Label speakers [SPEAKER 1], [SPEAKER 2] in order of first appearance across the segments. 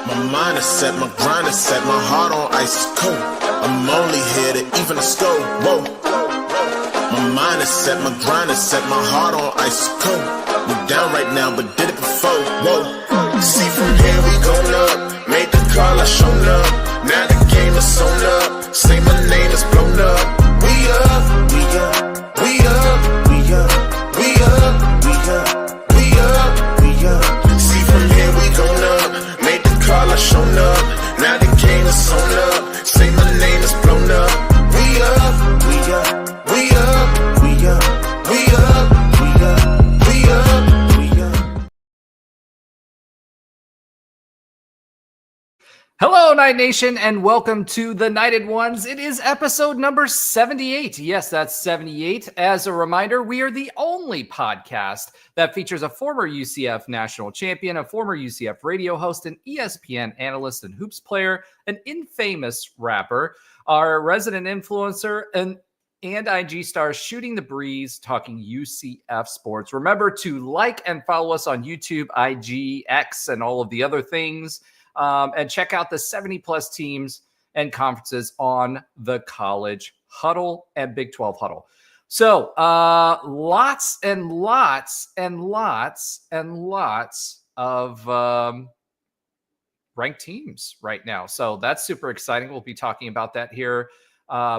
[SPEAKER 1] My mind is set, my grind is set, my heart on ice is cold. I'm only here to even a score. Whoa. My mind is set, my grind is set, my heart on ice is cold. We down right now, but did it before. Whoa. See from here we going up. Made the call, I shown up. Now the game is on up. Say my name is blown up. We up, we up, we up, we up, we up, we up, we up, we up. See from here we going up. Made the call, I shown up. Now the game is on up. Say my name is blown up. We up, we up, we up, we up, we up, we up, we up, we up.
[SPEAKER 2] Hello, Night Nation, and welcome to the Knighted Ones. It is episode number 78. Yes, that's 78. As a reminder, we are the only podcast that features a former UCF national champion, a former UCF radio host, an ESPN analyst and hoops player, an infamous rapper, our resident influencer, and IG star shooting the breeze, talking UCF sports. Remember to like and follow us on YouTube, IG, X, and all of the other things. And check out the 70-plus teams and conferences on the College Huddle and Big 12 Huddle. So lots and lots and lots and lots of ranked teams right now. So that's super exciting. We'll be talking about that here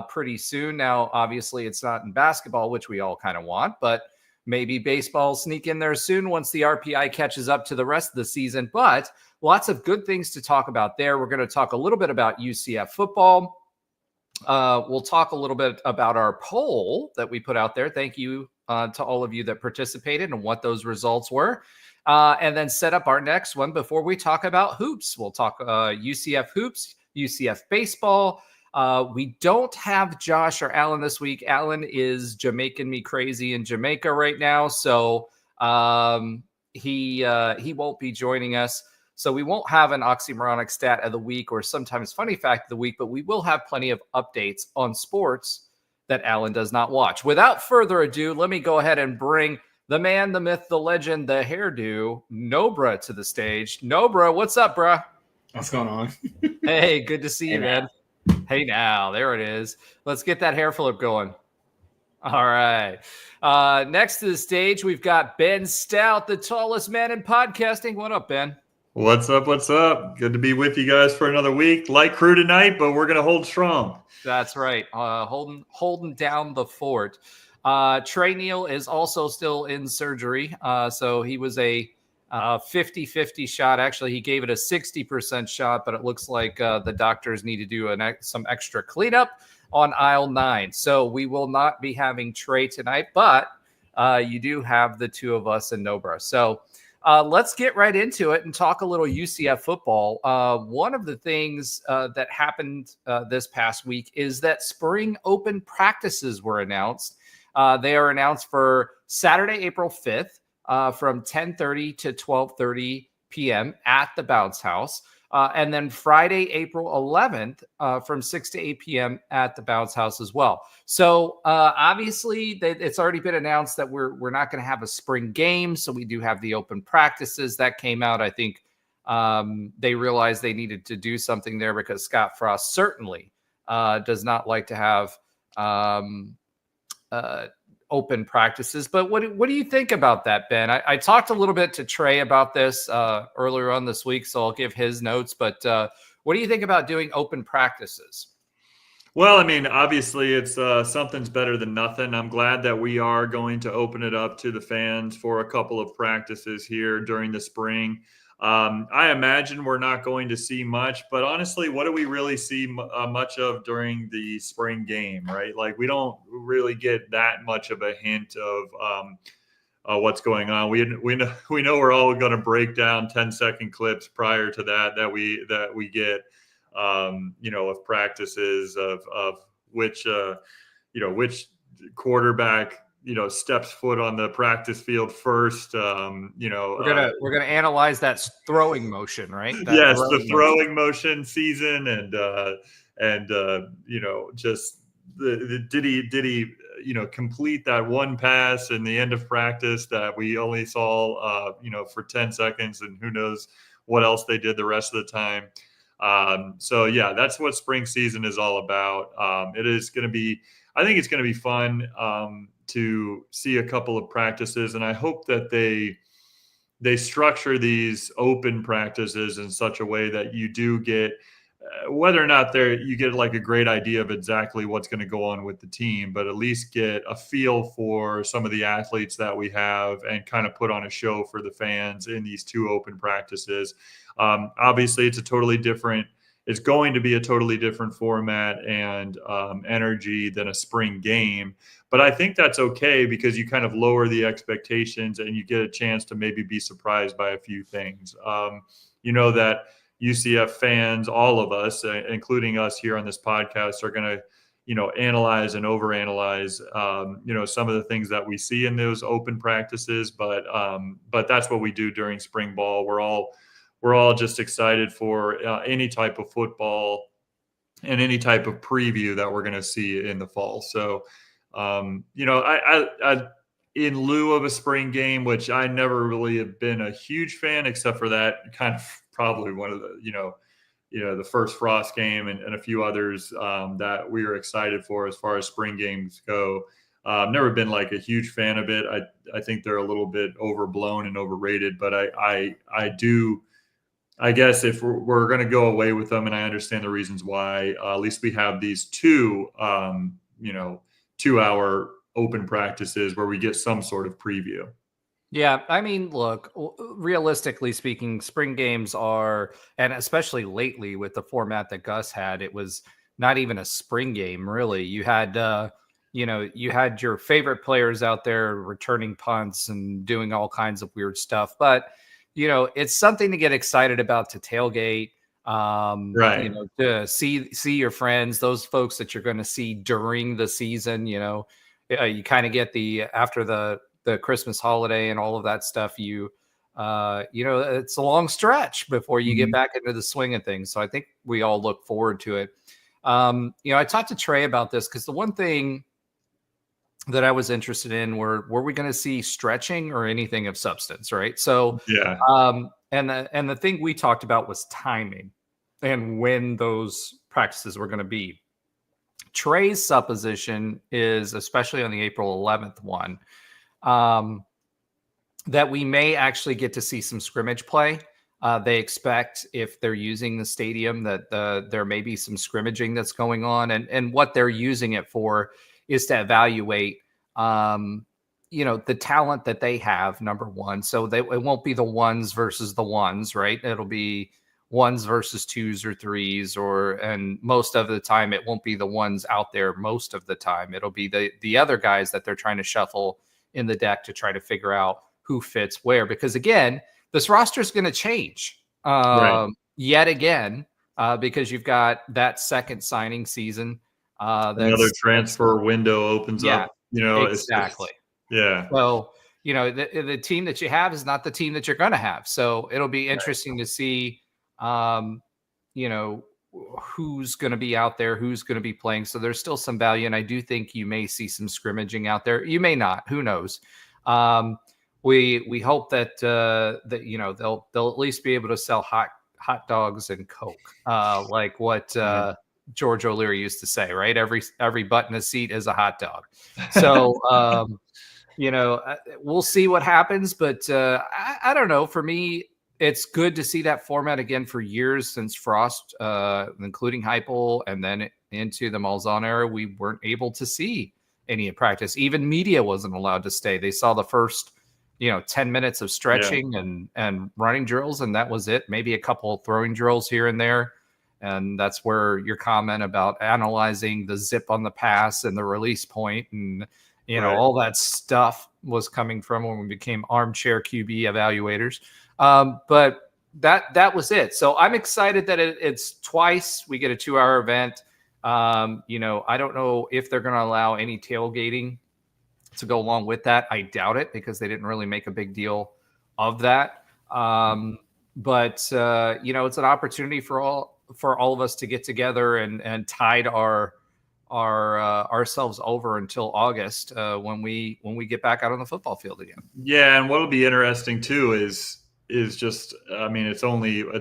[SPEAKER 2] pretty soon. Now, obviously, it's not in basketball, which we all kind of want, but maybe baseball will sneak in there soon once the RPI catches up to the rest of the season. But lots of good things to talk about there. We're going to talk a little bit about UCF football. We'll talk a little bit about our poll that we put out there. Thank you to all of you that participated and what those results were. And then set up our next one before we talk about hoops. We'll talk UCF hoops, UCF baseball. We don't have Josh or Alan this week. Alan is Jamaican me crazy in Jamaica right now. So he won't be joining us. So we won't have an oxymoronic stat of the week or sometimes funny fact of the week, but we will have plenty of updates on sports that Alan does not watch. Without further ado, let me go ahead and bring the man, the myth, the legend, the hairdo, Nobra, to the stage. Nobra, what's up, bruh?
[SPEAKER 3] What's going on?
[SPEAKER 2] Hey, good to see you, man. Hey now, there it is. Let's get that hair flip going. All right. Next to the stage, we've got Ben Stout, the tallest man in podcasting. What up, Ben?
[SPEAKER 4] What's up? What's up? Good to be with you guys for another week. Light crew tonight, but we're going to hold strong.
[SPEAKER 2] That's right. Holding down the fort. Trey Neal is also still in surgery. So he was a 50-50 shot. Actually, he gave it a 60% shot, but it looks like the doctors need to do some extra cleanup on aisle 9. So we will not be having Trey tonight, but you do have the two of us in Nobra. So let's get right into it and talk a little UCF football. One of the things that happened this past week is that spring open practices were announced. They are announced for Saturday, April 5th. From 10:30 to 12:30 p.m. at the Bounce House. And then Friday, April 11th, from 6 to 8 p.m. at the Bounce House as well. So obviously, it's already been announced that we're not going to have a spring game. So we do have the open practices that came out. I think they realized they needed to do something there because Scott Frost certainly does not like to have open practices. But what do you think about that, Ben? I talked a little bit to Trey about this earlier on this week, so I'll give his notes. But what do you think about doing open practices?
[SPEAKER 4] Well, I mean, obviously it's something's better than nothing. I'm glad that we are going to open it up to the fans for a couple of practices here during the spring. I imagine we're not going to see much, but honestly, what do we really see much of during the spring game, right? Like we don't really get that much of a hint of what's going on. We know we're all going to break down 10-second clips prior to that we get, of practices of which quarterback steps foot on the practice field first. We're
[SPEAKER 2] gonna analyze that throwing motion, right?
[SPEAKER 4] Yes, the throwing motion season, just did he complete that one pass in the end of practice that we only saw for 10 seconds, and who knows what else they did the rest of the time. So yeah, that's what spring season is all about. It is going to be, I think it's going to be fun to see a couple of practices, and I hope that they structure these open practices in such a way that you do get whether or not you get like a great idea of exactly what's going to go on with the team, but at least get a feel for some of the athletes that we have and kind of put on a show for the fans in these 2 open practices. Obviously, it's going to be a totally different format and energy than a spring game. But I think that's okay because you kind of lower the expectations and you get a chance to maybe be surprised by a few things. That UCF fans, all of us, including us here on this podcast, are going to, analyze and overanalyze, some of the things that we see in those open practices. But that's what we do during spring ball. We're all just excited for any type of football and any type of preview that we're going to see in the fall. So, I in lieu of a spring game, which I never really have been a huge fan, except for that kind of probably one of the, the first Frost game and a few others that we are excited for as far as spring games go. Never been like a huge fan of it. I think they're a little bit overblown and overrated, but I guess if we're going to go away with them, and I understand the reasons why, at least we have these 2, 2-hour open practices where we get some sort of preview.
[SPEAKER 2] Yeah, I mean, look, realistically speaking, spring games are, and especially lately with the format that Gus had, it was not even a spring game, really. You had, you had your favorite players out there returning punts and doing all kinds of weird stuff. But, it's something to get excited about, to tailgate,
[SPEAKER 4] right.
[SPEAKER 2] To see your friends, those folks that you're going to see during the season. You kind of get after the Christmas holiday and all of that stuff, it's a long stretch before you get back into the swing of things. So I think we all look forward to it. I talked to Trey about this because the one thing that I was interested in were we going to see stretching or anything of substance, right? So
[SPEAKER 4] yeah.
[SPEAKER 2] And the thing we talked about was timing and when those practices were going to be. Trey's supposition is, especially on the April 11th one, that we may actually get to see some scrimmage play. They expect, if they're using the stadium, that there may be some scrimmaging that's going on, and what they're using it for is to evaluate, the talent that they have, number one. So it won't be the ones versus the ones, right? It'll be ones versus twos or threes, and most of the time it won't be the ones out there. Most of the time it'll be the other guys that they're trying to shuffle in the deck to try to figure out who fits where, because again, this roster is going to change yet again, because you've got that second signing season.
[SPEAKER 4] Another transfer window opens up,
[SPEAKER 2] exactly.
[SPEAKER 4] Yeah.
[SPEAKER 2] So, the team that you have is not the team that you're going to have. So it'll be interesting to see, who's going to be out there, who's going to be playing. So there's still some value. And I do think you may see some scrimmaging out there. You may not, who knows? We hope that, they'll at least be able to sell hot dogs and Coke, like what, George O'Leary used to say, right? Every butt in a seat is a hot dog. So, we'll see what happens, but I don't know. For me, it's good to see that format again. For years since Frost, including Heupel, and then into the Malzahn era, we weren't able to see any practice. Even media wasn't allowed to stay. They saw the first, 10 minutes of stretching and running drills, and that was it. Maybe a couple of throwing drills here and there. And that's where your comment about analyzing the zip on the pass and the release point and, all that stuff was coming from when we became armchair QB evaluators. But that was it. So I'm excited that it's twice. We get a 2-hour event. I don't know if they're going to allow any tailgating to go along with that. I doubt it, because they didn't really make a big deal of that. But it's an opportunity for all of us to get together and tide ourselves over until August, when we get back out on the football field again.
[SPEAKER 4] Yeah, and what'll be interesting too is is just, I mean, it's only a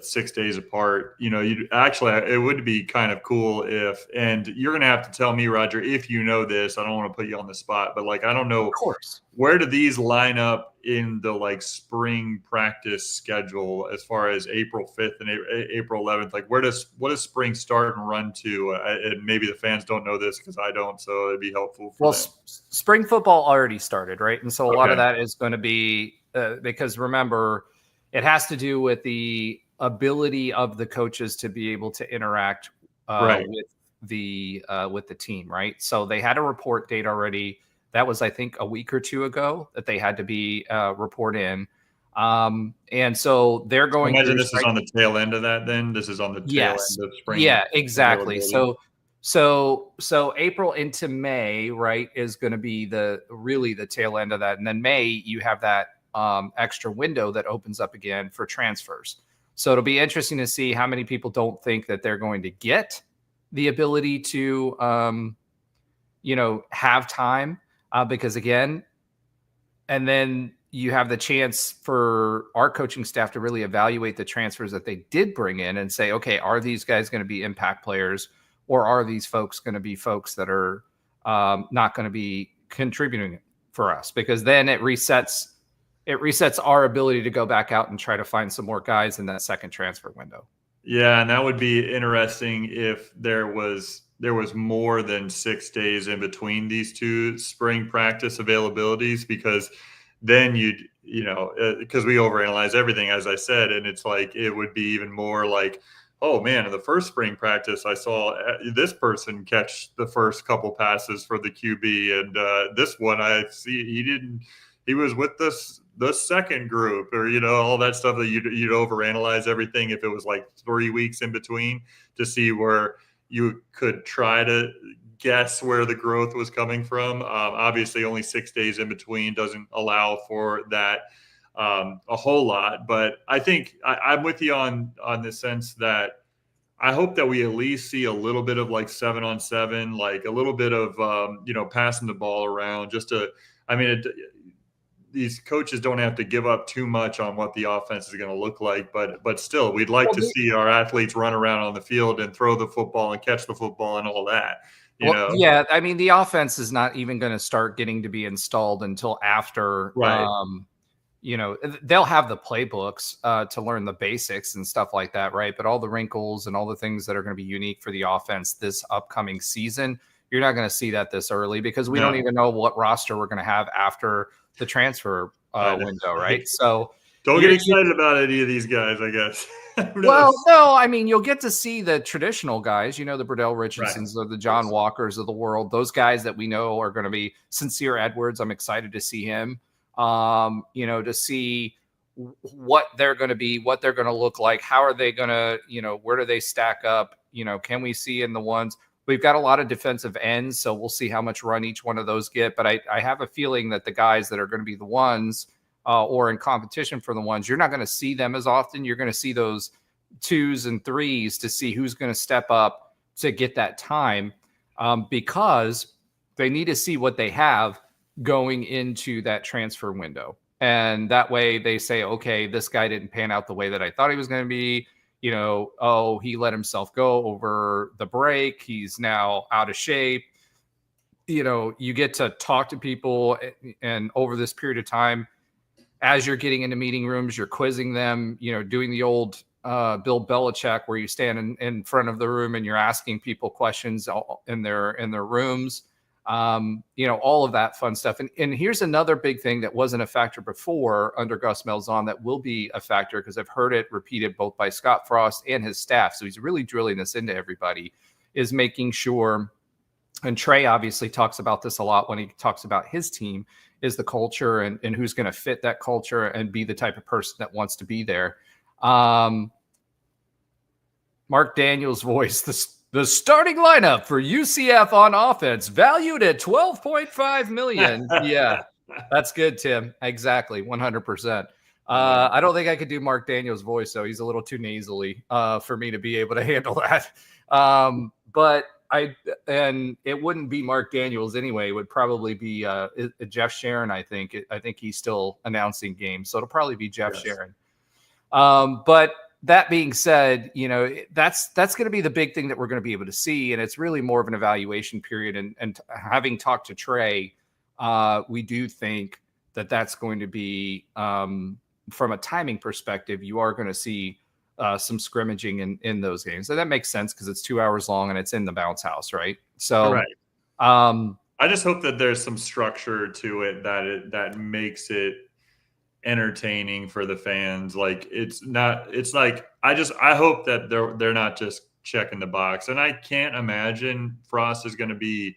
[SPEAKER 4] 6 days apart. You actually, it would be kind of cool if, and you're going to have to tell me, Roger, if you know this. I don't want to put you on the spot, but like, I don't know,
[SPEAKER 2] Of course.
[SPEAKER 4] where do these line up in the like spring practice schedule as far as April 5th and April 11th? Like, what does spring start and run to? And maybe the fans don't know this because I don't, so it'd be helpful for
[SPEAKER 2] Well,
[SPEAKER 4] them.
[SPEAKER 2] spring football already started, right? And so a lot of
[SPEAKER 4] Okay.
[SPEAKER 2] that is going to be because remember, it has to do with the ability of the coaches to be able to interact
[SPEAKER 4] Right.
[SPEAKER 2] with the team, right? So they had a report date already. That was, I think, a week or two ago that they had to be report in. And so they're
[SPEAKER 4] I
[SPEAKER 2] going
[SPEAKER 4] imagine
[SPEAKER 2] through
[SPEAKER 4] this is
[SPEAKER 2] spring.
[SPEAKER 4] on the tail end of that then. This is on the tail
[SPEAKER 2] Yes.
[SPEAKER 4] end of spring
[SPEAKER 2] Yeah, exactly.
[SPEAKER 4] availability.
[SPEAKER 2] So April into May, right, is going to be really the tail end of that. And then May, you have that extra window that opens up again for transfers. So it'll be interesting to see how many people don't think that they're going to get the ability to, have time because again, and then you have the chance for our coaching staff to really evaluate the transfers that they did bring in and say, okay, are these guys going to be impact players, or are these folks going to be folks that are not going to be contributing for us? Because then it resets our ability to go back out and try to find some more guys in that second transfer window.
[SPEAKER 4] Yeah, and that would be interesting if there was more than 6 days in between these two spring practice availabilities, because then because we overanalyze everything, as I said, and it's like it would be even more like, oh man, in the first spring practice, I saw this person catch the first couple passes for the QB, and this one I see he was with the second group, or all that stuff that you'd overanalyze everything if it was like 3 weeks in between to see where you could try to guess where the growth was coming from. Obviously, only 6 days in between doesn't allow for that a whole lot, but I think I'm with you on the sense that I hope that we at least see a little bit of like 7-on-7, like a little bit of passing the ball around. These coaches don't have to give up too much on what the offense is going to look like, but still, we'd like to see our athletes run around on the field and throw the football and catch the football and all that.
[SPEAKER 2] Yeah, I mean, the offense is not even going to start getting to be installed until after,
[SPEAKER 4] Right.
[SPEAKER 2] They'll have the playbooks to learn the basics and stuff like that, right? But all the wrinkles and all the things that are going to be unique for the offense this upcoming season, you're not going to see that this early because we don't even know what roster we're going to have after the transfer window, right? So
[SPEAKER 4] don't get excited about any of these guys, I guess.
[SPEAKER 2] Well, no, I mean, you'll get to see the traditional guys, the Burdell Richardsons or the John Walkers of the world, those guys that we know are going to be Sincere Edwards. I'm excited to see him, to see what they're going to be, what they're going to look like. How are they going to, where do they stack up? Can we see in the ones? We've got a lot of defensive ends, so we'll see how much run each one of those get. But I have a feeling that the guys that are going to be the ones or in competition for the ones, you're not going to see them as often. You're going to see those 2s and 3s to see who's going to step up to get that time because they need to see what they have going into that transfer window. And that way they say, okay, this guy didn't pan out the way that I thought he was going to be. He let himself go over the break. He's now out of shape. You get to talk to people and over this period of time, as you're getting into meeting rooms, you're quizzing them, doing the old Bill Belichick where you stand in front of the room and you're asking people questions in their rooms, all of that fun stuff. And here's another big thing that wasn't a factor before under Gus Malzahn that will be a factor because I've heard it repeated both by Scott Frost and his staff. So he's really drilling this into everybody, is making sure, and Trey obviously talks about this a lot when he talks about his team, is the culture and who's going to fit that culture and be the type of person that wants to be there. Mark Daniels' voice, the starting lineup for UCF on offense valued at $12.5 million. Yeah, that's good, Tim. Exactly. 100%. I don't think I could do Mark Daniels' voice, though. He's a little too nasally for me to be able to handle that. But and it wouldn't be Mark Daniels anyway. It would probably be Jeff Sharon. I think he's still announcing games, so it'll probably be Jeff Sharon. But that being said, that's going to be the big thing that we're going to be able to see, and it's really more of an evaluation period. And having talked to Trey, we do think that that's going to be, from a timing perspective, you are going to see some scrimmaging in those games. So that makes sense because it's 2 hours long and it's in the bounce house, right? So,
[SPEAKER 4] right. I just hope that there's some structure to it that makes it entertaining for the fans. Like I hope that they're not just checking the box. And I can't imagine Frost is going to be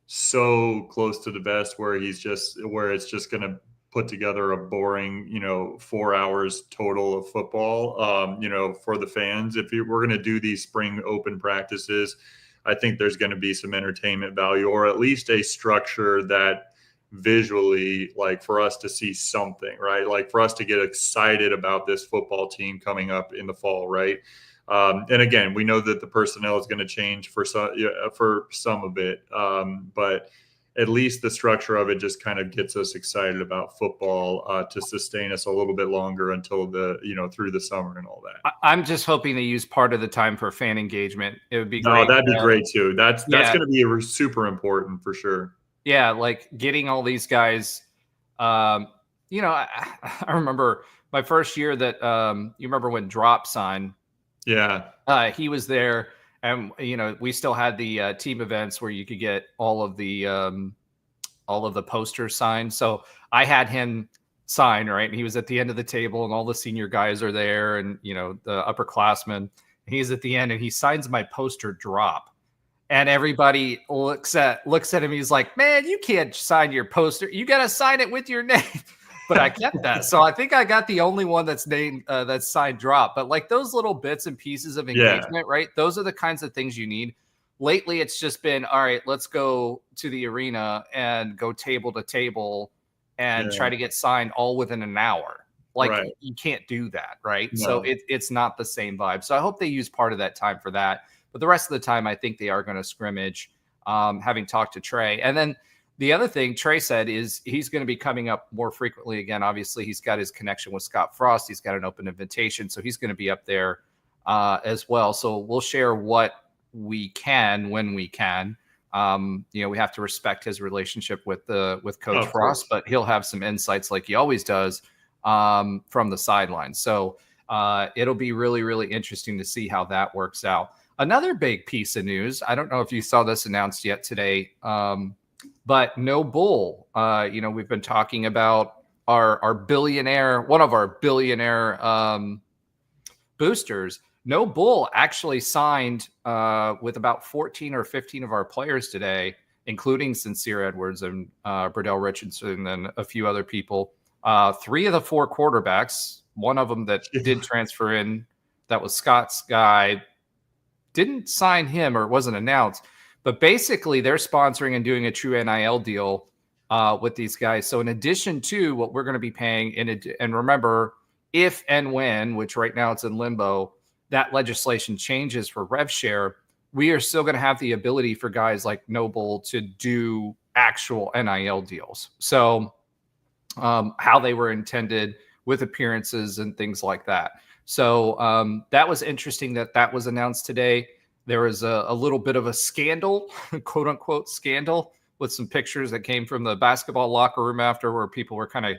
[SPEAKER 4] so close to the vest where it's just going to put together a boring, 4 hours total of football, for the fans. If we're going to do these spring open practices, I think there's going to be some entertainment value, or at least a structure that visually, like, for us to see something, right? Like, for us to get excited about this football team coming up in the fall, right? And again, we know that the personnel is going to change for some of it, but at least the structure of it just kind of gets us excited about football to sustain us a little bit longer until through the summer and all that.
[SPEAKER 2] I'm just hoping they use part of the time for fan engagement. It would be great.
[SPEAKER 4] No, that'd be great too. That's going to be super important for sure.
[SPEAKER 2] Yeah, like getting all these guys. I remember my first year that you remember when Drop signed.
[SPEAKER 4] Yeah,
[SPEAKER 2] he was there, and we still had the team events where you could get all of the posters signed. So I had him sign, right, and he was at the end of the table, and all the senior guys are there, and the upperclassmen. He's at the end, and he signs my poster Drop. And everybody looks at him. He's like, "Man, you can't sign your poster. You got to sign it with your name." But I kept that, so I think I got the only one that's named that's signed Drop. But like those little bits and pieces of engagement, right? Those are the kinds of things you need. Lately, it's just been, all right, let's go to the arena and go table to table and try to get signed all within an hour. Like you can't do that, right? No. So it's not the same vibe. So I hope they use part of that time for that. But the rest of the time, I think they are going to scrimmage, having talked to Trey. And then the other thing Trey said is he's going to be coming up more frequently again. Obviously, he's got his connection with Scott Frost. He's got an open invitation. So he's going to be up there as well. So we'll share what we can when we can. We have to respect his relationship with Coach Frost, but he'll have some insights like he always does from the sidelines. So it'll be really, really interesting to see how that works out. Another big piece of news, I don't know if you saw this announced yet today, but No Bull, we've been talking about our billionaire, one of our billionaire boosters. No Bull actually signed with about 14 or 15 of our players today, including Sincere Edwards and Burdell Richardson and a few other people. 3 of the 4 quarterbacks, one of them that did transfer in, that was Scott's guy, didn't sign him, or it wasn't announced. But basically, they're sponsoring and doing a true NIL deal with these guys. So in addition to what we're going to be paying, and remember, if and when, which right now it's in limbo, that legislation changes for rev share, we are still going to have the ability for guys like Noble to do actual NIL deals. So how they were intended with appearances and things like that. So that was interesting that was announced today. There was a little bit of a scandal, quote unquote scandal, with some pictures that came from the basketball locker room after, where people were kind of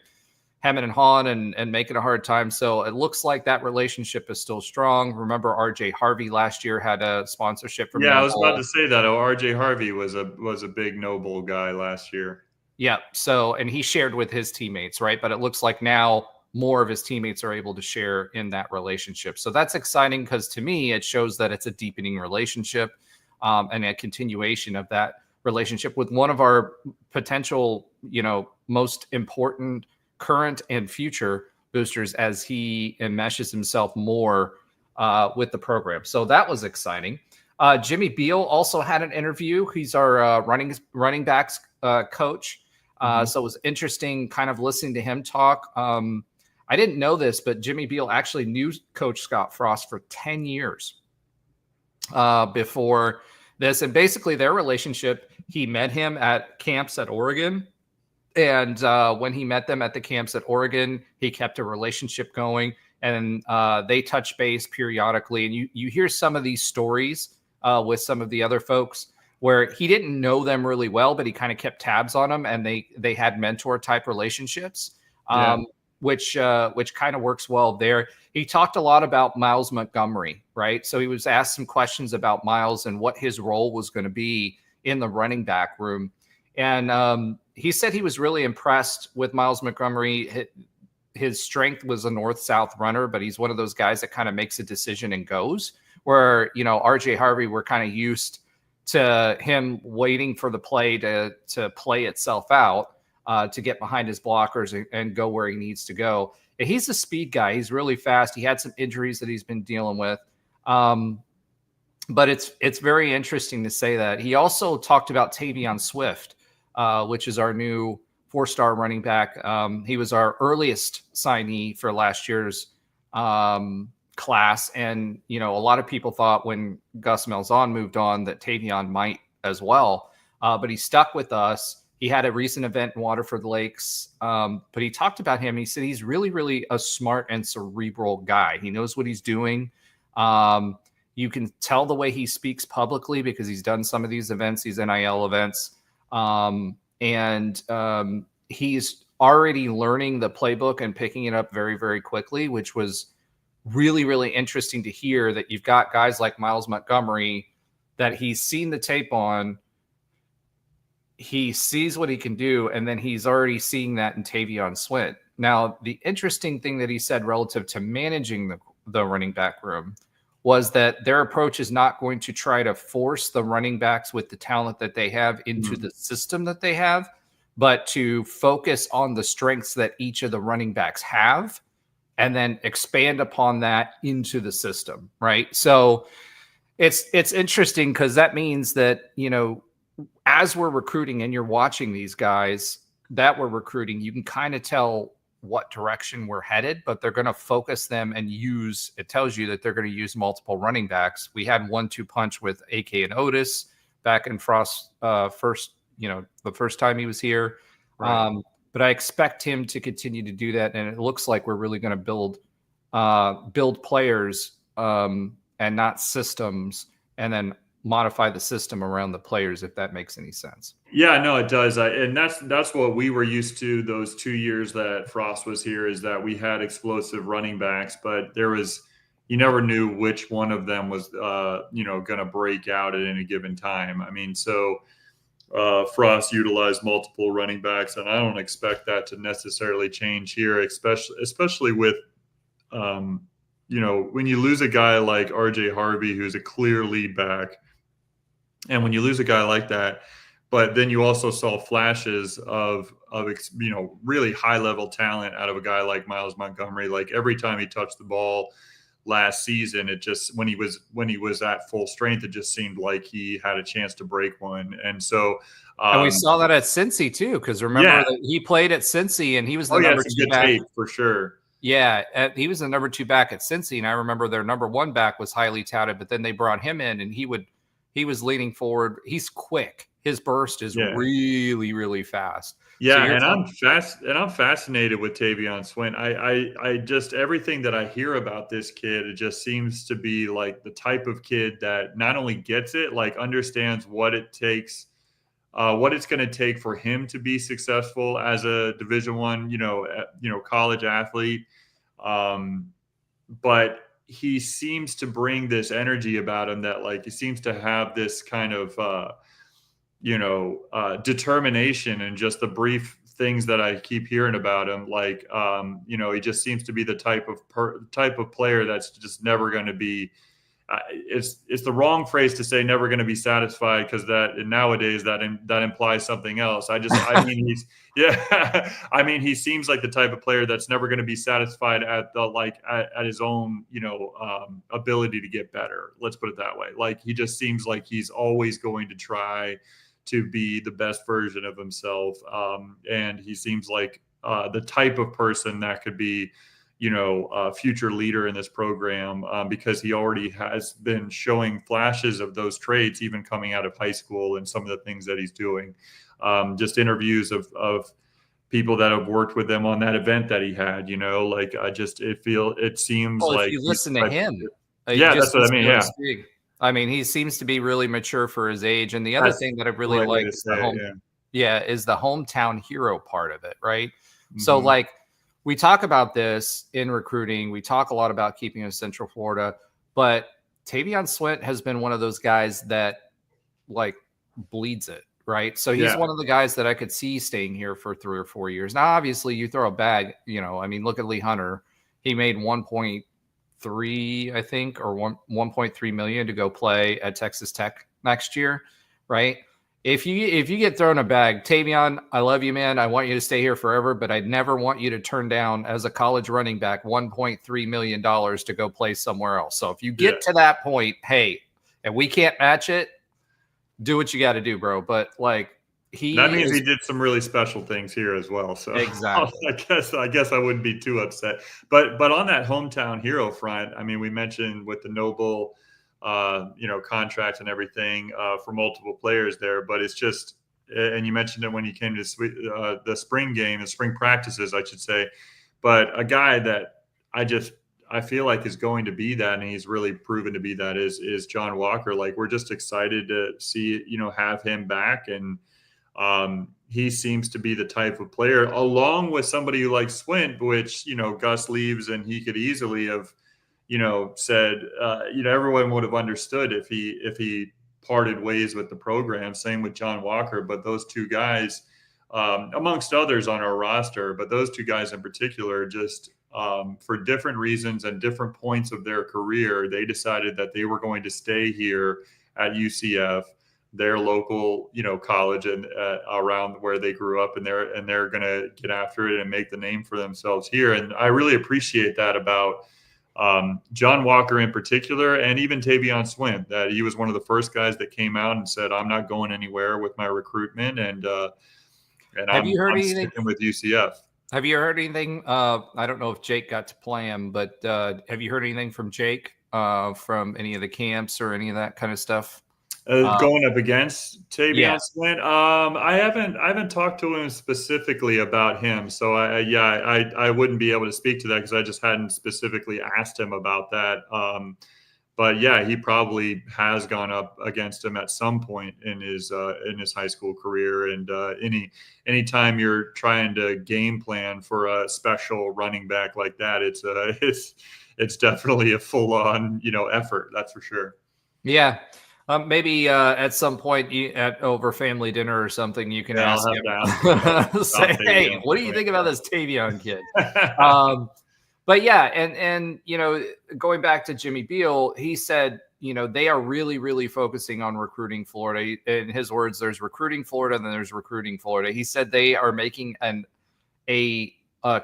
[SPEAKER 2] hemming and hawing and making a hard time. So it looks like that relationship is still strong. Remember, RJ Harvey last year had a sponsorship from
[SPEAKER 4] I was about to say that. RJ Harvey was a big Noble guy last year.
[SPEAKER 2] Yeah. So, and he shared with his teammates, right? But it looks like now more of his teammates are able to share in that relationship. So that's exciting, because to me, it shows that it's a deepening relationship and a continuation of that relationship with one of our potential, most important current and future boosters as he enmeshes himself more with the program. So that was exciting. Jimmy Beal also had an interview. He's our running backs coach. So it was interesting kind of listening to him talk. I didn't know this, but Jimmy Beal actually knew Coach Scott Frost for 10 years before this. And basically their relationship, he met him at camps at Oregon. And when he met them at the camps at Oregon, he kept a relationship going, and they touch base periodically. And you hear some of these stories with some of the other folks where he didn't know them really well, but he kind of kept tabs on them, and they had mentor type relationships, which kind of works well there. He talked a lot about Miles Montgomery, right? So he was asked some questions about Miles and what his role was going to be in the running back room. And he said he was really impressed with Miles Montgomery. His strength was a north-south runner, but he's one of those guys that kind of makes a decision and goes, where, RJ Harvey, we're kind of used to him waiting for the play to play itself out, to get behind his blockers and go where he needs to go. And he's a speed guy. He's really fast. He had some injuries that he's been dealing with. But it's very interesting to say that. He also talked about Tavion Swift, which is our new 4-star running back. He was our earliest signee for last year's class. And, a lot of people thought when Gus Malzahn moved on that Tavion might as well. But he stuck with us. He had a recent event in Waterford Lakes. But he talked about him. He said he's really, really a smart and cerebral guy. He knows what he's doing. You can tell the way he speaks publicly because he's done some of these events, these NIL events. He's already learning the playbook and picking it up very, very quickly, which was really, really interesting to hear, that you've got guys like Miles Montgomery that he's seen the tape on. He sees what he can do, and then he's already seeing that in Tavion Swift. Now, the interesting thing that he said relative to managing the running back room was that their approach is not going to try to force the running backs with the talent that they have into the system that they have, but to focus on the strengths that each of the running backs have and then expand upon that into the system, right? So it's interesting because that means that, as we're recruiting and you're watching these guys that we're recruiting, you can kind of tell what direction we're headed, but they're going to focus them and it tells you that they're going to use multiple running backs. We had 1-2 punch with AK and Otis back in Frost's the first time he was here. Right. But I expect him to continue to do that. And it looks like we're really going to build players and not systems, and then modify the system around the players, if that makes any sense.
[SPEAKER 4] Yeah, no, it does. And that's what we were used to those 2 years that Frost was here, is that we had explosive running backs, but you never knew which one of them was, going to break out at any given time. I mean, so Frost utilized multiple running backs, and I don't expect that to necessarily change here, especially with, when you lose a guy like RJ Harvey, who's a clear lead back. And when you lose a guy like that, but then you also saw flashes of really high level talent out of a guy like Miles Montgomery. Like every time he touched the ball last season, it just, when he was at full strength, it just seemed like he had a chance to break one. And so,
[SPEAKER 2] and we saw that at Cincy too, because remember that he played at Cincy and he was the number 2 back.
[SPEAKER 4] Tape for sure.
[SPEAKER 2] Yeah, he was the number 2 back at Cincy, and I remember their number 1 back was highly touted, but then they brought him in, and he was leaning forward. He's quick. His burst is really, really fast.
[SPEAKER 4] Yeah, so I'm fascinated with Tavion Swift. I just, everything that I hear about this kid, it just seems to be like the type of kid that not only gets it, like understands what it takes, what it's going to take for him to be successful as a Division I, college athlete. But he seems to bring this energy about him that, like, he seems to have this kind of, determination, and just the brief things that I keep hearing about him. Like, he just seems to be the type of player that's just never going to be, it's the wrong phrase to say never going to be satisfied, because that nowadays that implies something else. I mean, he seems like the type of player that's never going to be satisfied at his own, ability to get better. Let's put it that way. Like, he just seems like he's always going to try to be the best version of himself. And he seems like the type of person that could be, future leader in this program, because he already has been showing flashes of those traits, even coming out of high school, and some of the things that he's doing. Just interviews of people that have worked with him on that event that he had, it seems
[SPEAKER 2] Well, if
[SPEAKER 4] like
[SPEAKER 2] you
[SPEAKER 4] he's
[SPEAKER 2] listen to him,
[SPEAKER 4] yeah,
[SPEAKER 2] just
[SPEAKER 4] that's what I
[SPEAKER 2] listen
[SPEAKER 4] mean.
[SPEAKER 2] to him
[SPEAKER 4] Yeah,
[SPEAKER 2] speak. I mean, he seems to be really mature for his age. And the other
[SPEAKER 4] that's
[SPEAKER 2] thing that I
[SPEAKER 4] the
[SPEAKER 2] really
[SPEAKER 4] right way
[SPEAKER 2] like
[SPEAKER 4] to
[SPEAKER 2] is
[SPEAKER 4] say it. Yeah.
[SPEAKER 2] is the hometown hero part of it, right? So
[SPEAKER 4] Mhm.
[SPEAKER 2] like we talk about this in recruiting, we talk a lot about keeping in Central Florida, but Tavion Swint has been one of those guys that like bleeds it, right? So he's
[SPEAKER 4] Yeah.
[SPEAKER 2] one of the guys that I could see staying here for 3 or 4 years. Now, obviously, you throw a bag, I mean, look at Lee Hunter. He made 1.3, I think, or 1.3 million to go play at Texas Tech next year, right? If you get thrown a bag, Tavion, I love you, man. I want you to stay here forever, but I'd never want you to turn down as a college running back $1.3 million to go play somewhere else. So if you get to that point, hey, and we can't match it, do what you got to do, bro. But like
[SPEAKER 4] That
[SPEAKER 2] he
[SPEAKER 4] means
[SPEAKER 2] is
[SPEAKER 4] he did some really special things here as well. So
[SPEAKER 2] exactly.
[SPEAKER 4] I guess I wouldn't be too upset. But on that hometown hero front, I mean, we mentioned with the Noble, contract and everything for multiple players there. But it's just, and you mentioned it when you came to the spring game, the spring practices, I should say. But a guy that I feel like is going to be that, and he's really proven to be that, is John Walker. Like, we're just excited to see, have him back. And he seems to be the type of player, along with somebody who likes Swint, which, Gus leaves and he could easily have, said, everyone would have understood if he parted ways with the program. Same with John Walker. But those two guys, amongst others on our roster, but those two guys in particular, just for different reasons and different points of their career, they decided that they were going to stay here at UCF, their local, college, and around where they grew up, and they're going to get after it and make the name for themselves here. And I really appreciate that about John Walker in particular, and even Tavion Swint, that he was one of the first guys that came out and said, "I'm not going anywhere with my recruitment, and
[SPEAKER 2] Have you heard
[SPEAKER 4] I'm
[SPEAKER 2] anything?
[SPEAKER 4] sticking with UCF."
[SPEAKER 2] Have you heard anything? I don't know if Jake got to play him, but have you heard anything from Jake from any of the camps or any of that kind of stuff?
[SPEAKER 4] Going up against
[SPEAKER 2] Yeah.
[SPEAKER 4] Tavion Swint, I haven't talked to him specifically about him, so I wouldn't be able to speak to that because I just hadn't specifically asked him about that. But yeah, he probably has gone up against him at some point in his high school career. And anytime you're trying to game plan for a special running back like that, it's definitely a full on effort. That's for sure.
[SPEAKER 2] Yeah. Maybe at some point over family dinner or something, you can
[SPEAKER 4] Yeah,
[SPEAKER 2] ask
[SPEAKER 4] I'll have
[SPEAKER 2] him.
[SPEAKER 4] to ask him about
[SPEAKER 2] Say, hey,
[SPEAKER 4] Tavion
[SPEAKER 2] what do you
[SPEAKER 4] Swint.
[SPEAKER 2] think about this Tavion kid? But yeah, and going back to Jimmy Beal, he said, they are really, really focusing on recruiting Florida. In his words, there's recruiting Florida, and then there's recruiting Florida. He said they are making a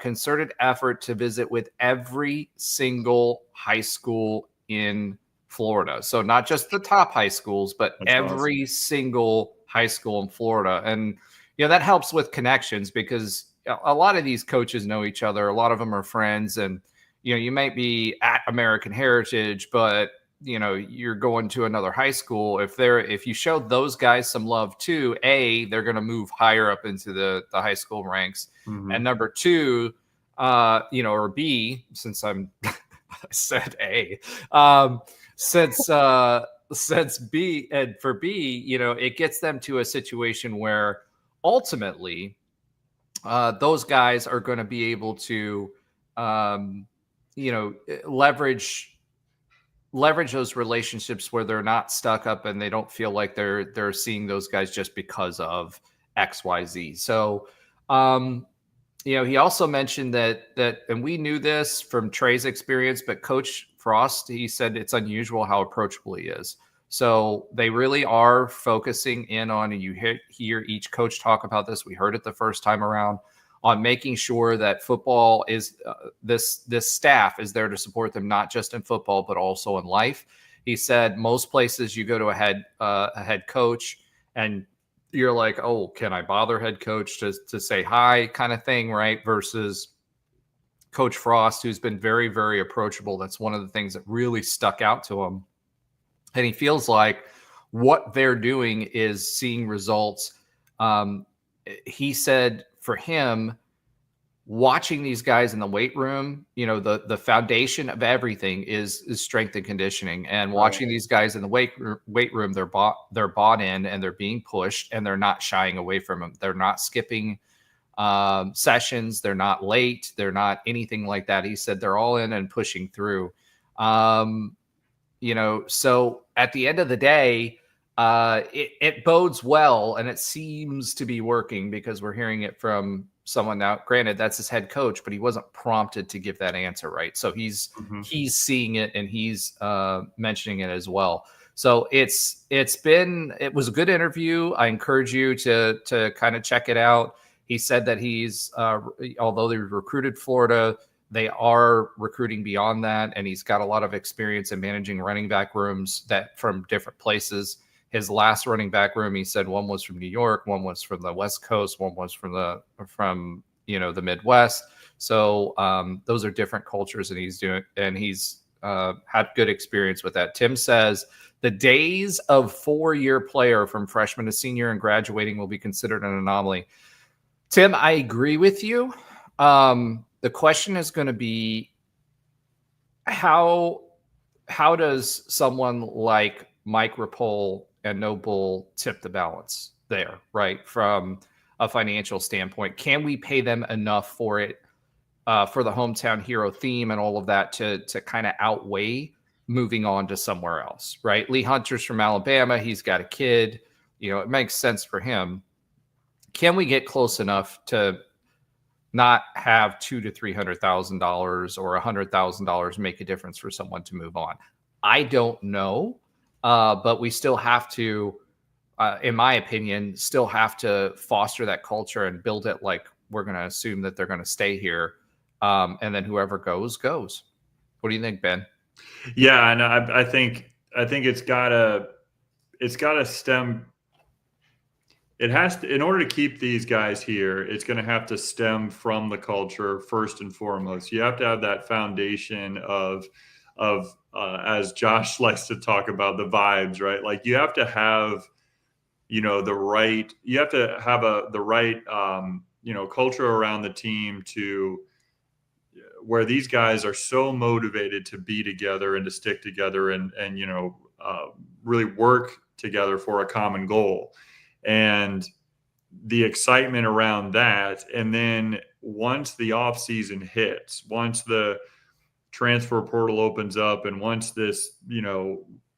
[SPEAKER 2] concerted effort to visit with every single high school in Florida. So not just the top high schools, but
[SPEAKER 4] That's
[SPEAKER 2] every single high school in Florida. And, that helps with connections because a lot of these coaches know each other. A lot of them are friends. And, you might be at American Heritage, but, you're going to another high school. If you show those guys some love too, they're going to move higher up into the high school ranks.
[SPEAKER 4] Mm-hmm.
[SPEAKER 2] And number two, or B, since I said A, since B, and for B, it gets them to a situation where ultimately those guys are going to be able to, leverage those relationships where they're not stuck up and they don't feel like they're seeing those guys just because of XYZ. So, he also mentioned that, and we knew this from Trey's experience, but Coach Frost, he said it's unusual how approachable he is. So they really are focusing in on, and you hear each coach talk about this. We heard it the first time around, on making sure that football is this staff is there to support them, not just in football, but also in life. He said most places you go to a head coach and you're like, oh, can I bother head coach to say hi kind of thing, right? Versus Coach Frost, who's been very, very approachable. That's one of the things that really stuck out to him. And he feels like what they're doing is seeing results. He said for him, watching these guys in the weight room, the foundation of everything is strength and conditioning. And watching these guys in the weight room, they're bought in, and they're being pushed, and they're not shying away from them. They're not skipping sessions. They're not late. They're not anything like that. He said they're all in and pushing through. So at the end of the day, it bodes well, and it seems to be working because we're hearing it from someone now. Granted, that's his head coach, but he wasn't prompted to give that answer, right? So he's seeing it, and he's mentioning it as well. So it was a good interview. I encourage you to kind of check it out. He said that he's although they recruited Florida, they are recruiting beyond that, and he's got a lot of experience in managing running back rooms that from different places. His last running back room, he said one was from New York, one was from the West Coast, one was from the Midwest. So those are different cultures, and he's had good experience with that. Tim says the days of 4-year player from freshman to senior and graduating will be considered an anomaly. Tim, I agree with you. The question is going to be how does someone like Mike Rapole and Noble tip the balance there, right? From a financial standpoint, can we pay them enough for it, for the hometown hero theme and all of that to kind of outweigh moving on to somewhere else, right? Lee Hunter's from Alabama. He's got a kid, it makes sense for him. Can we get close enough to not have $200,000 to $300,000 or $100,000 make a difference for someone to move on? I don't know, but we still have to, in my opinion, still have to foster that culture and build it like we're going to assume that they're going to stay here, and then whoever goes. What do you think, Ben?
[SPEAKER 4] Yeah, and I think it's gotta stem. It has to, in order to keep these guys here, it's going to have to stem from the culture first and foremost. You have to have that foundation of as Josh likes to talk about, the vibes, right? Like you have to have, the right culture around the team to where these guys are so motivated to be together and to stick together and really work together for a common goal. And the excitement around that. And then once the off season hits, once the transfer portal opens up, and once this,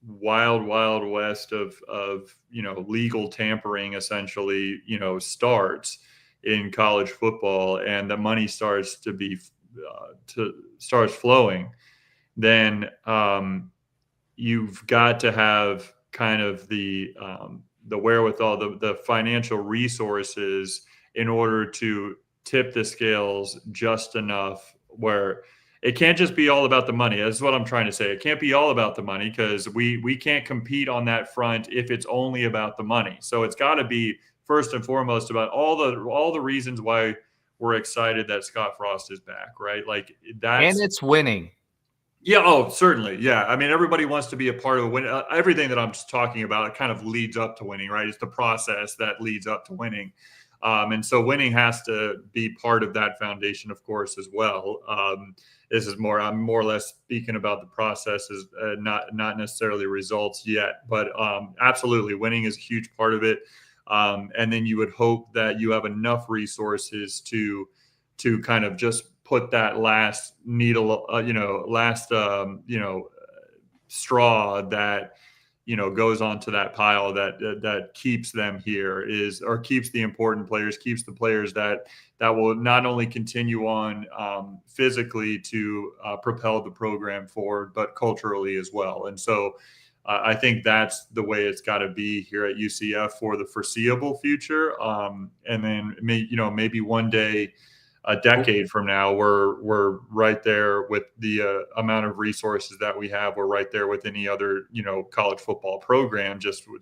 [SPEAKER 4] wild west of legal tampering essentially, starts in college football, and the money starts starts flowing, then you've got to have kind of the wherewithal, the financial resources in order to tip the scales just enough where it can't just be all about the money. That's what I'm trying to say. It can't be all about the money because we can't compete on that front if it's only about the money. So it's got to be first and foremost about all the reasons why we're excited that Scott Frost is back, right? Like that's,
[SPEAKER 2] and it's winning.
[SPEAKER 4] Yeah. Oh, certainly. Yeah. I mean, everybody wants to be a part of a win. Everything that I'm just talking about, it kind of leads up to winning, right? It's the process that leads up to winning. And so winning has to be part of that foundation, of course, as well. I'm more or less speaking about the processes, not necessarily results yet, but absolutely winning is a huge part of it. And then you would hope that you have enough resources to kind of just put that last needle, straw that, goes onto that pile that keeps them here or keeps the important players, keeps the players that will not only continue on physically to propel the program forward, but culturally as well. And so I think that's the way it's got to be here at UCF for the foreseeable future. And then, maybe one day, a decade from now, we're right there with the amount of resources that we have. We're right there with any other, college football program. Just with,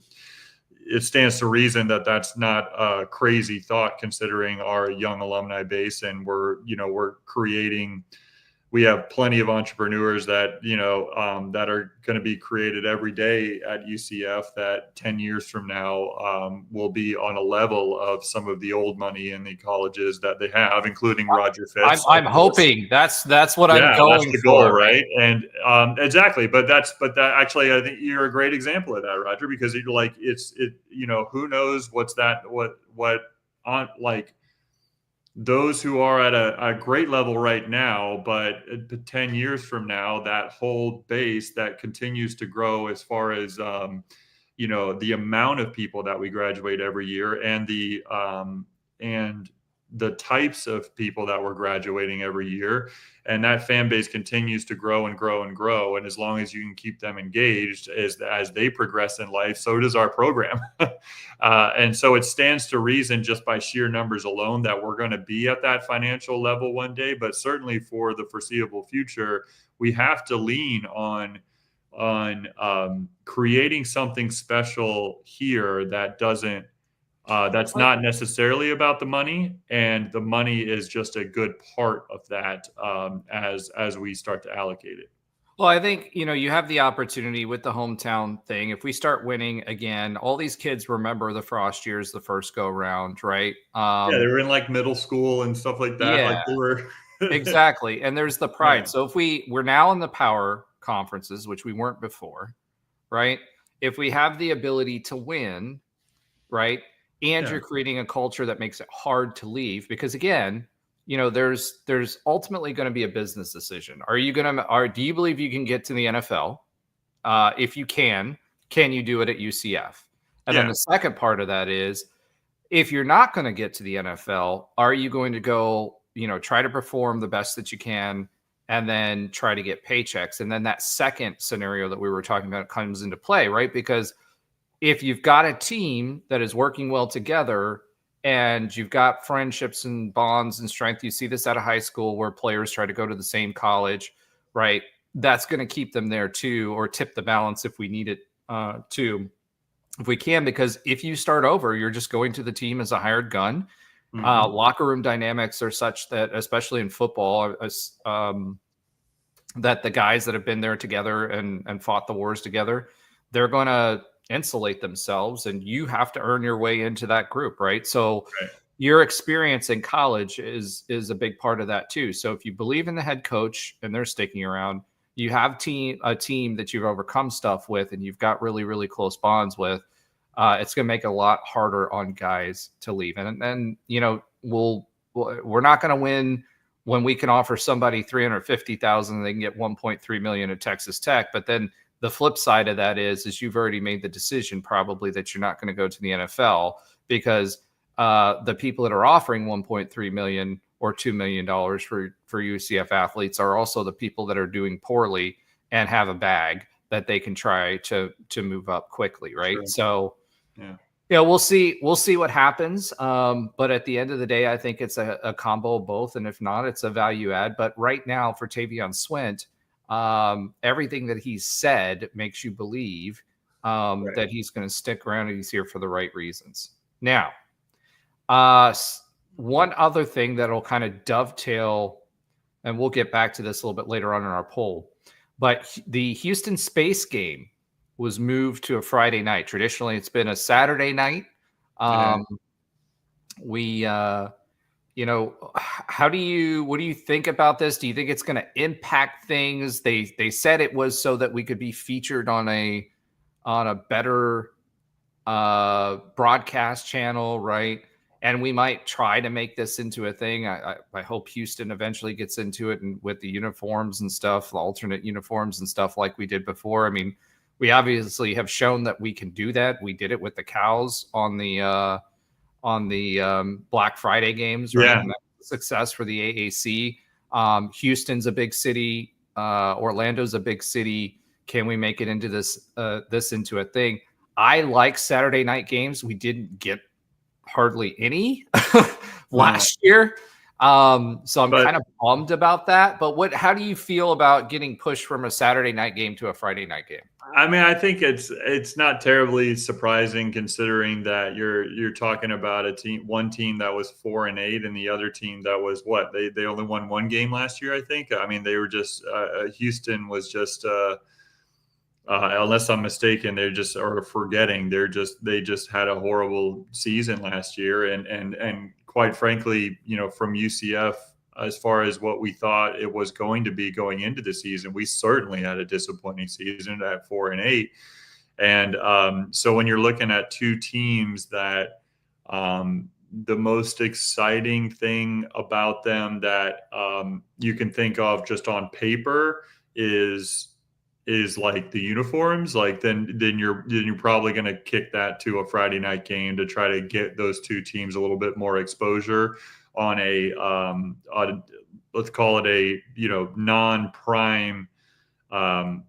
[SPEAKER 4] it stands to reason that that's not a crazy thought considering our young alumni base, and we're creating. We have plenty of entrepreneurs that that are going to be created every day at UCF that 10 years from now will be on a level of some of the old money in the colleges that they have, including Roger Fitz.
[SPEAKER 2] I'm hoping that's what I'm going
[SPEAKER 4] that's the goal, right? And exactly, but that actually, I think you're a great example of that, Roger, because who knows what on like those who are at a great level right now, but 10 years from now, that whole base that continues to grow as far as, the amount of people that we graduate every year and the types of people that we're graduating every year. And that fan base continues to grow and grow and grow. And as long as you can keep them engaged as they progress in life, so does our program. And so it stands to reason just by sheer numbers alone that we're going to be at that financial level one day. But certainly for the foreseeable future, we have to lean on creating something special here that doesn't that's not necessarily about the money, and the money is just a good part of that as we start to allocate it.
[SPEAKER 2] Well, I think, you have the opportunity with the hometown thing. If we start winning again, all these kids remember the Frost years, the first go round, right?
[SPEAKER 4] Yeah, they were in like middle school and stuff like that.
[SPEAKER 2] Yeah,
[SPEAKER 4] like they were
[SPEAKER 2] exactly. And there's the pride.
[SPEAKER 4] Yeah.
[SPEAKER 2] So if we're now in the power conferences, which we weren't before, right? If we have the ability to win, right? And you're creating a culture that makes it hard to leave, because again, there's ultimately going to be a business decision. Do you believe you can get to the NFL? If you can you do it at UCF? And then the second part of that is, if you're not going to get to the NFL, are you going to go, try to perform the best that you can and then try to get paychecks? And then that second scenario that we were talking about comes into play, right? Because if you've got a team that is working well together and you've got friendships and bonds and strength, you see this out of high school where players try to go to the same college, right? That's going to keep them there too, or tip the balance if we need it to, if we can, because if you start over, you're just going to the team as a hired gun. Mm-hmm. Locker room dynamics are such that, especially in football, that the guys that have been there together and fought the wars together, they're going to insulate themselves, and you have to earn your way into that group, right? So your experience in college is a big part of that too. So if you believe in the head coach and they're sticking around, you have a team that you've overcome stuff with and you've got really, really close bonds with, it's going to make it a lot harder on guys to leave. And then, we're not going to win when we can offer somebody $350,000 and they can get $1.3 million at Texas Tech. But then the flip side of that is you've already made the decision probably that you're not going to go to the NFL, because the people that are offering $1.3 million or $2 million for UCF athletes are also the people that are doing poorly and have a bag that they can try to move up quickly, right? Sure. So, we'll see what happens. But at the end of the day, I think it's a combo of both, and if not, it's a value add. But right now for Tavion Swint, everything that he's said makes you believe that he's going to stick around and he's here for the right reasons. Now, one other thing that'll kind of dovetail, and we'll get back to this a little bit later on in our poll, but the Houston Space game was moved to a Friday night. Traditionally, it's been a Saturday night. What do you think about this? Do you think it's going to impact things? They said it was so that we could be featured on a better broadcast channel, right? And we might try to make this into a thing. I hope Houston eventually gets into it, and with the uniforms and stuff, the alternate uniforms and stuff like we did before. I mean, we obviously have shown that we can do that. We did it with the Cows on the Black Friday games, right? Yeah. And that was a success for the AAC. Houston's a big city. Orlando's a big city. Can we make it into this into a thing? I like Saturday night games. We didn't get hardly any last year. So I'm kind of bummed about that. But how do you feel about getting pushed from a Saturday night game to a Friday night game?
[SPEAKER 4] I mean, I think it's not terribly surprising considering that you're talking about one team that was 4-8 and the other team that was what they only won one game last year. I think. I mean, they were just Houston was just unless I'm mistaken, they're just or forgetting they just had a horrible season last year and quite frankly, from UCF. As far as what we thought it was going to be going into the season, we certainly had a disappointing season at 4-8. And so when you're looking at two teams that the most exciting thing about them that you can think of just on paper is like the uniforms, like then you're probably going to kick that to a Friday night game to try to get those two teams a little bit more exposure on let's call it a non-prime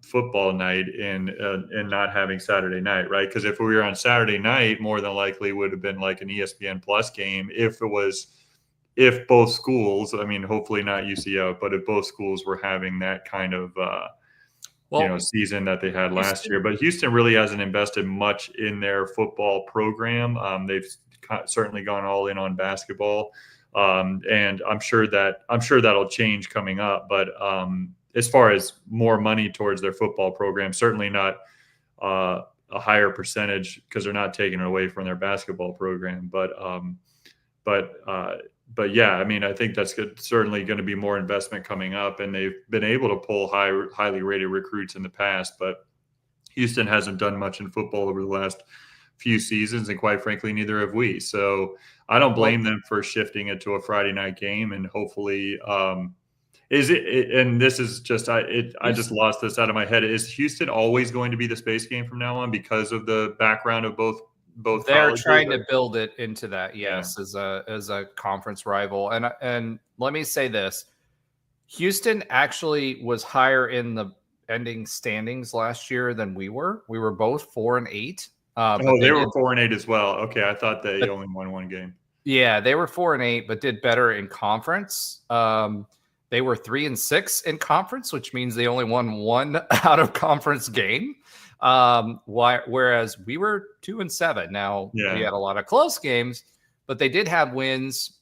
[SPEAKER 4] football night and not having Saturday night, right? Because if we were on Saturday night, more than likely would have been like an ESPN Plus game if both schools, I mean, hopefully not UCF, but if both schools were having that kind of season that they had last year. But Houston really hasn't invested much in their football program. They've certainly gone all in on basketball. And I'm sure that'll change coming up. But as far as more money towards their football program, certainly not a higher percentage because they're not taking it away from their basketball program. But yeah, I mean, I think that's certainly going to be more investment coming up, and they've been able to pull highly rated recruits in the past. But Houston hasn't done much in football over the last few seasons, and quite frankly, neither have we. So I don't blame them for shifting it to a Friday night game, and hopefully, is it? And this is just I just lost this out of my head. Is Houston always going to be the space game from now on because of the background of both?
[SPEAKER 2] They're
[SPEAKER 4] colleges?
[SPEAKER 2] trying to build it into that, yes, yeah. as a conference rival. And let me say this: Houston actually was higher in the ending standings last year than we were. We were both 4-8.
[SPEAKER 4] They were 4-8 as well. Okay, I thought they only won one game.
[SPEAKER 2] Yeah, they were 4-8, but did better in conference. They were 3-6 in conference, which means they only won one out of conference game. Whereas we were 2-7. Now we had a lot of close games, but they did have wins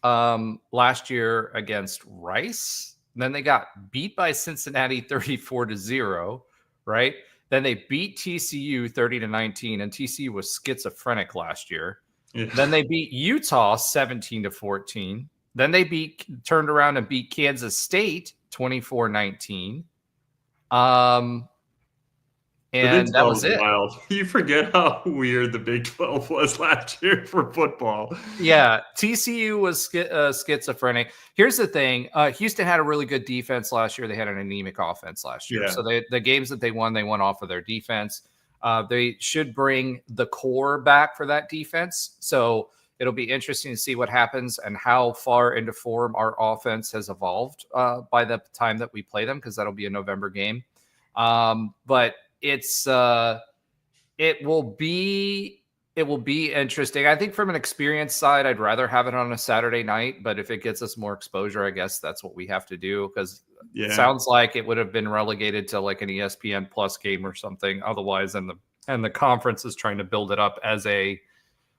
[SPEAKER 2] last year against Rice. Then they got beat by Cincinnati 34-0, right? Then they beat TCU 30-19, and TCU was schizophrenic last year. Yeah. Then they beat Utah 17-14. Then they turned around and beat Kansas State 24-19. And that was it.
[SPEAKER 4] Wild. You forget how weird the Big 12 was last year for football.
[SPEAKER 2] Yeah, TCU was schizophrenic. Here's the thing. Houston had a really good defense last year. They had an anemic offense last year. Yeah. So the games that they won off of their defense. They should bring the core back for that defense. So it'll be interesting to see what happens and how far into form our offense has evolved by the time that we play them, because that'll be a November game. But it will be interesting. I think from an experience side, I'd rather have it on a Saturday night, but if it gets us more exposure, I guess that's what we have to do, because it sounds like it would have been relegated to like an ESPN Plus game or something otherwise, and the conference is trying to build it up as a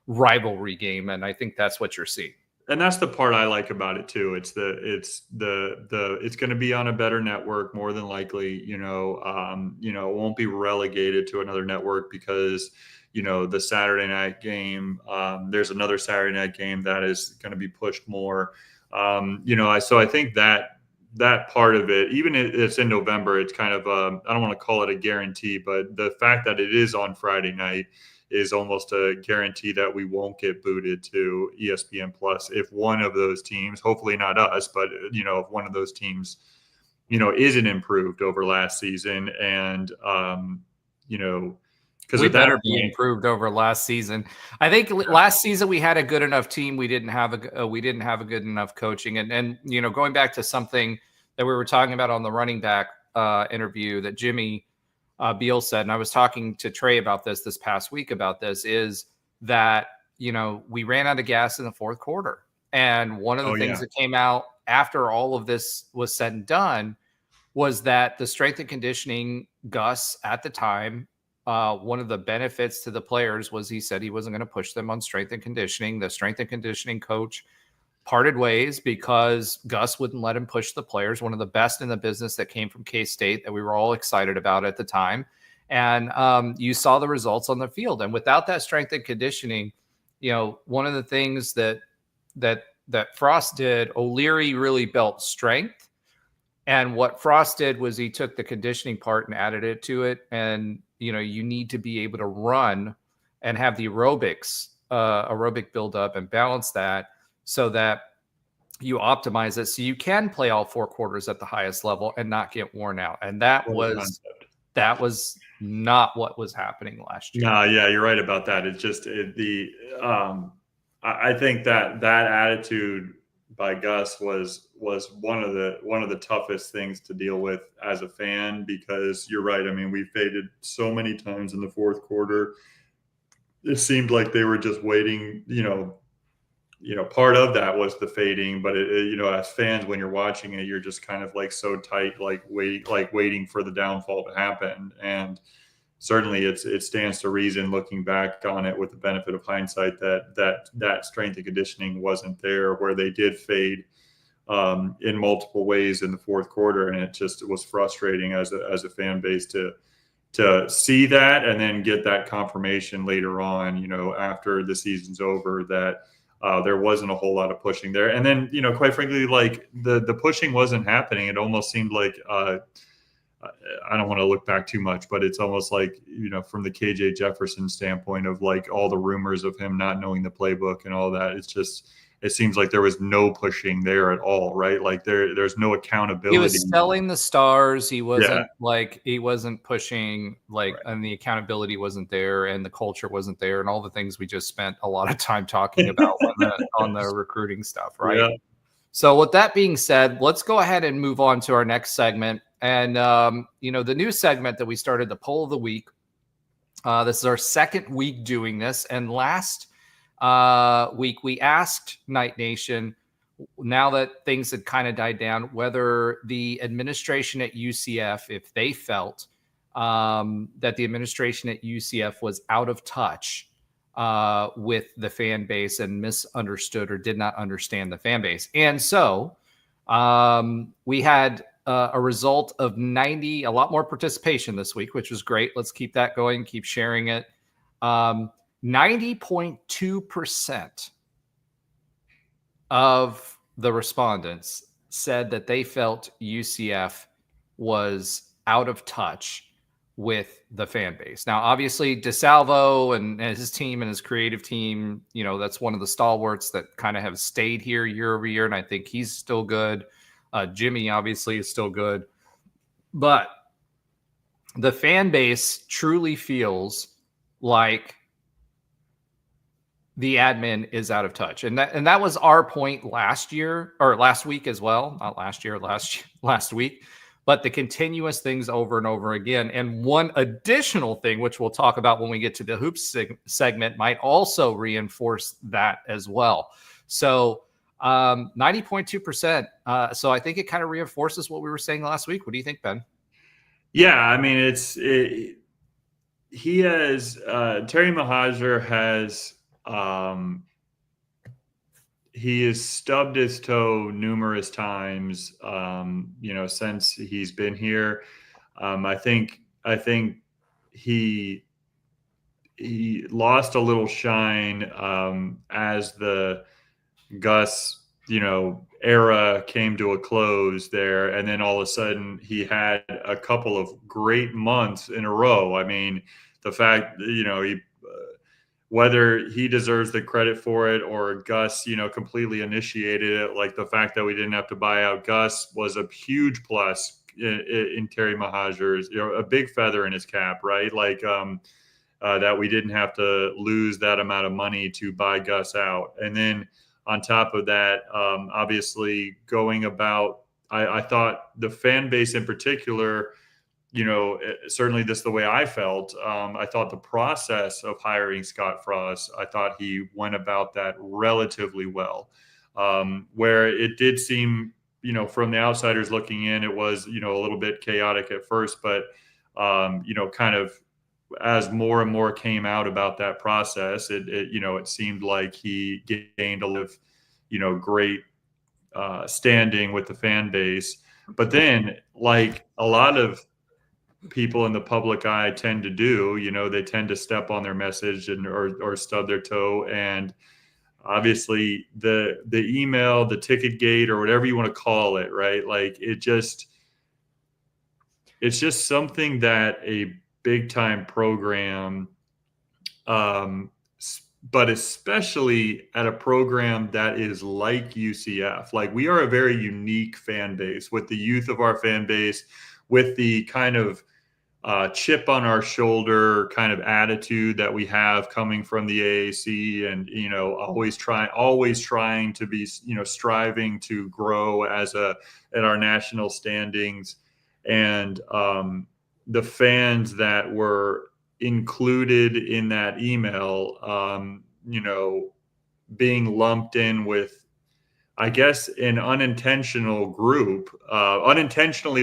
[SPEAKER 2] rivalry game, and I think that's what you're seeing.
[SPEAKER 4] And that's the part I like about it too. It's going to be on a better network more than likely. It won't be relegated to another network because the Saturday night game. There's another Saturday night game that is going to be pushed more. So I think that part of it, even if it's in November, it's kind of I don't want to call it a guarantee, but the fact that it is on Friday night is almost a guarantee that we won't get booted to ESPN Plus if one of those teams, hopefully not us, but if one of those teams, isn't improved over last season, and because
[SPEAKER 2] we better be improved over last season. I think last season we had a good enough team. We didn't have a good enough coaching, and going back to something that we were talking about on the running back interview that Jimmy Beal said, and I was talking to Trey about this past week about this, is that we ran out of gas in the fourth quarter, And one of the
[SPEAKER 4] Oh,
[SPEAKER 2] things
[SPEAKER 4] yeah.
[SPEAKER 2] that came out after all of this was said and done was that the strength and conditioning, Gus at the time, one of the benefits to the players was he said he wasn't going to push them on strength and conditioning. The strength and conditioning coach parted ways because Gus wouldn't let him push the players. One of the best in the business that came from K-State that we were all excited about at the time. And you saw the results on the field. And without that strength and conditioning, one of the things that Frost did, O'Leary really built strength. And what Frost did was he took the conditioning part and added it to it. And, you need to be able to run and have the aerobic build up and balance that so that you optimize it so you can play all 4 quarters at the highest level and not get worn out. And that was not what was happening last year.
[SPEAKER 4] No, yeah, you're right about that. It's just I think that attitude by Gus was one of the toughest things to deal with as a fan, because you're right. I mean, we faded so many times in the fourth quarter. It seemed like they were just waiting, part of that was the fading, but as fans, when you're watching it, you're just kind of like so tight, waiting for the downfall to happen. And certainly it stands to reason, looking back on it with the benefit of hindsight, that strength and conditioning wasn't there, where they did fade in multiple ways in the fourth quarter. And it was frustrating as a fan base to see that and then get that confirmation later on, after the season's over, that there wasn't a whole lot of pushing there. And then, quite frankly, like the pushing wasn't happening. It almost seemed like, I don't want to look back too much, but it's almost like, from the KJ Jefferson standpoint of like all the rumors of him not knowing the playbook and all that, it seems like there was no pushing there at all, right? Like there's no accountability.
[SPEAKER 2] He was selling the stars. He wasn't he wasn't pushing and the accountability wasn't there and the culture wasn't there and all the things we just spent a lot of time talking about on the recruiting stuff, right? Yeah. So with that being said, let's go ahead and move on to our next segment. And, the new segment that we started, the poll of the week. This is our second week doing this. And last week, we asked Night Nation, now that things had kind of died down, whether the administration at UCF, if they felt that the administration at UCF was out of touch with the fan base and misunderstood or did not understand the fan base. And so we had a result of 90, a lot more participation this week, which was great. Let's keep that going, keep sharing it. 90.2% of the respondents said that they felt UCF was out of touch with the fan base. Now, obviously, DeSalvo and his team and his creative team, that's one of the stalwarts that kind of have stayed here year over year, and I think he's still good. Jimmy obviously is still good, but the fan base truly feels like the admin is out of touch. And that was our point last week as well. Not last year, last week, but the continuous things over and over again. And one additional thing, which we'll talk about when we get to the hoops segment, might also reinforce that as well. So 90.2%. So I think it kind of reinforces what we were saying last week. What do you think, Ben?
[SPEAKER 4] Yeah, I mean, he has Terry Mahajer has he has stubbed his toe numerous times, since he's been here. I think he lost a little shine as the Gus, era came to a close there. And then all of a sudden he had a couple of great months in a row. I mean, the fact, whether he deserves the credit for it or Gus, completely initiated it, like the fact that we didn't have to buy out Gus was a huge plus in Terry Mahajer's, a big feather in his cap, right? Like, that we didn't have to lose that amount of money to buy Gus out. And then on top of that, obviously going about, I thought the fan base in particular, certainly this is the way I felt. I thought the process of hiring Scott Frost, I thought he went about that relatively well. where it did seem, from the outsiders looking in, it was, a little bit chaotic at first, but, kind of as more and more came out about that process, it seemed like he gained a lot of, great standing with the fan base. But then, like a lot of people in the public eye tend to do, they tend to step on their message or stub their toe. And obviously the email, the ticket gate, or whatever you want to call it, right? Like it's just something that a big time program, but especially at a program that is like UCF. Like we are a very unique fan base with the youth of our fan base, with the kind of chip on our shoulder kind of attitude that we have coming from the AAC, and always trying to be striving to grow at our national standings, and the fans that were included in that email, being lumped in with, I guess, an unintentionally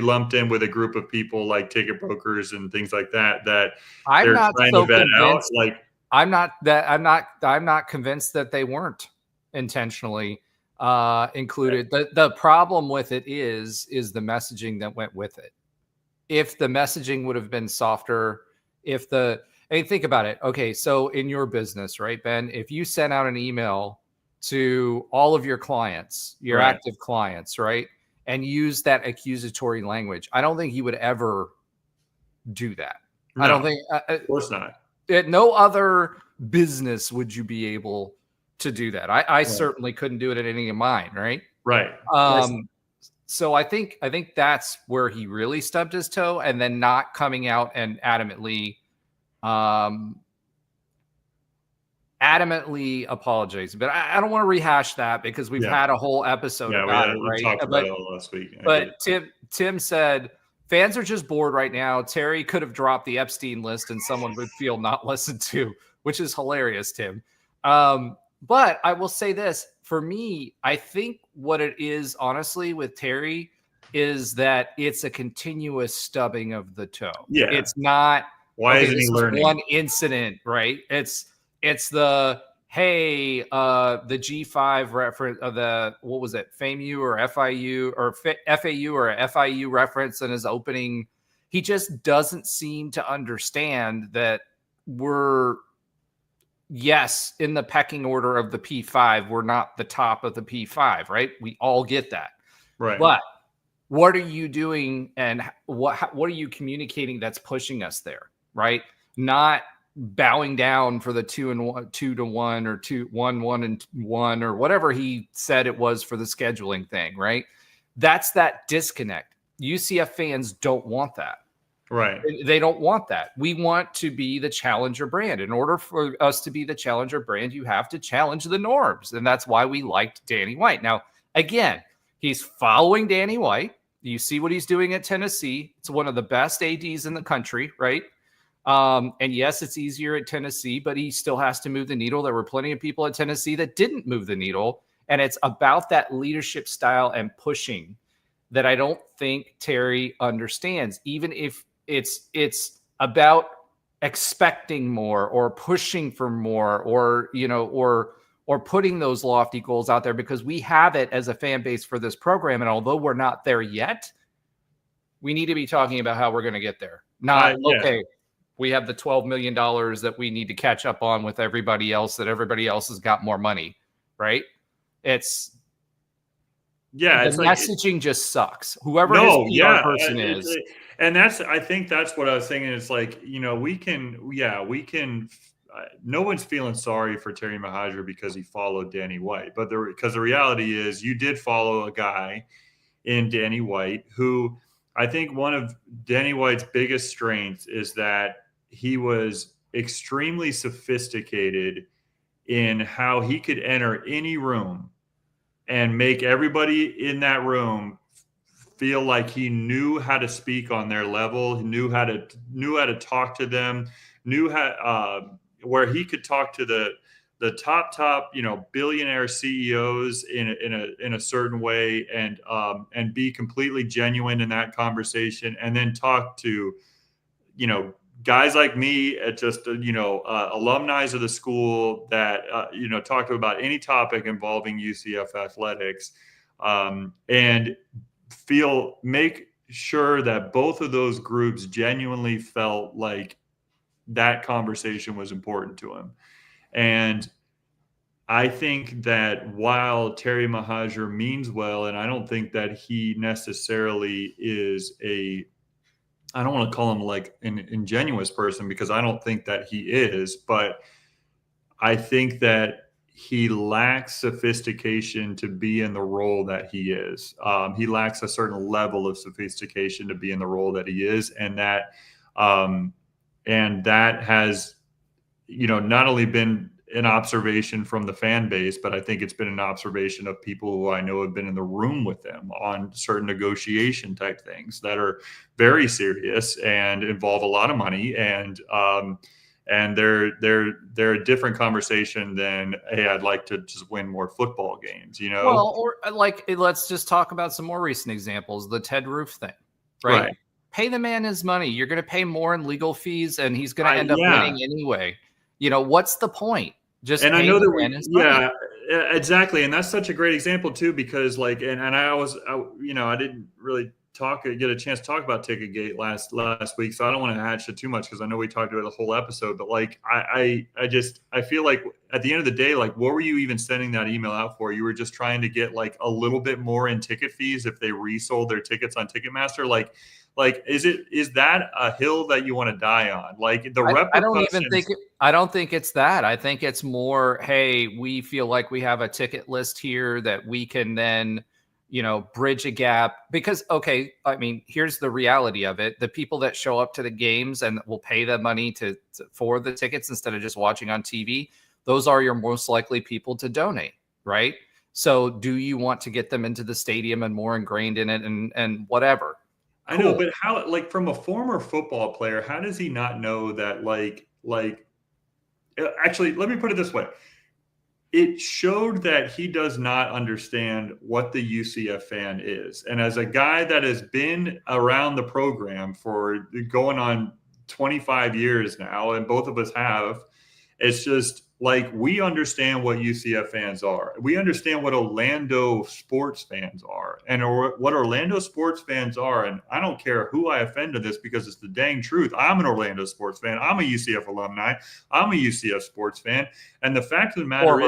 [SPEAKER 4] lumped in with a group of people like ticket brokers and things like that
[SPEAKER 2] I'm not
[SPEAKER 4] trying
[SPEAKER 2] so
[SPEAKER 4] to vet out.
[SPEAKER 2] convinced.
[SPEAKER 4] Like
[SPEAKER 2] I'm not convinced that they weren't intentionally included. The problem with it is the messaging that went with it. If the messaging would have been softer, think about it. Okay, so in your business, right, Ben, if you sent out an email to all of your clients, your active clients, right, and use that accusatory language, I don't think you would ever do that.
[SPEAKER 4] No,
[SPEAKER 2] I don't think,
[SPEAKER 4] of course not.
[SPEAKER 2] No other business would you be able to do that. I certainly couldn't do it at any of mine, right?
[SPEAKER 4] Right.
[SPEAKER 2] So I think that's where he really stubbed his toe, and then not coming out and adamantly apologize. But I don't want to rehash that because we've had a whole episode about it, right?
[SPEAKER 4] We talked about it last week.
[SPEAKER 2] But Tim said fans are just bored right now. Terry could have dropped the Epstein list and someone would feel not listened to, which is hilarious, Tim. But I will say this, for me, I think what it is, honestly, with Terry is that it's a continuous stubbing of the toe.
[SPEAKER 4] Yeah.
[SPEAKER 2] It's not,
[SPEAKER 4] why isn't he learning?
[SPEAKER 2] One incident, right? It's the, hey, the G5 reference of what was it? FAMU or FIU or FAU or FIU reference in his opening. He just doesn't seem to understand that we're, yes, in the pecking order of the P5, we're not the top of the P5, right? We all get that.
[SPEAKER 4] Right.
[SPEAKER 2] But what are you doing and what are you communicating that's pushing us there, right? Not bowing down for the 2-1 or 1-1 or whatever he said it was for the scheduling thing, right? That's that disconnect. UCF fans don't want that.
[SPEAKER 4] Right.
[SPEAKER 2] They don't want that. We want to be the challenger brand. In order for us to be the challenger brand, you have to challenge the norms. And that's why we liked Danny White. Now, again, he's following Danny White. You see what he's doing at Tennessee. It's one of the best ADs in the country, right? And yes, it's easier at Tennessee, but he still has to move the needle. There were plenty of people at Tennessee that didn't move the needle. And it's about that leadership style and pushing that I don't think Terry understands, even if it's about expecting more or pushing for more or putting those lofty goals out there, because we have it as a fan base for this program. And although we're not there yet, we need to be talking about how we're going to get there. Okay, we have the $12 million that we need to catch up on with everybody else, that everybody else has got more money, right? It's messaging just sucks. Whoever his PR person is.
[SPEAKER 4] And I think that's what I was thinking. It's like, we can, no one's feeling sorry for Terry Mohajir because he followed Danny White, but because the reality is you did follow a guy in Danny White who, I think one of Danny White's biggest strengths is that he was extremely sophisticated in how he could enter any room and make everybody in that room feel like he knew how to speak on their level, he knew how to talk to them, knew how where he could talk to the top, billionaire CEOs in a certain way, and be completely genuine in that conversation, and then talk to, guys like me at just, alumni of the school that, talk about any topic involving UCF athletics, and make sure that both of those groups genuinely felt like that conversation was important to him. And I think that while Terry Mahajer means well, and I don't think that he necessarily is I don't want to call him like an ingenuous person, because I don't think that he is, but I think that he lacks sophistication to be in the role that he is. He lacks a certain level of sophistication to be in the role that he is. And that has, not only been an observation from the fan base, but I think it's been an observation of people who I know have been in the room with them on certain negotiation type things that are very serious and involve a lot of money. And they're a different conversation than, hey, I'd like to just win more football games,
[SPEAKER 2] Well, or like, let's just talk about some more recent examples. The Ted Roof thing, right? Pay the man his money. You're going to pay more in legal fees, and he's going to end up winning anyway. What's the point? Just
[SPEAKER 4] and
[SPEAKER 2] pay
[SPEAKER 4] I know
[SPEAKER 2] the
[SPEAKER 4] that
[SPEAKER 2] man his money.
[SPEAKER 4] Exactly, and that's such a great example too, because like, and I didn't really get a chance to talk about Ticketgate last week, so I don't want to hatch it too much, because I know we talked about the whole episode. But like, I feel like at the end of the day, like, what were you even sending that email out for? You were just trying to get like a little bit more in ticket fees if they resold their tickets on Ticketmaster. Like, is that a hill that you want to die on? Like the repercussions.
[SPEAKER 2] I don't think it's that. I think it's more, hey, we feel like we have a ticket list here that we can then, bridge a gap. Because, okay, I mean, here's the reality of it. The people that show up to the games and will pay the money for the tickets instead of just watching on TV, those are your most likely people to donate, right? So do you want to get them into the stadium and more ingrained in it and whatever?
[SPEAKER 4] I know, but how, like, from a former football player, how does he not know that, actually, let me put it this way. It showed that he does not understand what the UCF fan is. And as a guy that has been around the program for going on 25 years now, and both of us have, it's just like, we understand what UCF fans are. We understand what Orlando sports fans are, and what Orlando sports fans are. And I don't care who I offend to this, because it's the dang truth. I'm an Orlando sports fan. I'm a UCF alumni. I'm a UCF sports fan. And the fact of the matter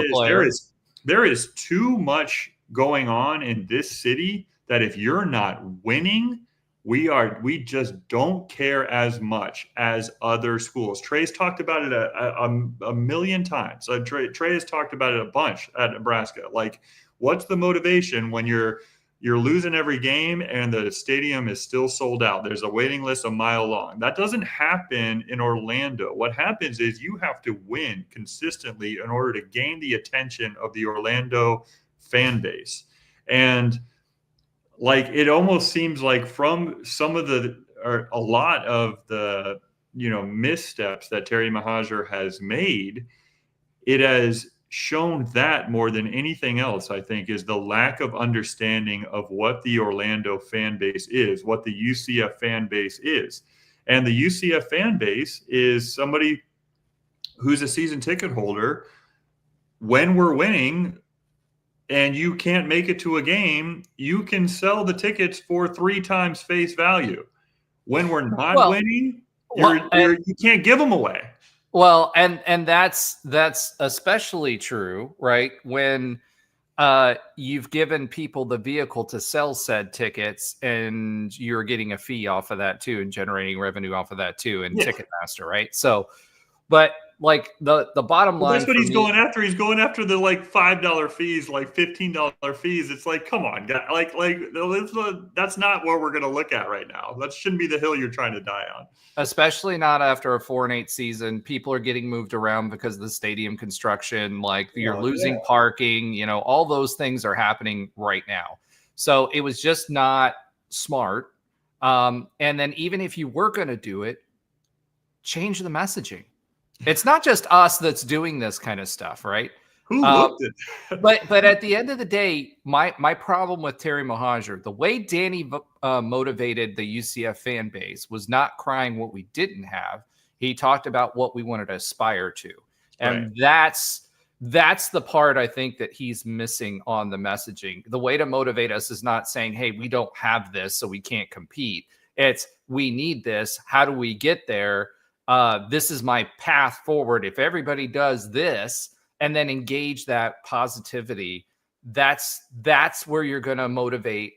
[SPEAKER 4] is, there is too much going on in this city that if you're not winning, we just don't care as much as other schools. Trey's talked about it a million times. Trey has talked about it a bunch at Nebraska. Like, what's the motivation when you're losing every game and the stadium is still sold out? There's a waiting list a mile long. That doesn't happen in Orlando. What happens is you have to win consistently in order to gain the attention of the Orlando fan base. And like, it almost seems like from a lot of the, missteps that Terry Mahajer has made, it has shown that more than anything else, I think, is the lack of understanding of what the Orlando fan base is, what the UCF fan base is. And the UCF fan base is somebody who's a season ticket holder. When we're winning and you can't make it to a game, you can sell the tickets for 3 times face value. When we're not winning, you can't give them away.
[SPEAKER 2] Well, and that's especially true, right? When you've given people the vehicle to sell said tickets, and you're getting a fee off of that too, and generating revenue off of that too, and Ticketmaster, right? So, but like the bottom line,
[SPEAKER 4] that's what he's going after. He's going after the like $5 fees, like $15 fees. It's like, come on, guys. That's not what we're going to look at right now. That shouldn't be the hill you're trying to die on.
[SPEAKER 2] Especially not after a 4-8 season. People are getting moved around because of the stadium construction. Like, you're losing parking. All those things are happening right now. So it was just not smart. And then even if you were going to do it, change the messaging. It's not just us that's doing this kind of stuff, right?
[SPEAKER 4] Who looked at
[SPEAKER 2] but at the end of the day, my problem with Terry Mohajir, the way Danny motivated the UCF fan base was not crying what we didn't have. He talked about what we wanted to aspire to, and that's the part I think that he's missing on the messaging. The way to motivate us is not saying, "Hey, we don't have this, so we can't compete." It's we need this. How do we get there? This is my path forward. If everybody does this, and then engage that positivity, that's where you're going to motivate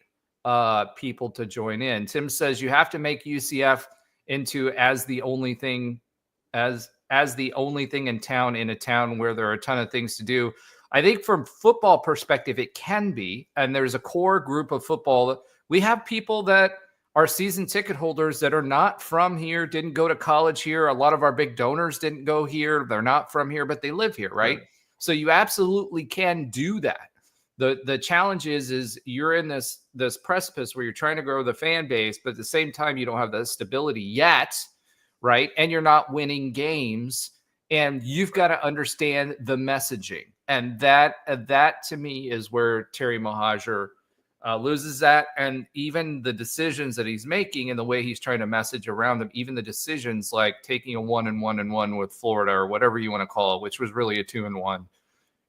[SPEAKER 2] people to join in. Tim says you have to make UCF into as the only thing in town, in a town where there are a ton of things to do. I think from football perspective, it can be, and there's a core group of football. We have people that are season ticket holders that are not from here, didn't go to college here. A lot of our big donors didn't go here. They're not from here, but they live here, right? So you absolutely can do that. The challenge is you're in this precipice where you're trying to grow the fan base, but at the same time, you don't have the stability yet, right? And you're not winning games, and you've got to understand the messaging. And that to me is where Terry Mohajir loses that. And even the decisions that he's making and the way he's trying to message around them, even the decisions like taking a 1-1-1 with Florida or whatever you want to call it, which was really a 2-1.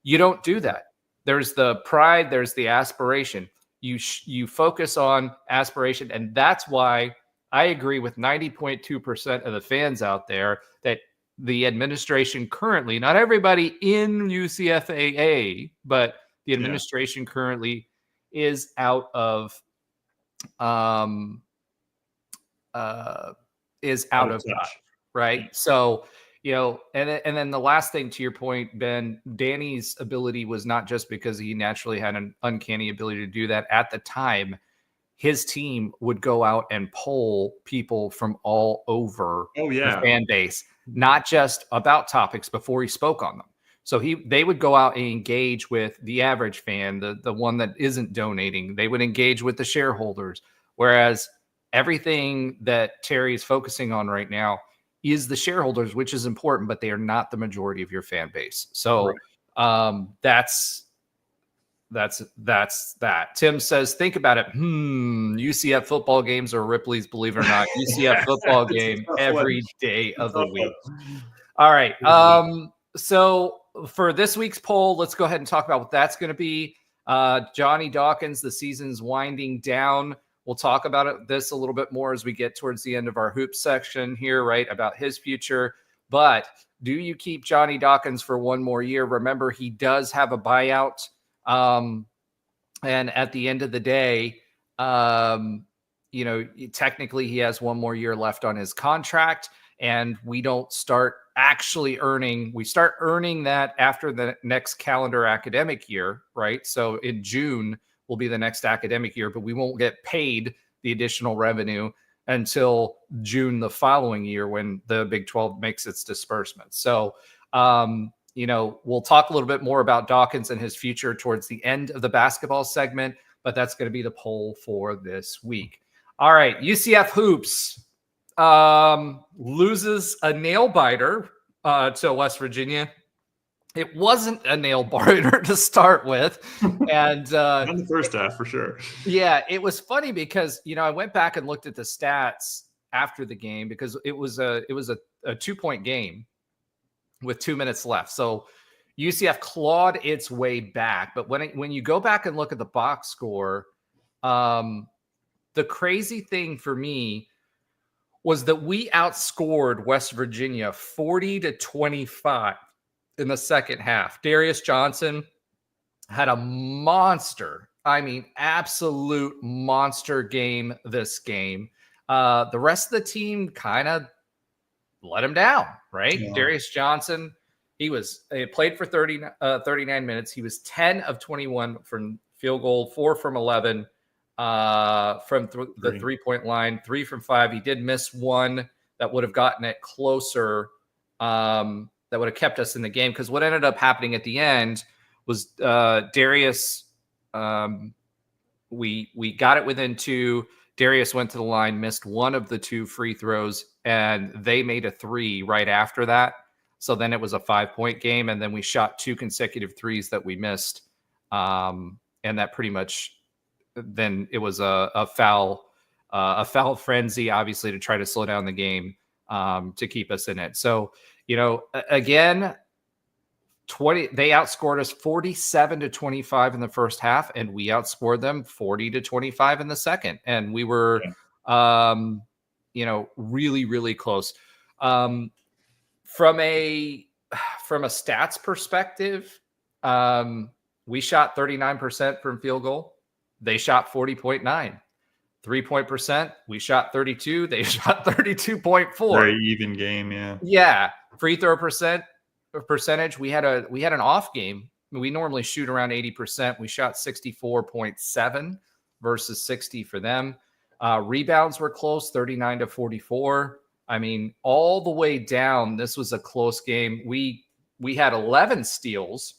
[SPEAKER 2] You don't do that. There's the pride, there's the aspiration. You focus on aspiration. And that's why I agree with 90.2% of the fans out there that the administration currently, not everybody in UCFAA, but the administration currently is out of touch, right? So, and then the last thing to your point, Ben, Danny's ability was not just because he naturally had an uncanny ability to do that. At the time, his team would go out and poll people from all over the fan base, not just about topics before he spoke on them. So they would go out and engage with the average fan, the one that isn't donating. They would engage with the shareholders. Whereas everything that Terry is focusing on right now is the shareholders, which is important, but they are not the majority of your fan base. So that's that. Tim says, think about it. UCF football games or Ripley's, believe it or not, UCF football game every day of the week. All right. So for this week's poll, let's go ahead and talk about what that's going to be. Johnny Dawkins, the season's winding down. We'll talk about this a little bit more as we get towards the end of our hoops section here, right, about his future. But do you keep Johnny Dawkins for one more year? Remember, he does have a buyout. And at the end of the day, technically he has one more year left on his contract, and we don't start actually earning. We start earning that after the next calendar academic year, right? So in June will be the next academic year, but we won't get paid the additional revenue until June the following year when the Big 12 makes its disbursement. So, we'll talk a little bit more about Dawkins and his future towards the end of the basketball segment, but that's going to be the poll for this week. All right, UCF hoops loses a nail biter to West Virginia. It wasn't a nail biter to start with, and
[SPEAKER 4] in the first half for sure.
[SPEAKER 2] Yeah, it was funny because I went back and looked at the stats after the game because it was a 2-point game with 2 minutes left. So UCF clawed its way back, but when you go back and look at the box score, the crazy thing for me was that we outscored West Virginia 40-25 in the second half. Darius Johnson had a monster, absolute monster game this game. The rest of the team kind of let him down, right? Yeah. Darius Johnson, he played for 39 minutes. He was 10 of 21 from field goal, 4 from 11 from the 3-point line, 3 from 5. He did miss one that would have gotten it closer, that would have kept us in the game, because what ended up happening at the end was Darius, we got it within 2. Darius went to the line, missed one of the 2 free throws, and they made a 3 right after that. So then it was a 5-point game, and then we shot 2 consecutive threes that we missed. And that pretty much, then it was a foul frenzy, obviously, to try to slow down the game, to keep us in it. So, again, they outscored us 47-25 in the first half, and we outscored them 40-25 in the second. And we were, really, really close. From a stats perspective, we shot 39% from field goal. They shot 40.9. 3-point percent, we shot 32. They shot 32.4.
[SPEAKER 4] Very even game, yeah.
[SPEAKER 2] Yeah. Free throw percentage, we had an off game. We normally shoot around 80%. We shot 64.7 versus 60 for them. Rebounds were close, 39-44. I mean, all the way down, this was a close game. We had 11 steals,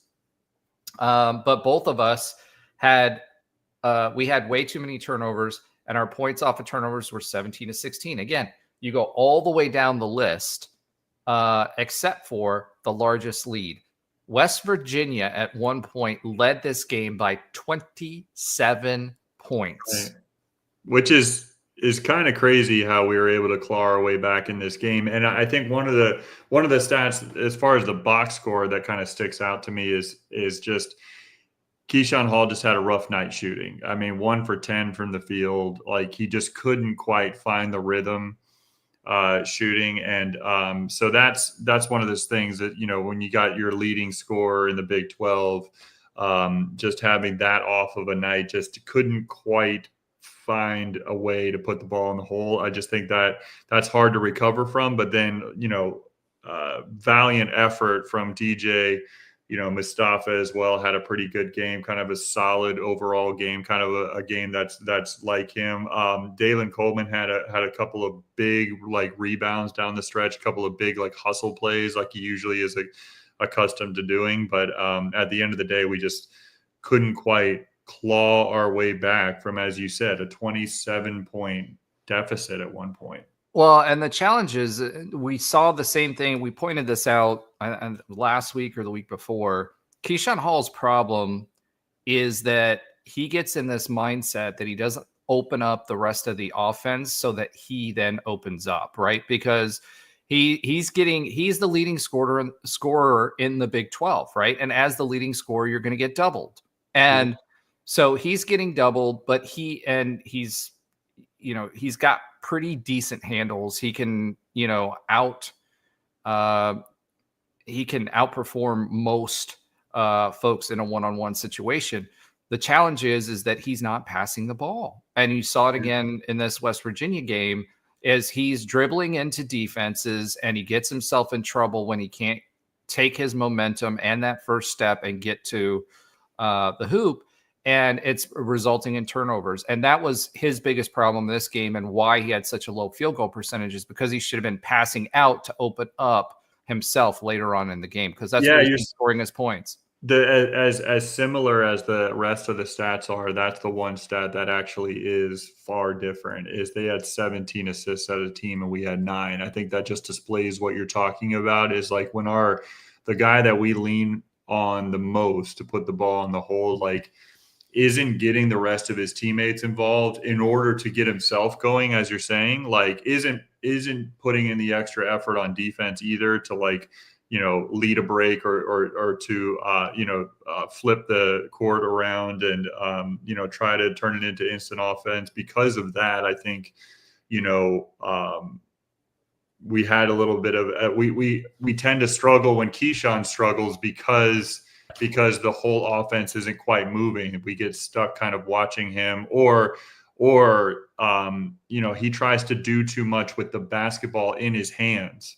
[SPEAKER 2] but both of us had way too many turnovers, and our points off of turnovers were 17-16. Again, you go all the way down the list, except for the largest lead. West Virginia at one point led this game by 27 points.
[SPEAKER 4] Right. Which is kind of crazy how we were able to claw our way back in this game. And I think one of the stats as far as the box score that kind of sticks out to me is just Keyshawn Hall just had a rough night shooting. I mean, 1 for 10 from the field. Like, he just couldn't quite find the rhythm shooting. And so that's one of those things that, when you got your leading scorer in the Big 12, just having that off of a night, just couldn't quite find a way to put the ball in the hole. I just think that's hard to recover from. But then, valiant effort from DJ. Mustafa as well had a pretty good game, kind of a solid overall game, kind of a game that's like him. Dalen Coleman had a couple of big rebounds down the stretch, a couple of big hustle plays like he usually is accustomed to doing. But at the end of the day, we just couldn't quite claw our way back from, as you said, a 27-point deficit at one point.
[SPEAKER 2] Well, and the challenge is we saw the same thing. We pointed this out last week or the week before. Keyshawn Hall's problem is that he gets in this mindset that he doesn't open up the rest of the offense so that he then opens up, right? Because he's the leading scorer in the Big 12, right? And as the leading scorer, you're going to get doubled. And so he's getting doubled, but he's got pretty decent handles. He can, outperform most folks in a one-on-one situation. The challenge is that he's not passing the ball. And you saw it again in this West Virginia game, is he's dribbling into defenses and he gets himself in trouble when he can't take his momentum and that first step and get to the hoop. And it's resulting in turnovers. And that was his biggest problem in this game, and why he had such a low field goal percentage is because he should have been passing out to open up himself later on in the game, because that's where he's scoring his points.
[SPEAKER 4] As similar as the rest of the stats are, that's the one stat that actually is far different, is they had 17 assists as a team and we had 9. I think that just displays what you're talking about, is like when the guy that we lean on the most to put the ball in the hole, isn't getting the rest of his teammates involved in order to get himself going, as you're saying, isn't putting in the extra effort on defense either to lead a break or to flip the court around and try to turn it into instant offense. Because of that, I think we had a little bit of we tend to struggle when Keyshawn struggles because the whole offense isn't quite moving. We get stuck kind of watching him, or he tries to do too much with the basketball in his hands.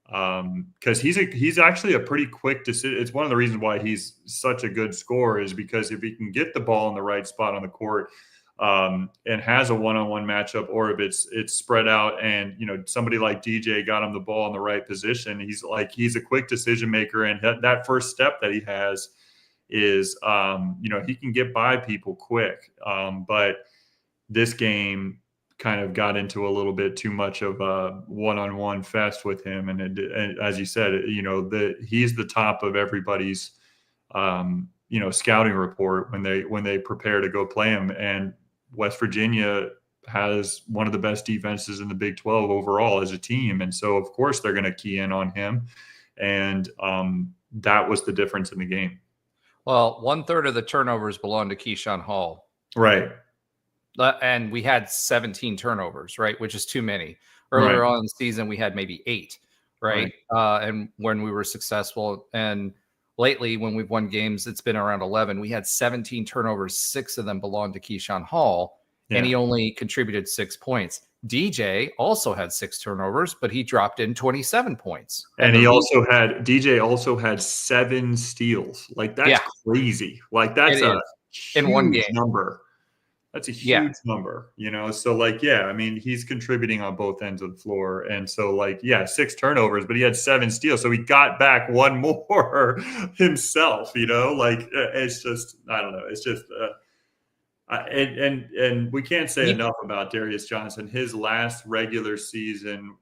[SPEAKER 4] Because he's actually a pretty quick decision. It's one of the reasons why he's such a good scorer, is because if he can get the ball in the right spot on the court, and has a one-on-one matchup, or if it's spread out and somebody like DJ got him the ball in the right position, he's a quick decision maker, and that first step that he has is he can get by people quick. But this game, kind of got into a little bit too much of a one-on-one fest with him. And as you said, he's the top of everybody's, scouting report when they prepare to go play him. And West Virginia has one of the best defenses in the Big 12 overall as a team. And so, of course, they're going to key in on him. And that was the difference in the game.
[SPEAKER 2] Well, 1/3 of the turnovers belong to Keyshawn Hall.
[SPEAKER 4] Right.
[SPEAKER 2] And we had 17 turnovers, right? Which is too many. Earlier on in the season, we had maybe 8, right? And when we were successful, and lately when we've won games, it's been around 11. We had 17 turnovers. 6 of them belonged to Keyshawn Hall, and he only contributed 6 points. DJ also had 6 turnovers, but he dropped in 27 points.
[SPEAKER 4] And DJ also had 7 steals. Like, that's crazy. Like, that's a huge
[SPEAKER 2] in one game
[SPEAKER 4] number. That's a huge number, So, like, I mean, he's contributing on both ends of the floor. And so, like, 6 turnovers, but he had 7 steals. So he got back 1 more himself, Like, it's just, I don't know. It's just, and we can't say enough about Darius Johnson. His last regular season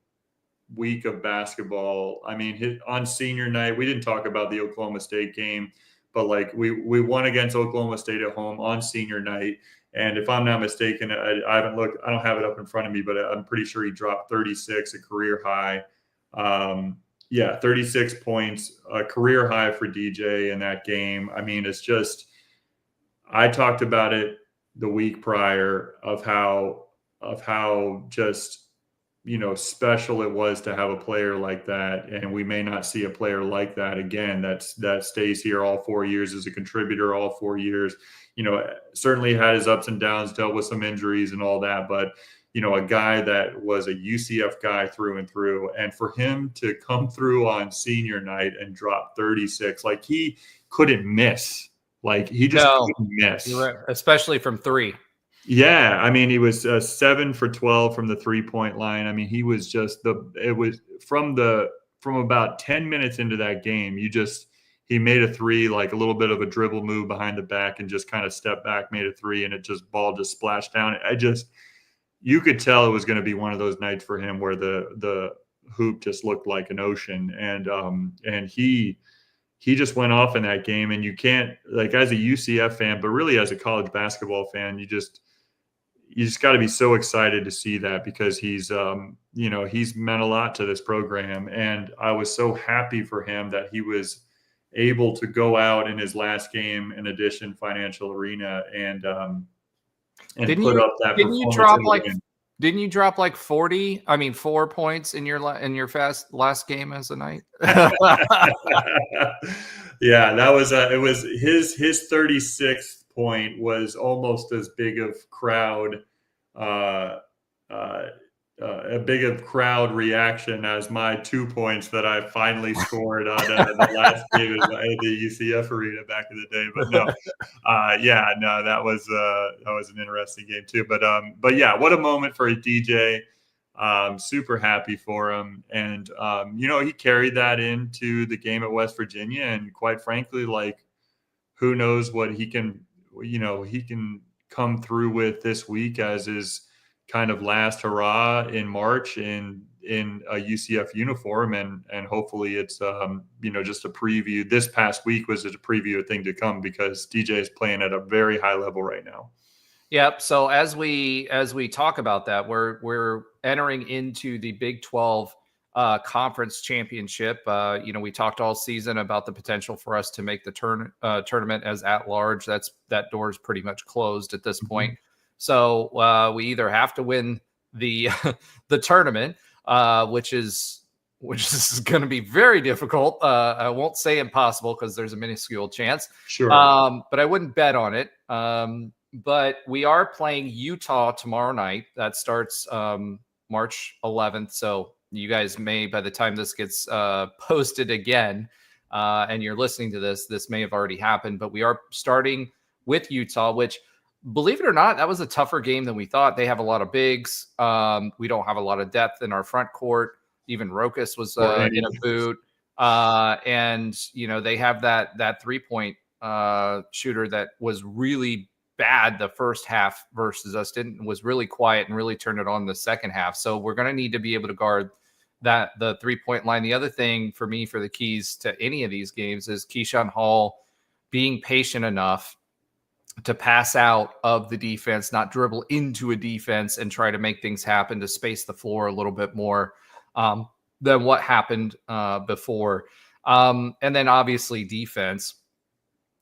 [SPEAKER 4] week of basketball, I mean, on senior night, we didn't talk about the Oklahoma State game, but, like, we won against Oklahoma State at home on senior night. And if I'm not mistaken, I haven't looked, I don't have it up in front of me, but I'm pretty sure he dropped 36, a career high. 36 points, a career high for DJ in that game. I mean, it's just, I talked about it the week prior of how just, special it was to have a player like that. And we may not see a player like that again, that stays here all 4 years as a contributor, all 4 years. Certainly had his ups and downs, dealt with some injuries and all that, but, a guy that was a UCF guy through and through. And for him to come through on senior night and drop 36, like, he couldn't miss. Like, he just couldn't miss.
[SPEAKER 2] Right. Especially from 3.
[SPEAKER 4] Yeah. I mean, he was 7 for 12 from the 3-point line. I mean, he was just from about 10 minutes into that game, he made a 3, like a little bit of a dribble move behind the back and just kind of stepped back, made a 3, and ball just splashed down. You could tell it was going to be one of those nights for him where the hoop just looked like an ocean. And he just went off in that game. And you can't, like, as a UCF fan, but really as a college basketball fan, you just got to be so excited to see that, because he's meant a lot to this program. And I was so happy for him that he was able to go out in his last game in Addition Financial Arena and put up that performance.
[SPEAKER 2] Didn't you drop like 4 points in your last game as a Knight?
[SPEAKER 4] Yeah, that was it was his 36th point was almost as big of crowd a big of crowd reaction as my 2 points that I finally scored on the last game at the UCF arena back in the day. But no, that was an interesting game too. But yeah, what a moment for a DJ. Super happy for him, and he carried that into the game at West Virginia, and quite frankly, like, who knows what he can come through with this week as his kind of last hurrah in March in a UCF uniform, and hopefully it's just a preview. This past week was a preview of thing to come, because DJ is playing at a very high level right now.
[SPEAKER 2] Yep. So as we talk about that, we're entering into the Big 12 conference championship. We talked all season about the potential for us to make the tournament as at large. That door is pretty much closed at this point. So we either have to win the the tournament, which is going to be very difficult. I won't say impossible, because there's a minuscule chance.
[SPEAKER 4] Sure.
[SPEAKER 2] But I wouldn't bet on it. But we are playing Utah tomorrow night. That starts March 11th. So you guys may, by the time this gets posted again, and you're listening to this may have already happened. But we are starting with Utah, which, believe it or not, that was a tougher game than we thought. They have a lot of bigs. We don't have a lot of depth in our front court. Even Rokas was in a boot. And they have that 3-point shooter that was really bad the first half versus us, was really quiet and really turned it on the second half. So we're going to need to be able to guard the 3-point line. The other thing for me for the keys to any of these games is Keyshawn Hall being patient enough to pass out of the defense, not dribble into a defense and try to make things happen, to space the floor a little bit more than what happened before. And then obviously defense.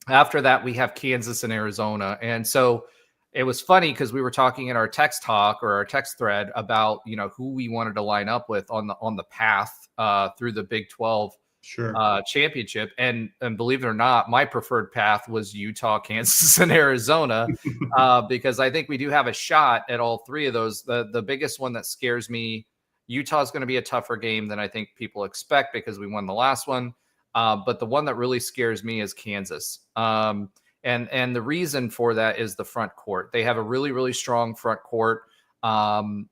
[SPEAKER 2] After that, we have Kansas and Arizona. And so it was funny because we were talking in our text talk or our text thread about, who we wanted to line up with on the path through the Big 12 championship. And believe it or not, my preferred path was Utah, Kansas, and Arizona, because I think we do have a shot at all three of those. The biggest one that scares me, Utah is going to be a tougher game than I think people expect because we won the last one. But the one that really scares me is Kansas. And the reason for that is the front court. They have a really, really strong front court. They've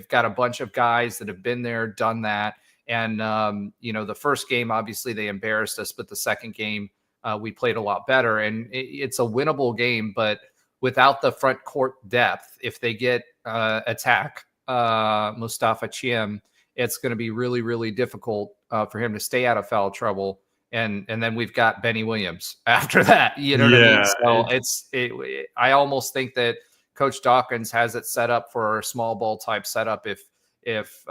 [SPEAKER 2] got a bunch of guys that have been there, done that. And, the first game, obviously they embarrassed us, but the second game we played a lot better, and it's a winnable game, but without the front court depth, if they get attack Mustafa Chiem, it's going to be really, really difficult for him to stay out of foul trouble. And then we've got Benny Williams after that. You know what I mean? So I almost think that Coach Dawkins has it set up for a small ball type setup if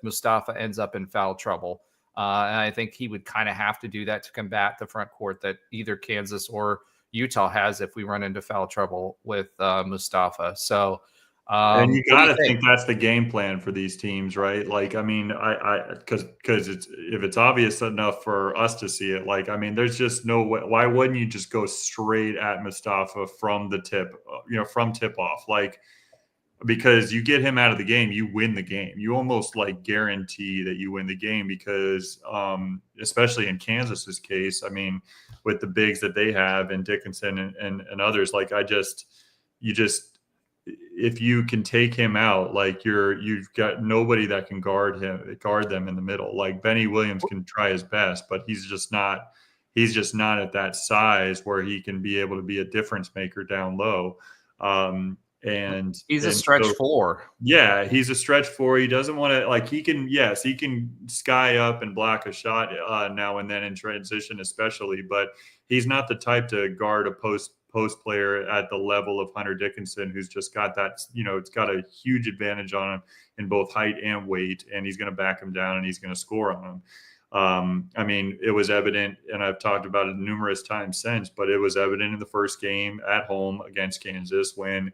[SPEAKER 2] Mustafa ends up in foul trouble. And I think he would kind of have to do that to combat the front court that either Kansas or Utah has if we run into foul trouble with Mustafa. So,
[SPEAKER 4] and you got to think that's the game plan for these teams, right? Like, I mean, because if it's obvious enough for us to see it, like, I mean, there's just no way. Why wouldn't you just go straight at Mustafa from the tip, from tip off? Like, because you get him out of the game, you win the game. You almost like guarantee that you win the game because, especially in Kansas's case, I mean, with the bigs that they have and Dickinson and others, like if you can take him out, like you've got nobody that can guard them in the middle. Like Benny Williams can try his best, but he's just not at that size where he can be able to be a difference maker down low. And
[SPEAKER 2] he's a stretch four.
[SPEAKER 4] Yeah, he's a stretch four. He doesn't want to, like, he can sky up and block a shot now and then in transition, especially, but he's not the type to guard a post player at the level of Hunter Dickinson, who's just got that, it's got a huge advantage on him in both height and weight, and he's going to back him down and he's going to score on him. I mean, it was evident, and I've talked about it numerous times since, but it was evident in the first game at home against Kansas when,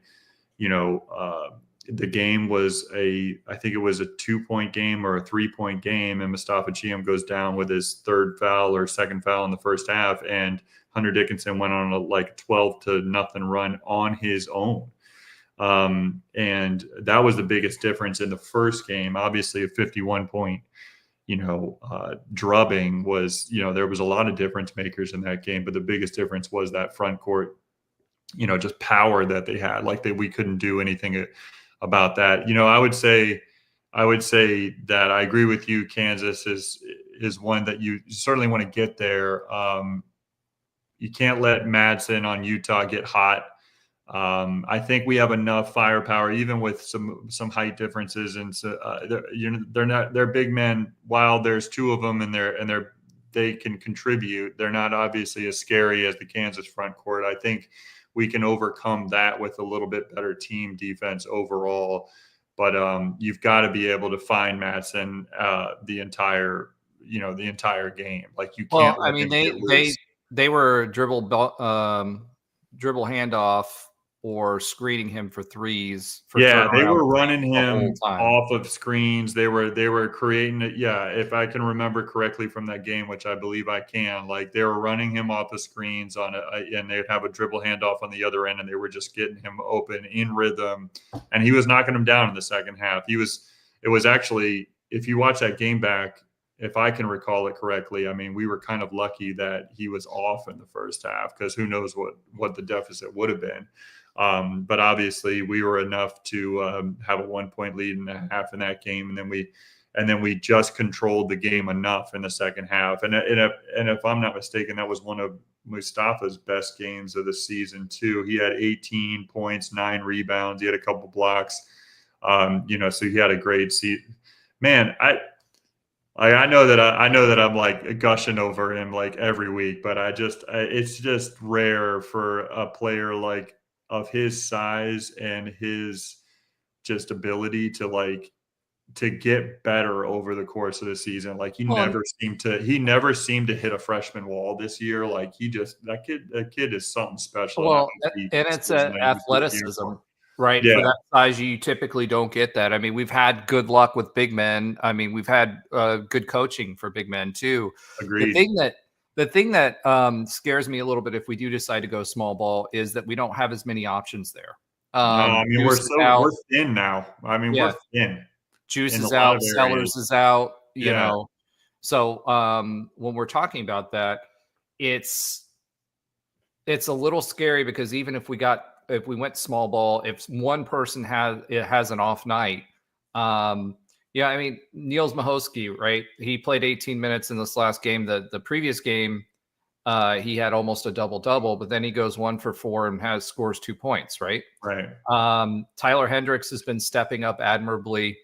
[SPEAKER 4] the game was I think it was a 2-point game or a 3-point game, and Mustafa Chiem goes down with his third foul or second foul in the first half, and Hunter Dickinson went on a 12-0 run on his own. And that was the biggest difference in the first game. Obviously, a 51-point, drubbing was, there was a lot of difference makers in that game, but the biggest difference was that front court, just power that they had. Like we couldn't do anything about that. I would say that I agree with you. Kansas is one that you certainly want to get there. You can't let Madsen on Utah get hot. I think we have enough firepower, even with some height differences, and so they're big men. While there's two of them, and they can contribute. They're not obviously as scary as the Kansas front court. I think we can overcome that with a little bit better team defense overall. But you've got to be able to find Madsen the entire game. Like you can't.
[SPEAKER 2] Well, I mean, they were dribble handoff or screening him for threes.
[SPEAKER 4] They were running him off of screens. They were creating it. Yeah, if I can remember correctly from that game, which I believe I can, like they were running him off of screens and they'd have a dribble handoff on the other end, and they were just getting him open in rhythm, and he was knocking him down in the second half. It was actually, if you watch that game back, if I can recall it correctly, I mean, we were kind of lucky that he was off in the first half, because who knows what the deficit would have been. But obviously we were enough to have a 1-point lead and a half in that game. And then we just controlled the game enough in the second half. And if I'm not mistaken, that was one of Mustafa's best games of the season too. He had 18 points, 9 rebounds. He had a couple blocks. So he had a great season. Man, I know that I'm like gushing over him like every week, but it's just rare for a player like of his size and his just ability to get better over the course of the season. Like he
[SPEAKER 2] Well,
[SPEAKER 4] never seemed to hit a freshman wall this year. Like that kid is something special. And I
[SPEAKER 2] well,
[SPEAKER 4] hope he
[SPEAKER 2] and it's
[SPEAKER 4] stays in that UCF
[SPEAKER 2] athleticism,
[SPEAKER 4] uniform.
[SPEAKER 2] right? For
[SPEAKER 4] Yeah,
[SPEAKER 2] that size, you typically don't get that. I mean, we've had good luck with big men. I mean, we've had good coaching for big men too. The
[SPEAKER 4] agreed.
[SPEAKER 2] thing that scares me a little bit if we do decide to go small ball is that we don't have as many options there.
[SPEAKER 4] No, I mean
[SPEAKER 2] Juice is out.
[SPEAKER 4] we're thin now. I mean
[SPEAKER 2] Yeah,
[SPEAKER 4] we're thin
[SPEAKER 2] Juice
[SPEAKER 4] in a
[SPEAKER 2] is
[SPEAKER 4] lot
[SPEAKER 2] out.
[SPEAKER 4] of areas.
[SPEAKER 2] Sellers is out.
[SPEAKER 4] Yeah,
[SPEAKER 2] So when we're talking about that, it's a little scary because even if we went small ball, if one person has an off night, I mean Niels Mahosky, right? He played 18 minutes in this last game. The previous game, he had almost a double, but then he goes 1 for 4 and scores 2 points, right?
[SPEAKER 4] right.
[SPEAKER 2] Tyler Hendricks has been stepping up admirably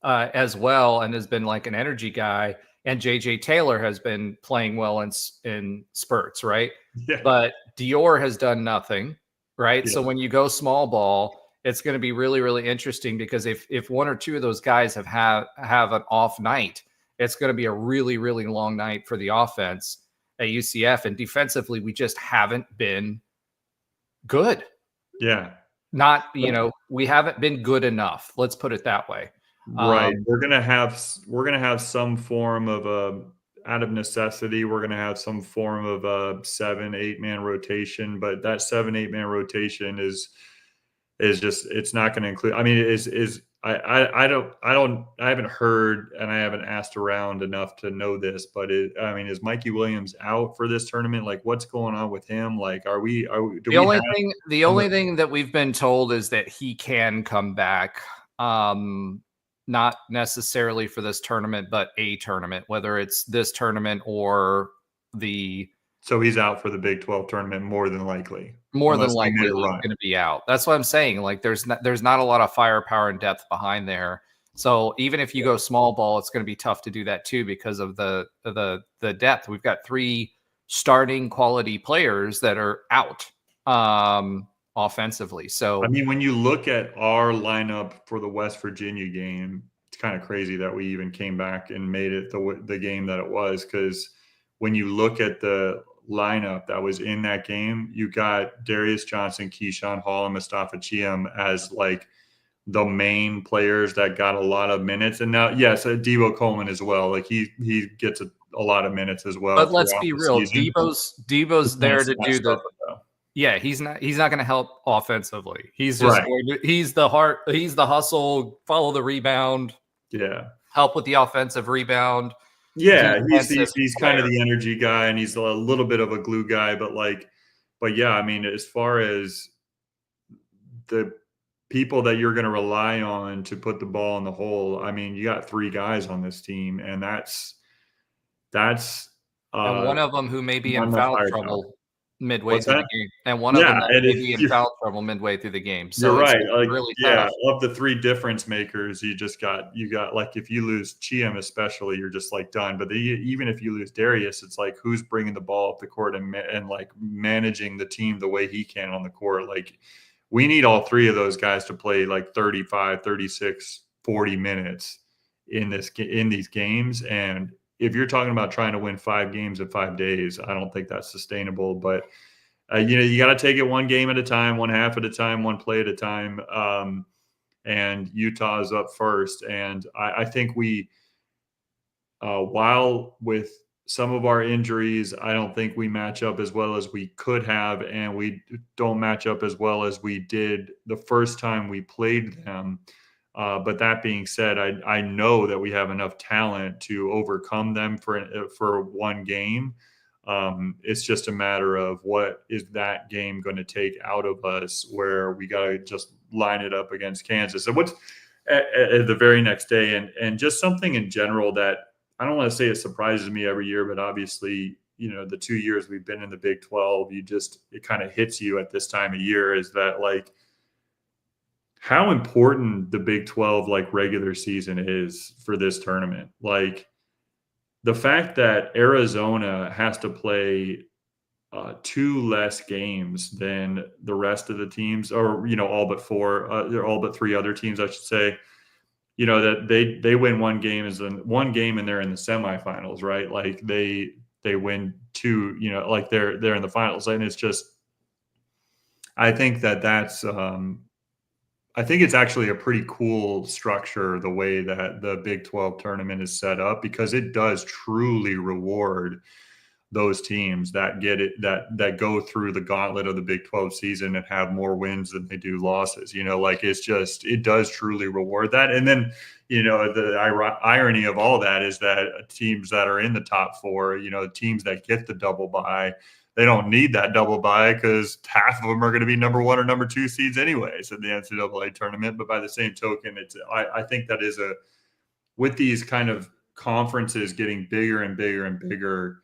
[SPEAKER 2] as well, and has been like an energy guy. And JJ Taylor has been playing well in spurts, right?
[SPEAKER 4] Yeah.
[SPEAKER 2] But Dior has done nothing, right?
[SPEAKER 4] Yeah.
[SPEAKER 2] So when you go small ball, it's going to be really, really interesting because if one or two of those guys have an off night, it's going to be a really, really long night for the offense at UCF. And defensively, we just haven't been good.
[SPEAKER 4] Yeah.
[SPEAKER 2] We haven't been good enough. Let's put it that way.
[SPEAKER 4] Right. We're gonna have some form of out of necessity. We're gonna have some form of a 7-8 man rotation, but that 7-8 man rotation is just it's not going to include. I mean, I haven't heard and I haven't asked around enough to know this, but is Mikey Williams out for this tournament? Like, what's going on with him? Like,
[SPEAKER 2] the only thing that we've been told is that he can come back. Not necessarily for this tournament, but a tournament, whether it's this tournament or
[SPEAKER 4] so he's out for the Big 12 tournament more than likely.
[SPEAKER 2] He's going to be out. That's what I'm saying. Like there's not a lot of firepower and depth behind there. So even if you go small ball, it's going to be tough to do that too because of the depth. We've got 3 starting quality players that are out offensively. So
[SPEAKER 4] I mean, when you look at our lineup for the West Virginia game, it's kind of crazy that we even came back and made it the game that it was, because when you look at the lineup that was in that game, you got Darius Johnson, Keyshawn Hall, and Mustafa Chiam as like the main players that got a lot of minutes. And now, yes, Debo Coleman as well. Like he gets a lot of minutes as well.
[SPEAKER 2] But let's be real, Debo's there to do yeah, he's not going to help offensively. He's just he's the heart, he's the hustle, follow the rebound.
[SPEAKER 4] Yeah.
[SPEAKER 2] Help with the offensive rebound.
[SPEAKER 4] Yeah, he's kind of the energy guy, and he's a little bit of a glue guy, but yeah, I mean, as far as the people that you're going to rely on to put the ball in the hole, I mean, you got 3 guys on this team, and that's
[SPEAKER 2] and one of them who may be in foul trouble midway through the game, and one of them that may be in foul trouble midway through the game. So
[SPEAKER 4] you're right.
[SPEAKER 2] Like, really tough.
[SPEAKER 4] Of the 3 difference makers, you got like, if you lose Chiam especially, you're just like done. But even if you lose Darius, it's like, who's bringing the ball up the court and like managing the team the way he can on the court. Like, we need all 3 of those guys to play like 35, 36, 40 minutes in these games. And if you're talking about trying to win 5 games in 5 days, I don't think that's sustainable. But you got to take it one game at a time, one half at a time, one play at a time. And Utah is up first, and I think we, while with some of our injuries, I don't think we match up as well as we could have, and we don't match up as well as we did the first time we played them. But that being said, I know that we have enough talent to overcome them for one game. It's just a matter of what is that game going to take out of us, where we got to just line it up against Kansas. And what's at the very next day, and just something in general that I don't want to say it surprises me every year, but obviously, the 2 years we've been in the Big 12, it kind of hits you at this time of year, is that like how important the Big 12 like regular season is for this tournament. Like the fact that Arizona has to play 2 less games than the rest of the teams, or all but 4, they're all but 3 other teams, I should say. That they win one game and they're in the semifinals, right? Like they win 2, like they're in the finals, and it's just, I think that's I think it's actually a pretty cool structure, the way that the Big 12 tournament is set up, because it does truly reward those teams that get it, that go through the gauntlet of the Big 12 season and have more wins than they do losses. Like it does truly reward that. And then, the irony of all that is that teams that are in the top 4, teams that get the double bye, they don't need that double bye because half of them are going to be number 1 or number 2 seeds anyways in the NCAA tournament. But by the same token, I think that is with these kind of conferences getting bigger and bigger and bigger,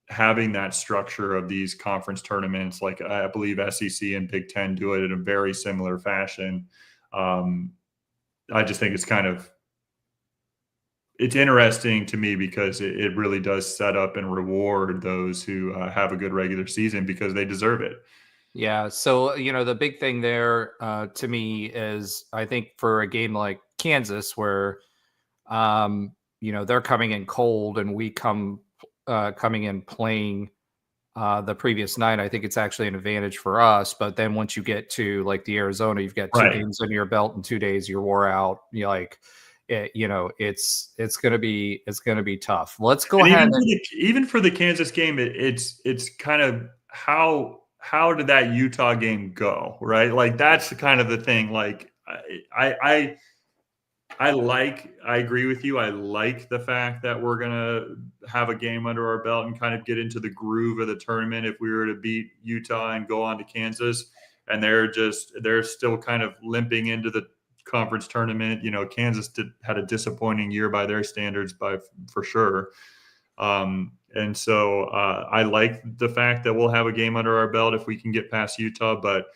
[SPEAKER 4] having that structure of these conference tournaments, like I believe SEC and Big Ten do it in a very similar fashion. I just think it's interesting to me because it really does set up and reward those who have a good regular season because they deserve it.
[SPEAKER 2] Yeah. So, the big thing there to me is, I think for a game like Kansas where, they're coming in cold and we coming in playing the previous night, I think it's actually an advantage for us. But then once you get to like the Arizona, you've got 2
[SPEAKER 4] Right.
[SPEAKER 2] games under your belt in 2 days, you're wore out. You're like, it's gonna be tough. Let's go ahead.
[SPEAKER 4] Even for the Kansas game, it's kind of how did that Utah game go, right? Like that's kind of the thing. Like I agree with you. I like the fact that we're going to have a game under our belt and kind of get into the groove of the tournament. If we were to beat Utah and go on to Kansas, and they're still kind of limping into the conference tournament. Kansas had a disappointing year by their standards, for sure. And so I like the fact that we'll have a game under our belt if we can get past Utah, but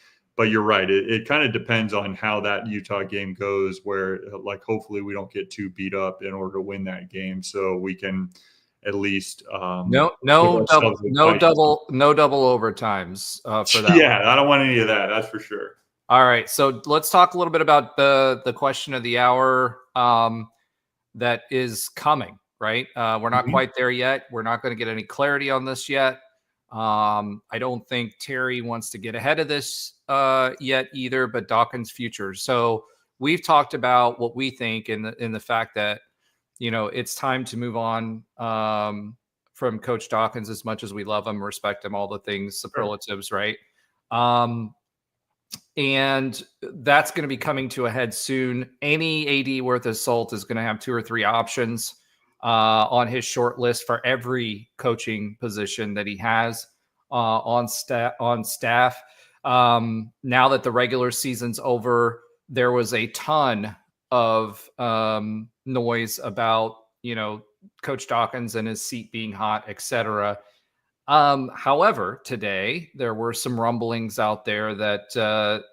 [SPEAKER 4] you're right. It kind of depends on how that Utah game goes, where like hopefully we don't get too beat up in order to win that game, so we can at least
[SPEAKER 2] no double overtimes for that.
[SPEAKER 4] Yeah, I don't want any of that. That's for sure.
[SPEAKER 2] All right, so let's talk a little bit about the question of the hour that is coming. Right, we're not quite there yet. We're not going to get any clarity on this yet. I don't think Terry wants to get ahead of this yet either, but Dawkins' future. So we've talked about what we think in the fact that, it's time to move on from Coach Dawkins, as much as we love him, respect him, all the things, superlatives, right? And that's going to be coming to a head soon. Any AD worth of salt is going to have 2 or 3 options on his short list for every coaching position that he has on staff. Now that the regular season's over, there was a ton of noise about, Coach Dawkins and his seat being hot, etc. However, today there were some rumblings out there that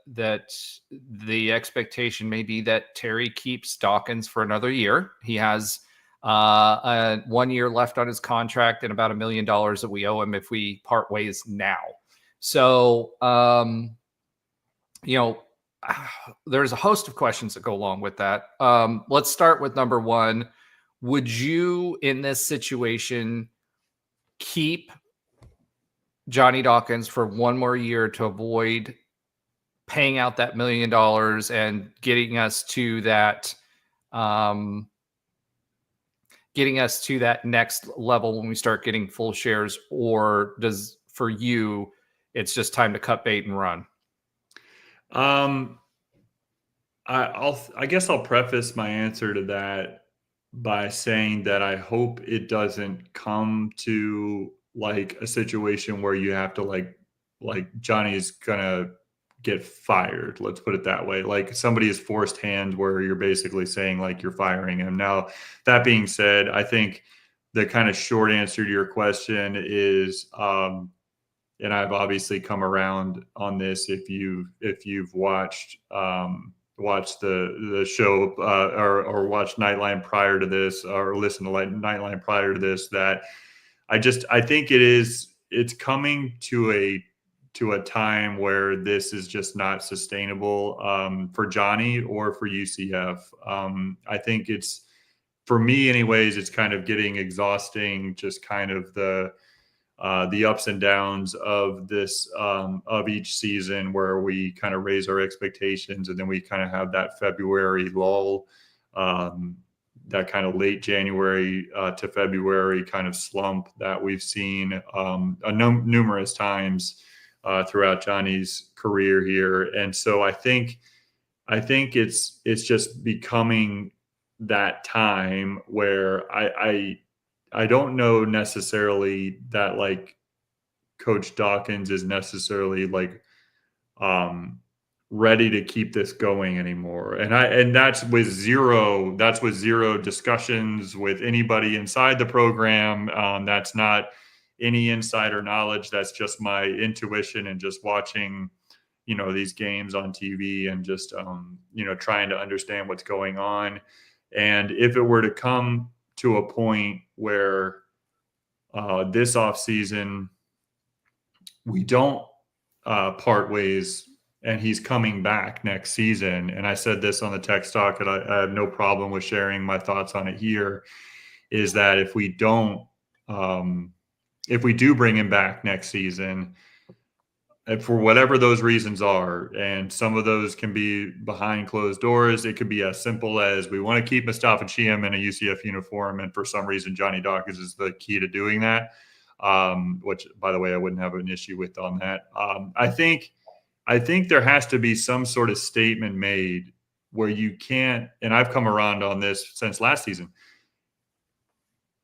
[SPEAKER 2] the expectation may be that Terry keeps Dawkins for another year. He has 1 year left on his contract and about $1 million that we owe him if we part ways now. So, there's a host of questions that go along with that. Let's start with number 1. Would you, in this situation, keep Johnny Dawkins for 1 more year to avoid paying out that $1 million and getting us to that, next level when we start getting full shares? Or does, for you, it's just time to cut bait and run?
[SPEAKER 4] I guess I'll preface my answer to that by saying that I hope it doesn't come to like a situation where you have to like Johnny's gonna get fired. Let's put it that way. Like somebody is forced hand where you're basically saying like you're firing him. Now, that being said, I think the kind of short answer to your question is, and I've obviously come around on this. If you've watched the show or watched Nightline prior to this, or listened to Nightline prior to this, that I think it's coming to a time where this is just not sustainable for Johnny or for UCF. I think it's, for me anyways, it's kind of getting exhausting, just kind of the ups and downs of this of each season, where we kind of raise our expectations and then we kind of have that February lull, that kind of late January to February kind of slump that we've seen numerous times throughout Johnny's career here. And so I think it's just becoming that time where I don't know necessarily that like Coach Dawkins is necessarily like ready to keep this going anymore. And that's with zero discussions with anybody inside the program. That's not any insider knowledge. That's just my intuition and just watching, these games on TV and just, trying to understand what's going on. And if it were to come to a point where this offseason we don't part ways and he's coming back next season, and I said this on the text talk, and I have no problem with sharing my thoughts on it here, is that if we do bring him back next season, and for whatever those reasons are, and some of those can be behind closed doors. It could be as simple as we want to keep Mustafa Chiam in a UCF uniform, and for some reason Johnny Dawkins is the key to doing that, which, by the way, I wouldn't have an issue with on that. I think there has to be some sort of statement made where you can't, and I've come around on this since last season,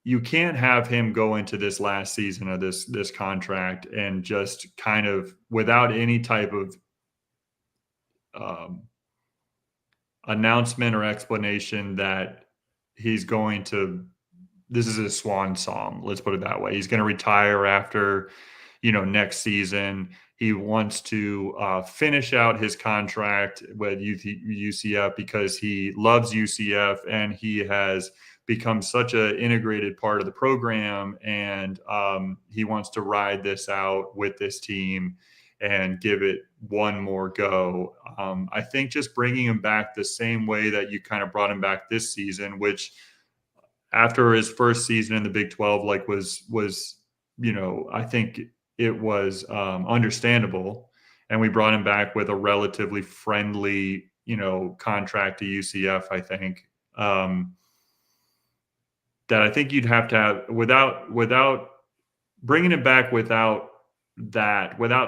[SPEAKER 4] you can't have him go into this last season of this contract and just kind of without any type of announcement or explanation that he's going to, this is his swan song. Let's put it that way. He's going to retire after, next season. He wants to finish out his contract with UCF because he loves UCF and he has become such an integrated part of the program, and he wants to ride this out with this team and give it one more go. I think just bringing him back the same way that you kind of brought him back this season, which after his first season in the Big 12, like was I think it was understandable, and we brought him back with a relatively friendly, contract to UCF. I think. That I think you'd have to have without bringing it back without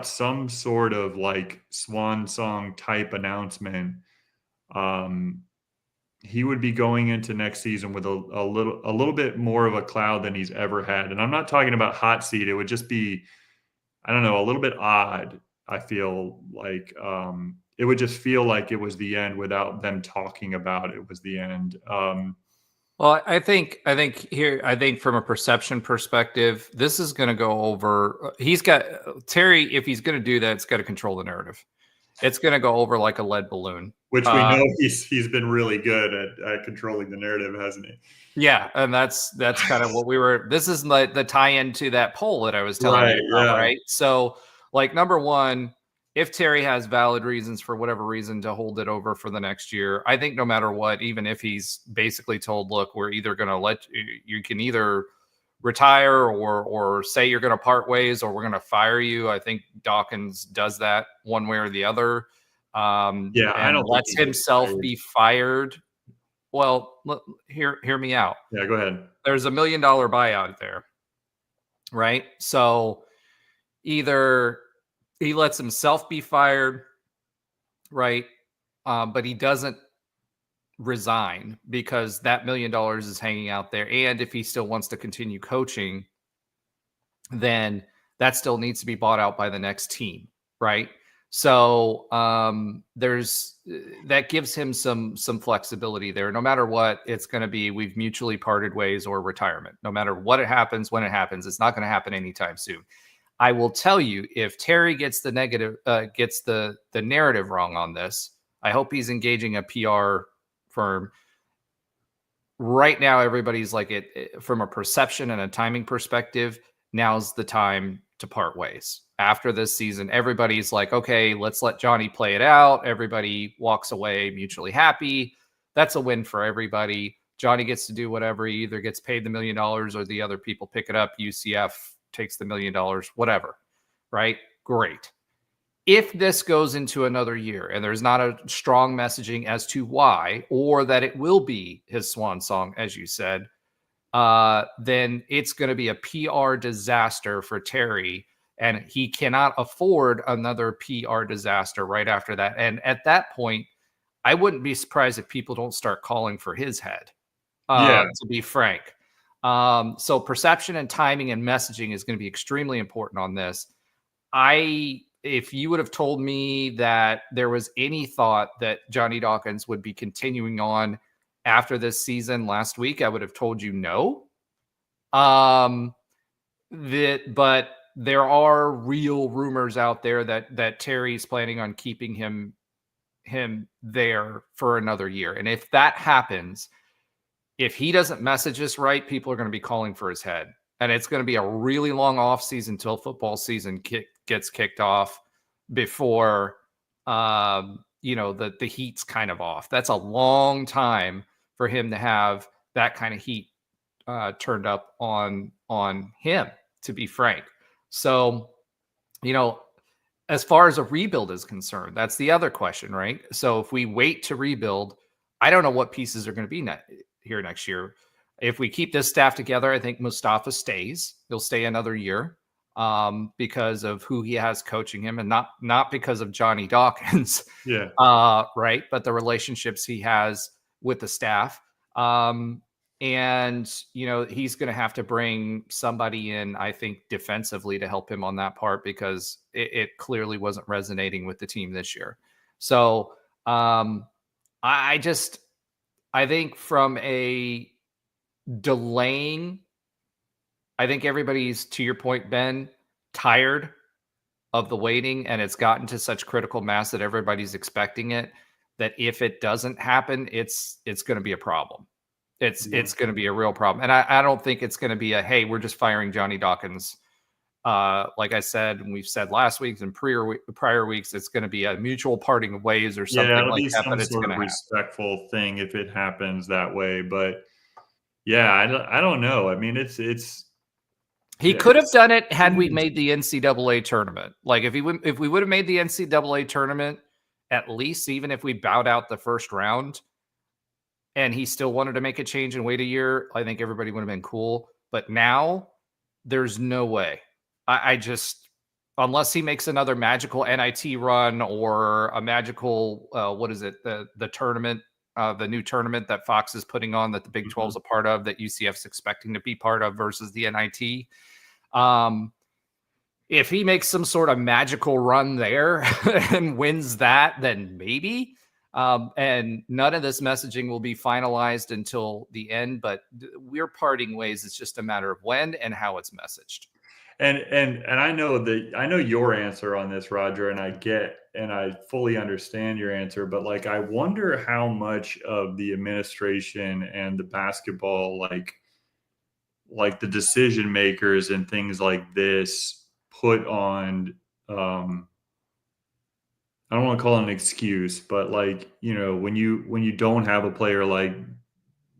[SPEAKER 4] some sort of like swan song type announcement, he would be going into next season with a little bit more of a cloud than he's ever had. And I'm not talking about hot seat. It would just be, I don't know, a little bit odd. I feel like it would just feel like it was the end without them talking about it was the end.
[SPEAKER 2] Well, I think from a perception perspective, this is going to go over. He's got Terry. If he's going to do that, it's got to control the narrative. It's going to go over like a lead balloon,
[SPEAKER 4] which we know he's been really good at controlling the narrative, hasn't he?
[SPEAKER 2] Yeah, and that's kind of what we were. This is like the tie-in to that poll that I was telling you about, right? So, like, number one, if Terry has valid reasons for whatever reason to hold it over for the next year, I think no matter what, even if he's basically told, look, we're either going to you can either retire or say you're going to part ways or we're going to fire you. I think Dawkins does that one way or the other.
[SPEAKER 4] I don't
[SPEAKER 2] lets himself be fired. Well, hear me out.
[SPEAKER 4] Yeah, go ahead.
[SPEAKER 2] There's $1 million buyout there, right? So either he lets himself be fired, right? But he doesn't resign because that $1 million is hanging out there. And if he still wants to continue coaching, then that still needs to be bought out by the next team, right? So that gives him some flexibility there. No matter what, it's going to be we've mutually parted ways or retirement. No matter what it happens, when it happens, it's not going to happen anytime soon. I will tell you, if Terry gets the narrative wrong on this, I hope he's engaging a PR firm. Right now, everybody's like it from a perception and a timing perspective. Now's the time to part ways. After this season, everybody's like, okay, let's let Johnny play it out. Everybody walks away mutually happy. That's a win for everybody. Johnny gets to do whatever. He either gets paid the $1 million or the other people pick it up. UCF takes the $1 million, whatever. Right? Great. If this goes into another year and there's not a strong messaging as to why, or that it will be his swan song, as you said, then it's going to be a PR disaster for Terry, and he cannot afford another PR disaster right after that. And at that point, I wouldn't be surprised if people don't start calling for his head, to be frank. So perception and timing and messaging is going to be extremely important on this. If you would have told me that there was any thought that Johnny Dawkins would be continuing on after this season last week, I would have told you no. But there are real rumors out there that Terry's planning on keeping him there for another year. And if that happens, if he doesn't message us right, people are going to be calling for his head. And it's going to be a really long off season till football season gets kicked off before, the heat's kind of off. That's a long time for him to have that kind of heat turned up on him, to be frank. So, as far as a rebuild is concerned, that's the other question, right? So if we wait to rebuild, I don't know what pieces are going to be here next year. If we keep this staff together, I think Mustafa stays. He'll stay another year because of who he has coaching him, and not because of Johnny Dawkins.
[SPEAKER 4] Yeah.
[SPEAKER 2] Right. But the relationships he has with the staff. And, he's going to have to bring somebody in, I think, defensively to help him on that part, because it clearly wasn't resonating with the team this year. So I think from a delaying, I think everybody's, to your point, Ben, tired of the waiting, and it's gotten to such critical mass that everybody's expecting it, that if it doesn't happen, it's going to be a problem. It's going to be a real problem. And I don't think it's going to be hey, we're just firing Johnny Dawkins. Like I said, and we've said last week and prior weeks, it's going to be a mutual parting of ways or something like that. But it's going to be a
[SPEAKER 4] respectful thing if it happens that way. But yeah, I don't know. I mean,
[SPEAKER 2] he could have done it had we made the NCAA tournament. Like if we would have made the NCAA tournament, at least, even if we bowed out the first round, and he still wanted to make a change and wait a year, I think everybody would have been cool. But now there's no way. I just, unless he makes another magical NIT run or a magical, what is it? The tournament, the new tournament that Fox is putting on, that the Big 12 is a part of, that UCF's expecting to be part of versus the NIT. If he makes some sort of magical run there and wins that, then maybe. And none of this messaging will be finalized until the end, but we're parting ways. It's just a matter of when and how it's messaged.
[SPEAKER 4] And I know your answer on this, Roger, and I fully understand your answer, but like, I wonder how much of the administration and the basketball, like the decision makers and things like this put on, I don't want to call it an excuse, but like, when you don't have a player like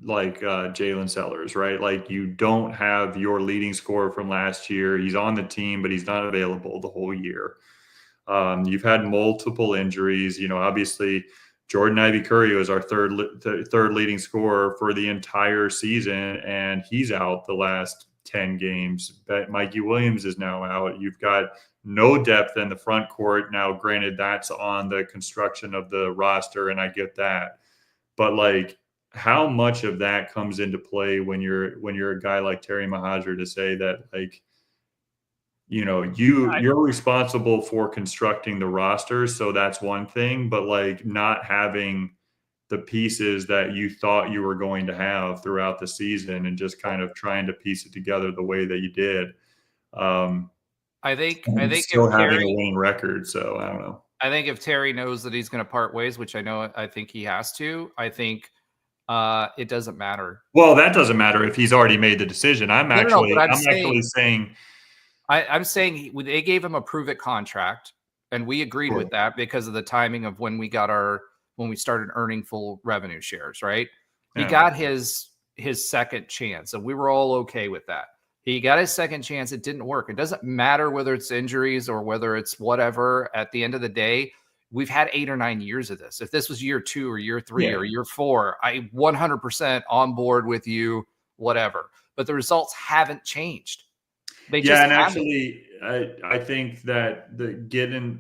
[SPEAKER 4] Jalen Sellers, right? Like, you don't have your leading scorer from last year. He's on the team, but he's not available the whole year. You've had multiple injuries. Obviously, Jordan Ivy Curry was our third leading scorer for the entire season, and he's out the last 10 games. But Mikey Williams is now out. You've got no depth in the front court. Now, granted, that's on the construction of the roster, and I get that. But like, how much of that comes into play when you're a guy like Terry Mohajir to say that, like, you're responsible for constructing the roster, so that's one thing, but like not having the pieces that you thought you were going to have throughout the season and just kind of trying to piece it together the way that you did.
[SPEAKER 2] I think
[SPEAKER 4] And
[SPEAKER 2] if
[SPEAKER 4] still having a
[SPEAKER 2] Terry,
[SPEAKER 4] winning record, so I don't know.
[SPEAKER 2] I think if Terry knows that he's going to part ways, which I think he has to. I think it doesn't matter.
[SPEAKER 4] Well, that doesn't matter if he's already made the decision. I'm
[SPEAKER 2] No, but
[SPEAKER 4] actually saying
[SPEAKER 2] I'm saying they gave him a prove it contract, and we agreed with that because of the timing of when we started earning full revenue shares. Right? He got his second chance, and we were all okay with that. He got his second chance. It didn't work. It doesn't matter whether it's injuries or whether it's whatever. At the end of the day, we've had 8 or 9 years of this. If this was year 2 or year 3 or year 4, I 100% on board with you, whatever. But the results haven't changed. They just
[SPEAKER 4] and
[SPEAKER 2] haven't.
[SPEAKER 4] actually, I think that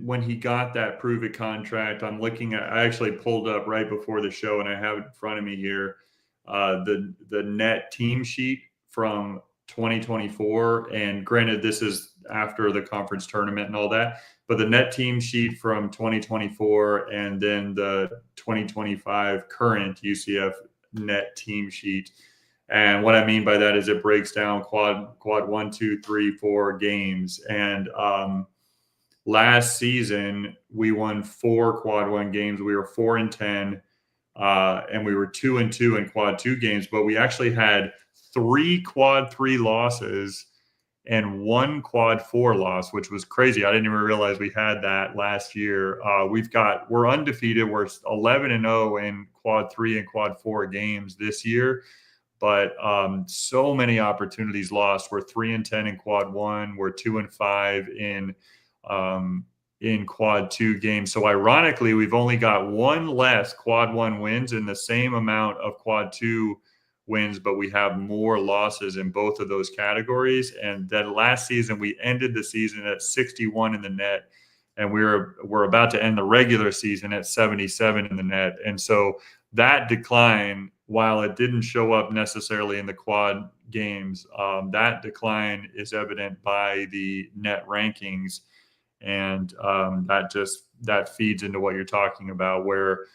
[SPEAKER 4] when he got that prove it contract, I actually pulled up right before the show, and I have it in front of me here, the net team sheet from 2024. And granted, this is after the conference tournament and all that, but the net team sheet from 2024 and then the 2025 current UCF net team sheet. And what I mean by that is it breaks down quad 1, 2, 3, 4 games. And last season we won 4 quad 1 games. We were 4-10, and we were 2-2 in quad 2 games. But we actually had 3 quad 3 losses and 1 quad 4 loss, which was crazy. I didn't even realize we had that last year. We're undefeated. We're 11-0 in quad 3 and quad 4 games this year. But so many opportunities lost. We're 3-10 in quad 1. We're 2-5 in quad 2 games. So ironically, we've only got 1 less quad 1 wins and the same amount of quad 2 wins, but we have more losses in both of those categories. And that last season, we ended the season at 61 in the net, and we're about to end the regular season at 77 in the net. And so that decline, while it didn't show up necessarily in the quad games, that decline is evident by the net rankings. And that feeds into what you're talking about, where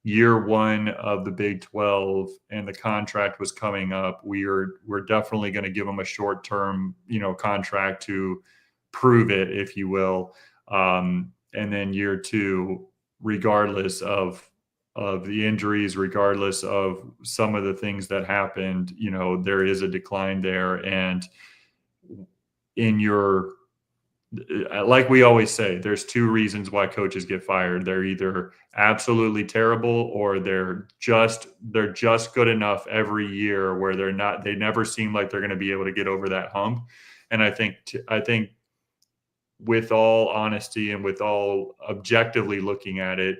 [SPEAKER 4] year 1 of the Big 12 and the contract was coming up, we're definitely going to give them a short-term, contract to prove it, if you will. And then year 2, regardless of the injuries, regardless of some of the things that happened, there is a decline there. And like we always say, there's 2 reasons why coaches get fired. They're either absolutely terrible, or they're just good enough every year where they never seem like they're going to be able to get over that hump. And I think with all honesty and with all objectively looking at it,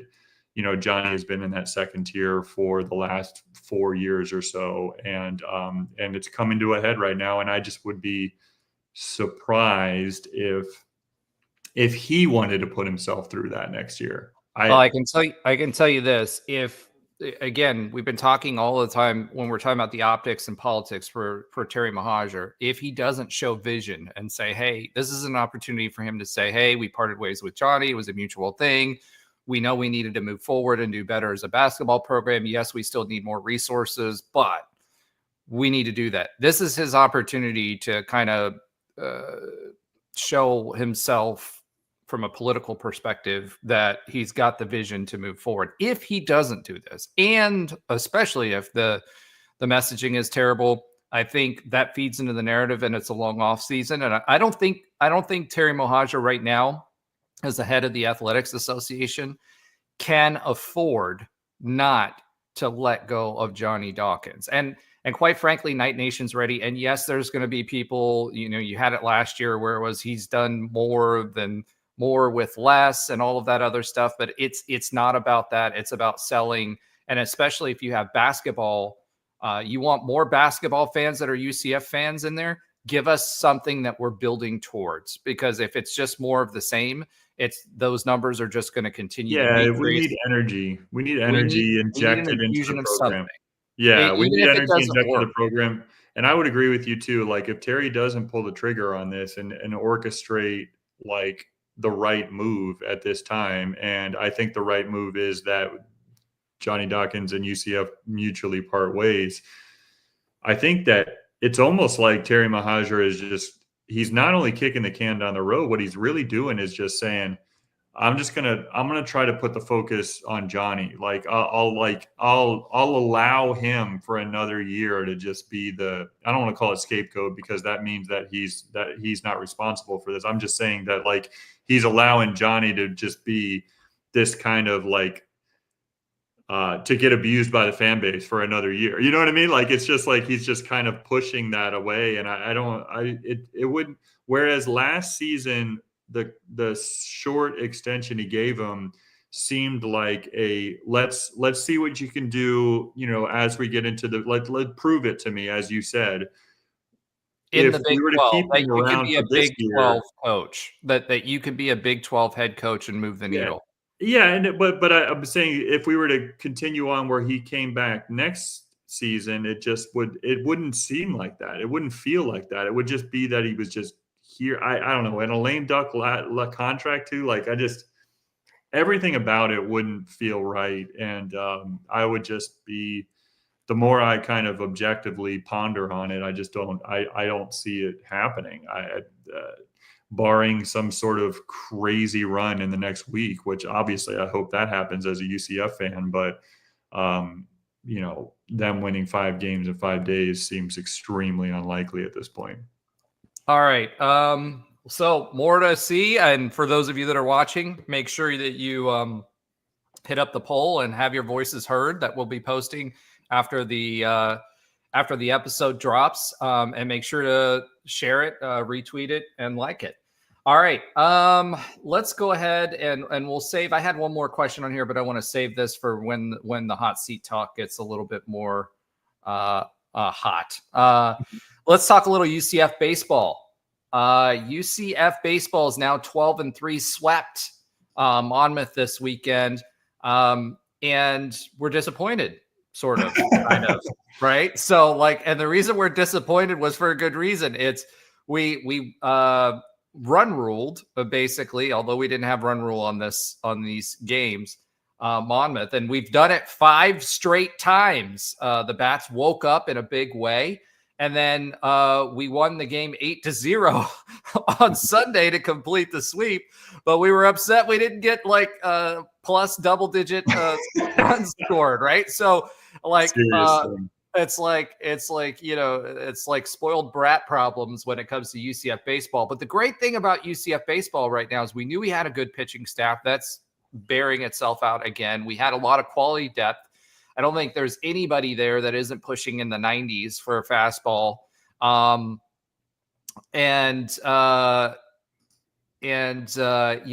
[SPEAKER 4] Johnny has been in that second tier for the last 4 years or so, and it's coming to a head right now. And I just would be surprised if he wanted to put himself through that next year.
[SPEAKER 2] I can tell you this. If, again, we've been talking all the time when we're talking about the optics and politics for Terry Mohajir, if he doesn't show vision and say, hey, this is an opportunity for him to say, hey, we parted ways with Johnny. It was a mutual thing. We know we needed to move forward and do better as a basketball program. Yes, we still need more resources, but we need to do that. This is his opportunity to kind of show himself from a political perspective that he's got the vision to move forward. If he doesn't do this, and especially if the messaging is terrible, I think that feeds into the narrative, and it's a long off season. And I don't think Terry Mohajir right now, as the head of the Athletics Association, can afford not to let go of Johnny Dawkins. And quite frankly, Night Nation's ready. And yes, there's going to be people, you had it last year where it was he's done more with less and all of that other stuff. But it's not about that. It's about selling. And especially if you have basketball, you want more basketball fans that are UCF fans in there. Give us something that we're building towards, because if it's just more of the same, those numbers are just going to continue.
[SPEAKER 4] Yeah, we need energy. We need energy injected into the program. Yeah, we need energy injected into the program. And I would agree with you too. Like if Terry doesn't pull the trigger on this and orchestrate like the right move at this time, and I think the right move is that Johnny Dawkins and UCF mutually part ways. I think that it's almost like Terry Mahajer is just, he's not only kicking the can down the road, what he's really doing is just saying, I'm gonna try to put the focus on Johnny. Like I'll allow him for another year to just be the, I don't want to call it scapegoat because that means that he's not responsible for this. I'm just saying that like he's allowing Johnny to just be this kind of like to get abused by the fan base for another year. You know what I mean? Like it's just like he's just kind of pushing that away. And it wouldn't. Whereas last season, the short extension he gave him seemed like a let's see what you can do. You know, as we get into the let prove it to me, as you said.
[SPEAKER 2] In
[SPEAKER 4] If
[SPEAKER 2] the Big
[SPEAKER 4] we were to
[SPEAKER 2] 12,
[SPEAKER 4] keep
[SPEAKER 2] that
[SPEAKER 4] him
[SPEAKER 2] you could
[SPEAKER 4] around
[SPEAKER 2] be
[SPEAKER 4] for
[SPEAKER 2] a
[SPEAKER 4] this
[SPEAKER 2] Big
[SPEAKER 4] year,
[SPEAKER 2] 12 coach, that you could be a Big 12 head coach and move the
[SPEAKER 4] yeah.
[SPEAKER 2] needle.
[SPEAKER 4] Yeah, and but I'm saying if we were to continue on where he came back next season, it wouldn't seem like that. It wouldn't feel like that. It would just be that he was just here. I don't know, in a lame duck contract too. Like everything about it wouldn't feel right, and I would just be. The more I kind of objectively ponder on it, I just don't. I don't see it happening. Barring some sort of crazy run in the next week, which obviously I hope that happens as a UCF fan, but you know, them winning 5 games in 5 days seems extremely unlikely at this point.
[SPEAKER 2] All right. So more to see. And for those of you that are watching, make sure that you hit up the poll and have your voices heard that we'll be posting after the episode drops. And make sure to share it, retweet it, and like it. All right. Let's go ahead and we'll save. I had one more question on here, but I want to save this for when the hot seat talk gets a little bit more hot. Let's talk a little UCF baseball. UCF baseball is now 12-3, swept Monmouth this weekend, and we're disappointed, sort of, kind of, right? So, like, and the reason we're disappointed was for a good reason. It's we run ruled, basically, although we didn't have run rule on these games, Monmouth, and we've done it 5 straight times. The Bats woke up in a big way, and then we won the game 8-0 on Sunday to complete the sweep. But we were upset we didn't get like plus double-digit runs scored, right? So like it's like, you know, it's like spoiled brat problems when it comes to UCF baseball. But the great thing about UCF baseball right now is we knew we had a good pitching staff. That's bearing itself out again. We had a lot of quality depth. I don't think there's anybody there that isn't pushing in the 90s for a fastball. You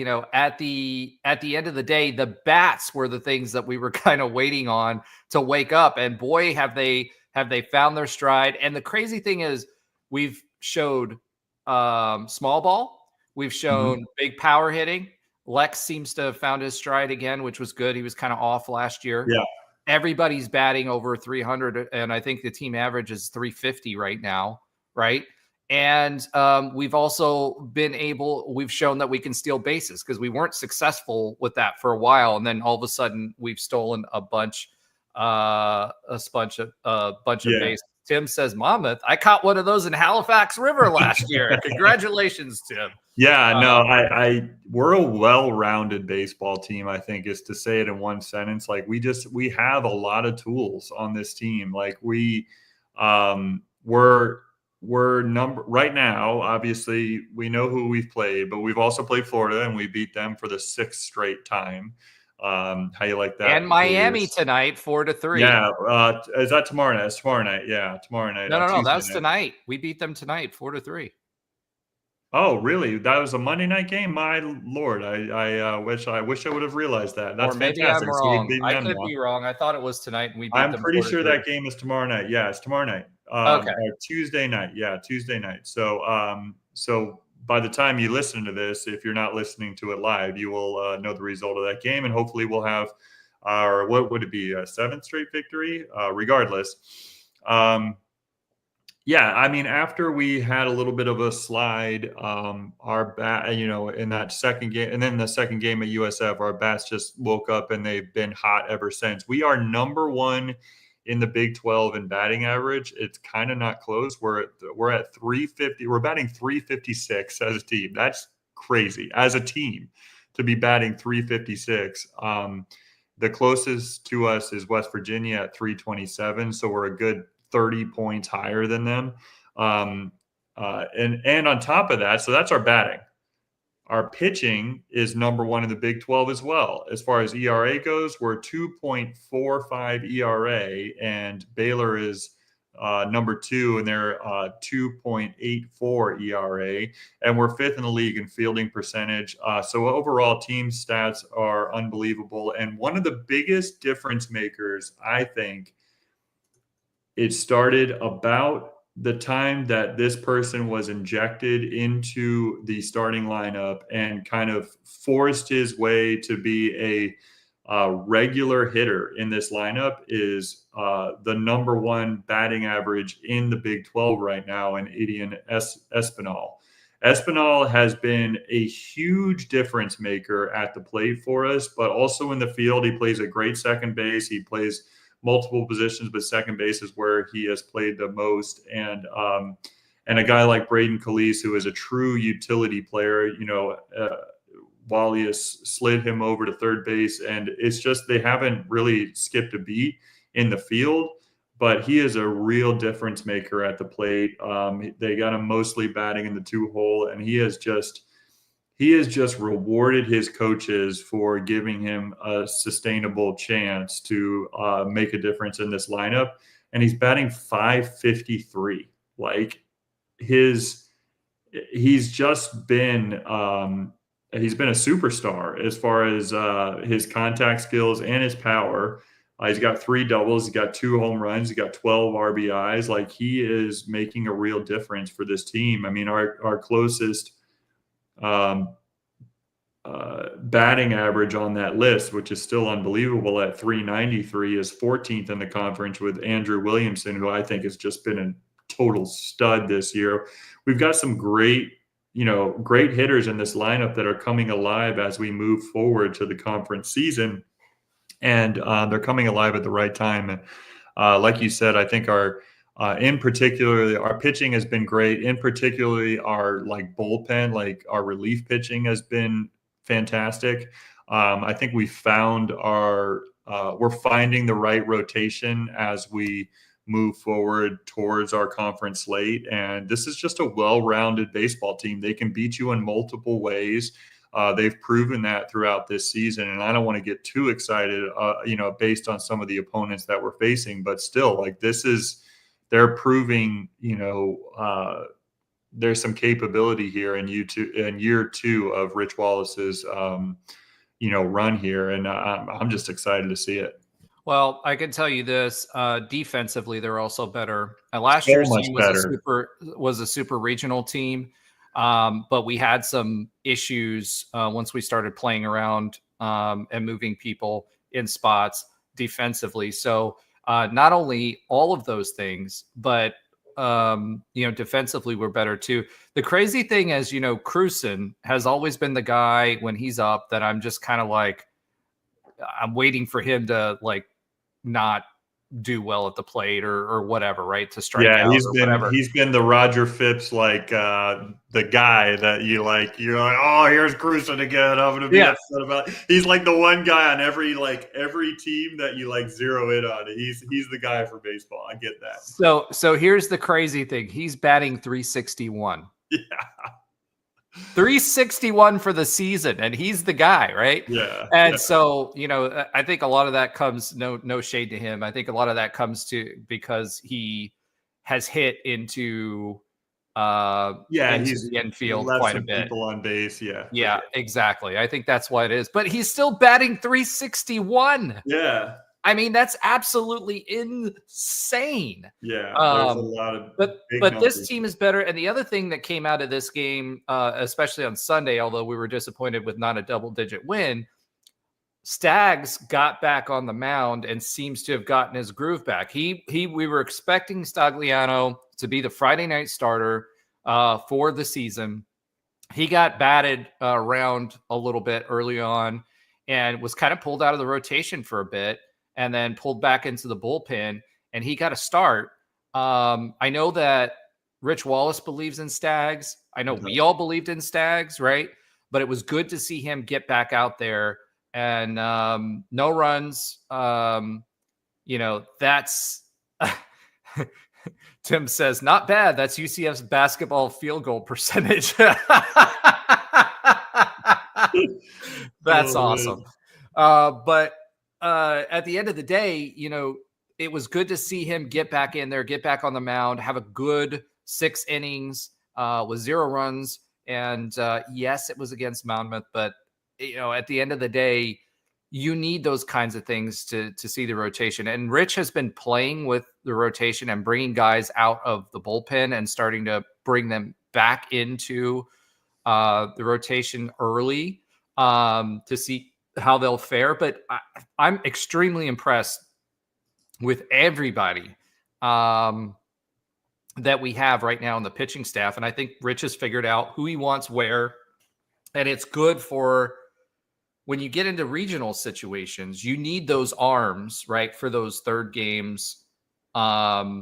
[SPEAKER 2] know, at the end of the day, the bats were the things that we were kind of waiting on to wake up. And boy, have they found their stride. And the crazy thing is, we've showed small ball, we've shown big power hitting. Lex seems to have found his stride again, which was good. He was kind of off last year.
[SPEAKER 4] Yeah.
[SPEAKER 2] Everybody's batting over 300, and I think the team average is 350 right now, right? And we've also we've shown that we can steal bases, because we weren't successful with that for a while, and then all of a sudden we've stolen a bunch of bases. Tim says, Monmouth, I caught one of those in Halifax River last year. Congratulations, Tim.
[SPEAKER 4] Yeah, no, we're a well-rounded baseball team, I think, is to say it in one sentence. Like we have a lot of tools on this team. Like we're right now, obviously we know who we've played, but we've also played Florida and we beat them for the 6th straight time. How you like that?
[SPEAKER 2] And Miami tonight, 4-3.
[SPEAKER 4] Yeah. Is that tomorrow night? It's tomorrow night. Yeah. Tomorrow night.
[SPEAKER 2] No, that's tonight. We beat them tonight, 4-3.
[SPEAKER 4] Oh, really? That was a Monday night game? My Lord, I wish I would have realized that. That's
[SPEAKER 2] or maybe
[SPEAKER 4] fantastic.
[SPEAKER 2] I'm wrong. I could be wrong. I thought it was tonight, and we beat them.
[SPEAKER 4] I'm pretty sure that game is tomorrow night. Yeah, it's tomorrow night.
[SPEAKER 2] Okay.
[SPEAKER 4] Tuesday night. Yeah, Tuesday night. So, so by the time you listen to this, if you're not listening to it live, you will know the result of that game, and hopefully we'll have what would it be, a 7th straight victory? Regardless. Yeah, I mean, after we had a little bit of a slide, our bat, in that second game, and then the second game at USF, our bats just woke up and they've been hot ever since. We are number one in the Big 12 in batting average. It's kind of not close. We're at 350. We're batting 356 as a team. That's crazy as a team to be batting 356. The closest to us is West Virginia at 327. So we're a good 30 points higher than them. And on top of that, so that's our batting. Our pitching is number one in the Big 12 as well. As far as ERA goes, we're 2.45 ERA, and Baylor is number two, and they're 2.84 ERA, and we're fifth in the league in fielding percentage. So overall, team stats are unbelievable. And one of the biggest difference makers, I think, it started about the time that this person was injected into the starting lineup and kind of forced his way to be a regular hitter in this lineup is the number one batting average in the Big 12 right now in Adian Espinal. Espinal has been a huge difference maker at the plate for us, but also in the field. He plays a great second base. He plays multiple positions, but second base is where he has played the most. And a guy like Braden Calise, who is a true utility player, Wally has slid him over to third base, and it's just they haven't really skipped a beat in the field. But he is a real difference maker at the plate. They got him mostly batting in the 2-hole, and he has just rewarded his coaches for giving him a sustainable chance to make a difference in this lineup. And he's batting .553. Like he's just been he's been a superstar as far as his contact skills and his power. He's got 3 doubles. He's got 2 home runs. He's got 12 RBIs. Like he is making a real difference for this team. I mean, our closest batting average on that list, which is still unbelievable at 393, is 14th in the conference with Andrew Williamson, who I think has just been a total stud this year. We've got some great hitters in this lineup that are coming alive as we move forward to the conference season, and they're coming alive at the right time. And like you said, I think in particular, our pitching has been great. In particularly, our bullpen, our relief pitching has been fantastic. I think we found we're finding the right rotation as we move forward towards our conference slate. And this is just a well-rounded baseball team. They can beat you in multiple ways. They've proven that throughout this season, and I don't want to get too excited, based on some of the opponents that we're facing, but still, they're proving, there's some capability here in year 2 of Rich Wallace's, run here, and I'm just excited to see it.
[SPEAKER 2] Well, I can tell you this: defensively, they're also better. Last
[SPEAKER 4] So
[SPEAKER 2] year's
[SPEAKER 4] much
[SPEAKER 2] team
[SPEAKER 4] better.
[SPEAKER 2] was a super regional team. But we had some issues once we started playing around and moving people in spots defensively. So not only all of those things, but defensively we're better too. The crazy thing is, Cruson has always been the guy when he's up that I'm just kind of I'm waiting for him to not do well at the plate or whatever, right? To strike out or whatever.
[SPEAKER 4] He's been the Roger Phipps, the guy that you're like, oh, here's Cruson again. I'm gonna be upset about it. He's like the one guy on every team that you zero in on. He's the guy for baseball. I get that.
[SPEAKER 2] So here's the crazy thing. He's batting .361.
[SPEAKER 4] Yeah.
[SPEAKER 2] 361 for the season, and he's the guy, right?
[SPEAKER 4] Yeah.
[SPEAKER 2] And so, I think a lot of that comes, no shade to him. I think a lot of that comes because he has hit into
[SPEAKER 4] he's
[SPEAKER 2] the infield quite a bit.
[SPEAKER 4] People on base, yeah.
[SPEAKER 2] Yeah, exactly. I think that's what it is. But he's still batting .361.
[SPEAKER 4] Yeah.
[SPEAKER 2] I mean, that's absolutely insane.
[SPEAKER 4] Yeah, there's a lot of
[SPEAKER 2] but this team is better. And the other thing that came out of this game, especially on Sunday, although we were disappointed with not a double-digit win, Staggs got back on the mound and seems to have gotten his groove back. We were expecting Stagliano to be the Friday night starter for the season. He got batted around a little bit early on and was kind of pulled out of the rotation for a bit and then pulled back into the bullpen, and he got a start. I know that Rich Wallace believes in Stags. I know we all believed in Stags, right? But it was good to see him get back out there and no runs. That's Tim says, not bad. That's UCF's basketball field goal percentage. That's awesome. But at the end of the day, it was good to see him get back in there, get back on the mound, have a good 6 innings with 0 runs. And yes, it was against Monmouth, but at the end of the day, you need those kinds of things to see the rotation. And Rich has been playing with the rotation and bringing guys out of the bullpen and starting to bring them back into the rotation early to see how they'll fare. But I'm extremely impressed with everybody that we have right now in the pitching staff. And I think Rich has figured out who he wants where. And it's good for when you get into regional situations, you need those arms, right, for those third games, as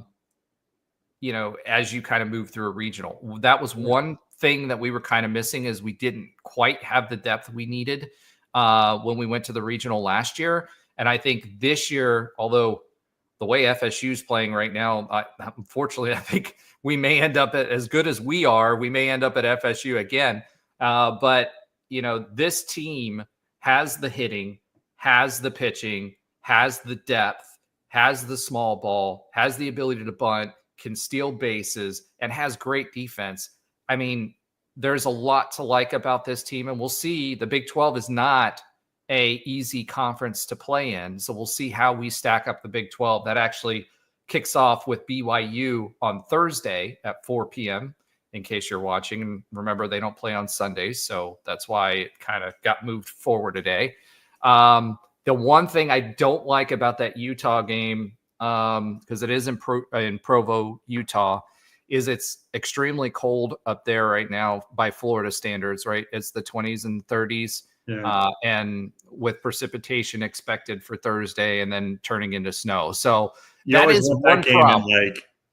[SPEAKER 2] you kind of move through a regional. That was one thing that we were kind of missing, is we didn't quite have the depth we needed when we went to the regional last year. And I think this year, although the way FSU is playing right now, unfortunately, I think we may end up as good as we are. We may end up at FSU again. But this team has the hitting, has the pitching, has the depth, has the small ball, has the ability to bunt, can steal bases, and has great defense. I mean, there's a lot to like about this team, and we'll see. The Big 12 is not a easy conference to play in, so we'll see how we stack up the Big 12. That actually kicks off with BYU on Thursday at 4 p.m., in case you're watching. And remember, they don't play on Sundays, so that's why it kind of got moved forward today. The one thing I don't like about that Utah game, because it is in Provo, Utah, is it's extremely cold up there right now by Florida standards, right? It's the 20s and 30s, and with precipitation expected for Thursday and then turning into snow. So that is one problem.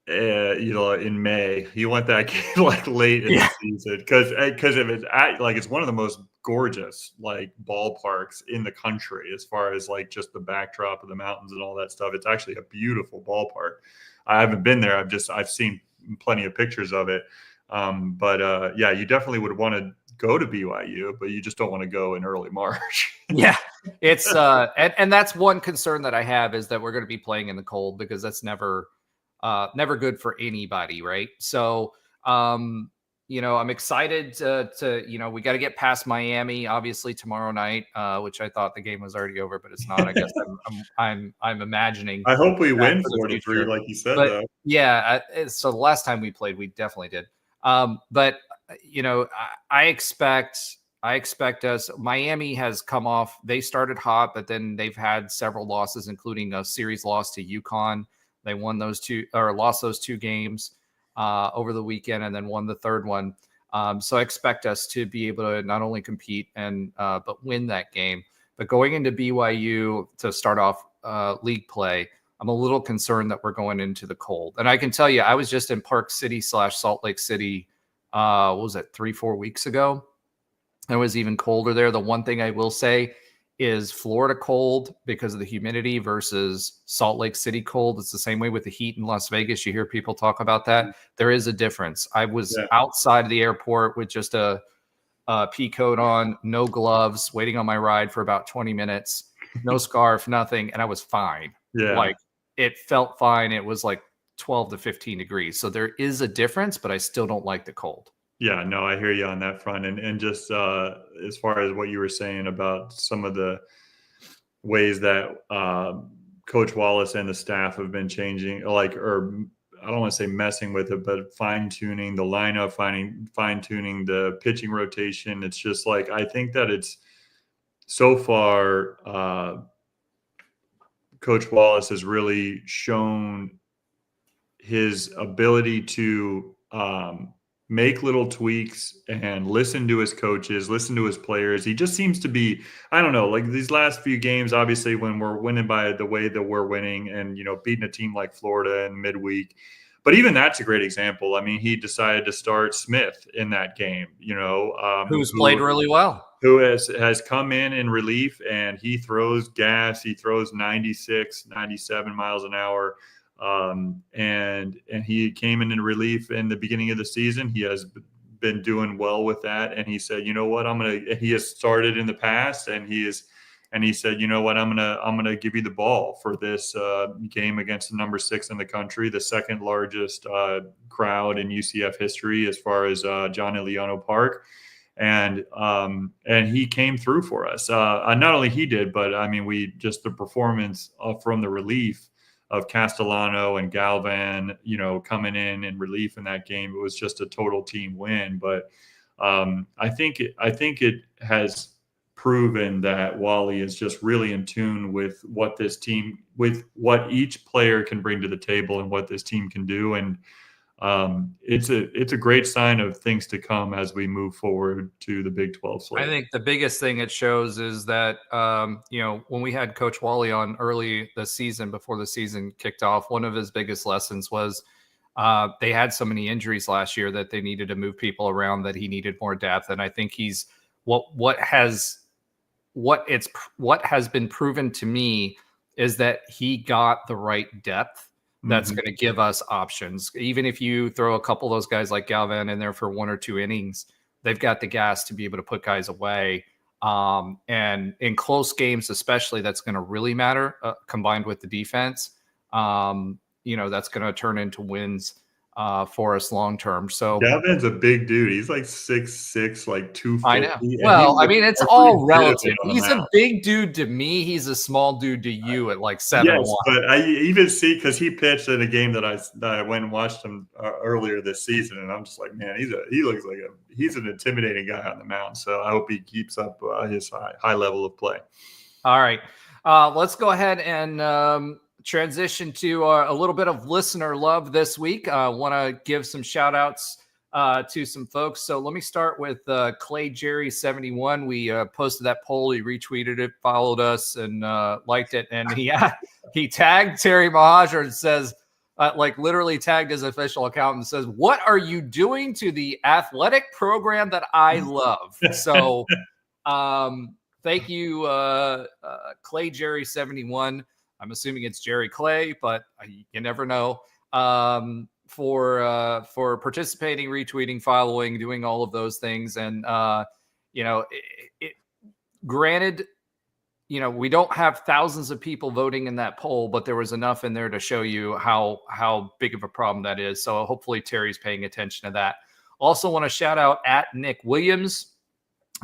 [SPEAKER 4] In May, you want that game like late in the season because if it's it's one of the most gorgeous ballparks in the country as far as just the backdrop of the mountains and all that stuff. It's actually a beautiful ballpark. I haven't been there. I've seen plenty of pictures of it. You definitely would want to go to BYU, but you just don't want to go in early March.
[SPEAKER 2] Yeah, it's and that's one concern that I have, is that we're going to be playing in the cold, because that's never good for anybody, right? So, I'm excited to we got to get past Miami, obviously, tomorrow night, which I thought the game was already over, but it's not. I guess I'm imaginning.
[SPEAKER 4] I hope we win 4-3, like you said, though.
[SPEAKER 2] Yeah, so the last time we played, we definitely did. But I expect us. Miami has come off. They started hot, but then they've had several losses, including a series loss to UConn. They lost those 2 games over the weekend, and then won the third one. So I expect us to be able to not only compete but win that game. But going into BYU to start off league play, I'm a little concerned that we're going into the cold. And I can tell you, I was just in Park City / Salt Lake City. What was it, 3-4 weeks ago? It was even colder there. The one thing I will say is Florida cold because of the humidity versus Salt Lake City cold. It's the same way with the heat in Las Vegas. You hear people talk about that. There is a difference. I was outside of the airport with just a pea coat on, no gloves, waiting on my ride for about 20 minutes, no scarf, nothing. And I was fine.
[SPEAKER 4] Yeah.
[SPEAKER 2] It felt fine. It was 12 to 15 degrees. So there is a difference, but I still don't like the cold.
[SPEAKER 4] Yeah, no, I hear you on that front. And just as far as what you were saying about some of the ways that Coach Wallace and the staff have been changing, or I don't want to say messing with it, but fine-tuning the lineup, fine-tuning the pitching rotation. It's just I think that it's so far Coach Wallace has really shown his ability to make little tweaks and listen to his coaches, listen to his players. He just seems to be, I don't know, like these last few games, obviously when we're winning by the way that we're winning and, beating a team like Florida in midweek. But even that's a great example. I mean, he decided to start Smith in that game,
[SPEAKER 2] Who's played really well.
[SPEAKER 4] Who has come in relief, and he throws gas. He throws 96, 97 miles an hour. And he came in relief in the beginning of the season. He has been doing well with that. And he said, you know what, he has started in the past, and he said, you know what, I'm going to give you the ball for this game against the number 6 in the country, the second largest crowd in UCF history as far as John Iliano Park. And he came through for us. Not only he did, but I mean, the performance from the relief of Castellano and Galvan, coming in relief in that game. It was just a total team win. But I think it has proven that Wally is just really in tune with what what each player can bring to the table and what this team can do. And it's a great sign of things to come as we move forward to the Big 12 slate.
[SPEAKER 2] I think the biggest thing it shows is that, when we had Coach Wally on early this season, before the season kicked off, one of his biggest lessons was they had so many injuries last year that they needed to move people around, that he needed more depth. And I think he's what has been proven to me is that he got the right depth that's going to give us options. Even if you throw a couple of those guys like Galvan in there for 1 or 2 innings, they've got the gas to be able to put guys away. And in close games, especially, that's going to really matter, combined with the defense. That's going to turn into wins for us long term. So
[SPEAKER 4] Galvin's a big dude. He's like 6'6", like 250.
[SPEAKER 2] I know. Well, I mean, it's all relative. He's a big dude to me. He's a small dude to you at like 7'1".
[SPEAKER 4] Yes, but I even see, because he pitched in a game that I went and watched him earlier this season, and I'm just like, man, he looks like he's an intimidating guy on the mound. So I hope he keeps up his high level of play.
[SPEAKER 2] All right, let's go ahead and transition to a little bit of listener love this week. I want to give some shout outs to some folks. So let me start with Clay Jerry 71. We posted that poll. He retweeted it, followed us, and liked it. And he tagged Terry Mahajer and says, literally tagged his official account and says, "What are you doing to the athletic program that I love?" So thank you, Clay Jerry 71. I'm assuming it's Jerry Clay, but you never know. For participating, retweeting, following, doing all of those things. And granted, we don't have thousands of people voting in that poll, but there was enough in there to show you how big of a problem that is. So hopefully Terry's paying attention to that. Also want to shout out at Nick Williams,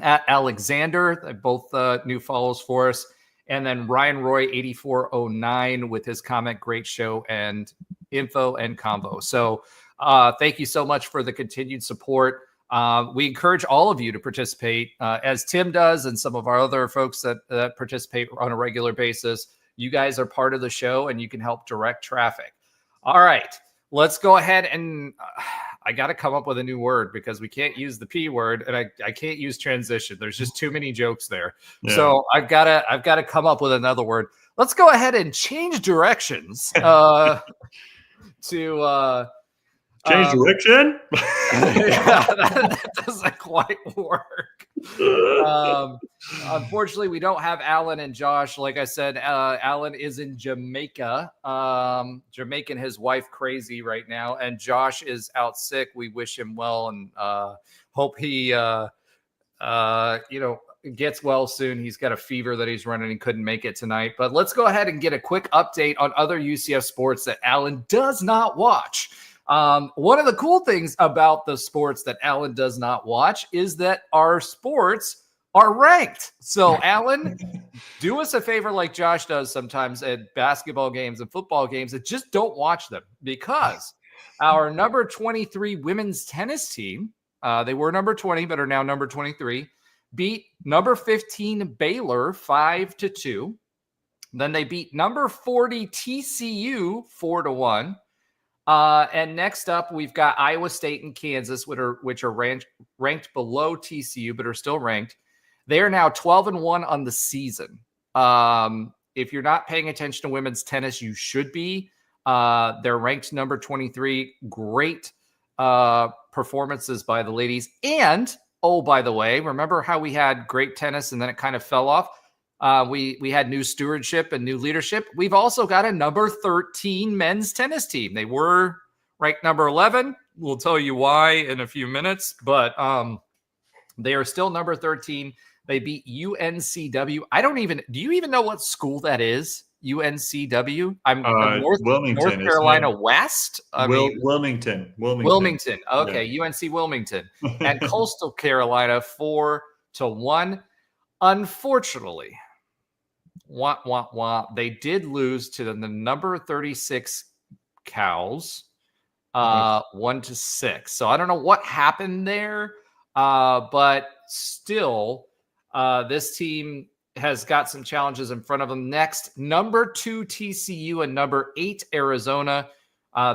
[SPEAKER 2] at Alexander, both new follows for us. And then Ryan Roy 8409 with his comment, great show and info and convo. So thank you so much for the continued support. We encourage all of you to participate as Tim does, and some of our other folks that participate on a regular basis. You guys are part of the show and you can help direct traffic. All right, let's go ahead and I got to come up with a new word, because we can't use the P word, and I can't use transition. There's just too many jokes there. Yeah. So I've got to come up with another word. Let's go ahead and change directions to
[SPEAKER 4] change direction.
[SPEAKER 2] Yeah, that doesn't quite work. Unfortunately, we don't have Alan and Josh. Like I said, Alan is in Jamaica. Jamaican his wife crazy right now, and Josh is out sick. We wish him well and hope he gets well soon. He's got a fever that he's running and couldn't make it tonight. But let's go ahead and get a quick update on other UCF sports that Alan does not watch. One of the cool things about the sports that Alan does not watch is that our sports are ranked. So Alan, do us a favor like Josh does sometimes at basketball games and football games, and just don't watch them, because our number 23 women's tennis team, they were number 20, but are now number 23, beat number 15 Baylor 5-2. Then they beat number 40 TCU 4-1. And next up, we've got Iowa State and Kansas, which are ranked below TCU, but are still ranked. They are now 12-1 on the season. If you're not paying attention to women's tennis, you should be. They're ranked number 23. Great performances by the ladies. And, oh, by the way, remember how we had great tennis and then it kind of fell off? We had new stewardship and new leadership. We've also got a number 13 men's tennis team. They were ranked number 11. We'll tell you why in a few minutes, but they are still number 13. They beat UNCW. Do you even know what school that is? UNCW? North Carolina West.
[SPEAKER 4] Wilmington.
[SPEAKER 2] Okay, yeah. UNC Wilmington and Coastal Carolina 4-1. Unfortunately, they did lose to the number 36 Cows, 1-6. So I don't know what happened there, but still, this team has got some challenges in front of them. Next, number 2 TCU and number 8 Arizona.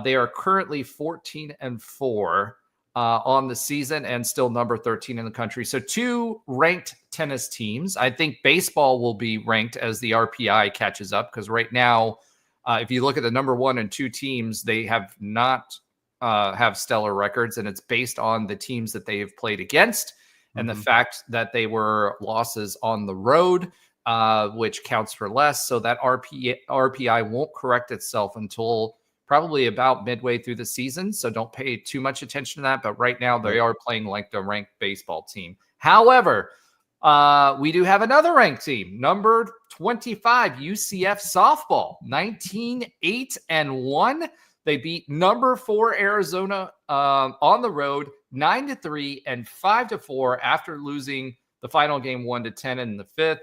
[SPEAKER 2] They are currently 14-4 on the season and still number 13 in the country. So 2 ranked tennis teams. I think baseball will be ranked as the RPI catches up, because right now, if you look at the number 1 and 2 teams, they have not have stellar records, and it's based on the teams that they have played against and the fact that they were losses on the road, which counts for less. So that RPI won't correct itself until probably about midway through the season. So don't pay too much attention to that. But right now they are playing like the ranked baseball team. However, we do have another ranked team, number 25, UCF softball, 19-8-1. They beat number 4 Arizona on the road, 9-3 and 5-4 after losing the final game 1-10 in the 5th.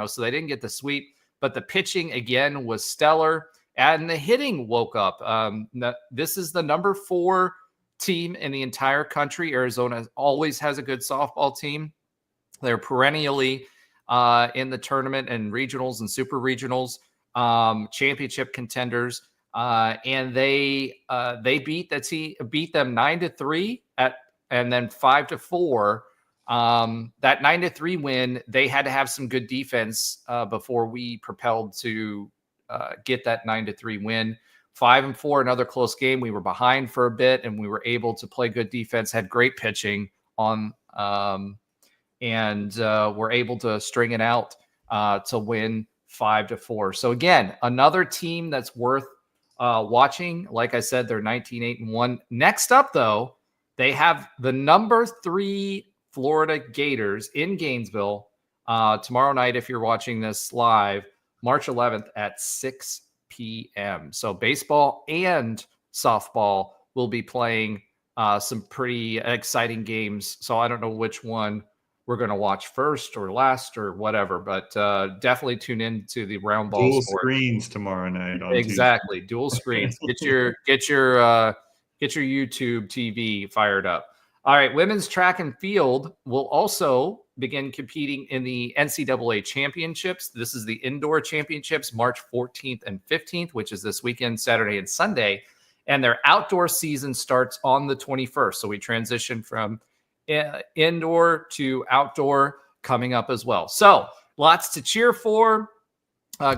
[SPEAKER 2] So they didn't get the sweep, but the pitching again was stellar. And the hitting woke up. This is the number 4 team in the entire country. Arizona always has a good softball team. They're perennially in the tournament and regionals and super regionals, championship contenders. And they beat them 9-3 and then 5-4. That 9-3 win, they had to have some good defense before we propelled to get that 9-3 win. 5-4, another close game. We were behind for a bit, and we were able to play good defense. Had great pitching on, and were able to string it out to win 5-4. So again, another team that's worth watching. Like I said, they're 19-8-1. Next up, though, they have the number 3 Florida Gators in Gainesville tomorrow night. If you're watching this live, March 11th at 6 p.m. So baseball and softball will be playing some pretty exciting games. So I don't know which one we're going to watch first or last or whatever, but definitely tune in to the round ball
[SPEAKER 4] dual
[SPEAKER 2] sport.
[SPEAKER 4] Screens tomorrow night. On
[SPEAKER 2] exactly.
[SPEAKER 4] Tuesday.
[SPEAKER 2] Dual screens. Get your YouTube TV fired up. All right. Women's track and field will also begin competing in the NCAA championships. This is the indoor championships, March 14th and 15th, which is this weekend, Saturday and Sunday. And their outdoor season starts on the 21st. So we transition from indoor to outdoor coming up as well. So lots to cheer for.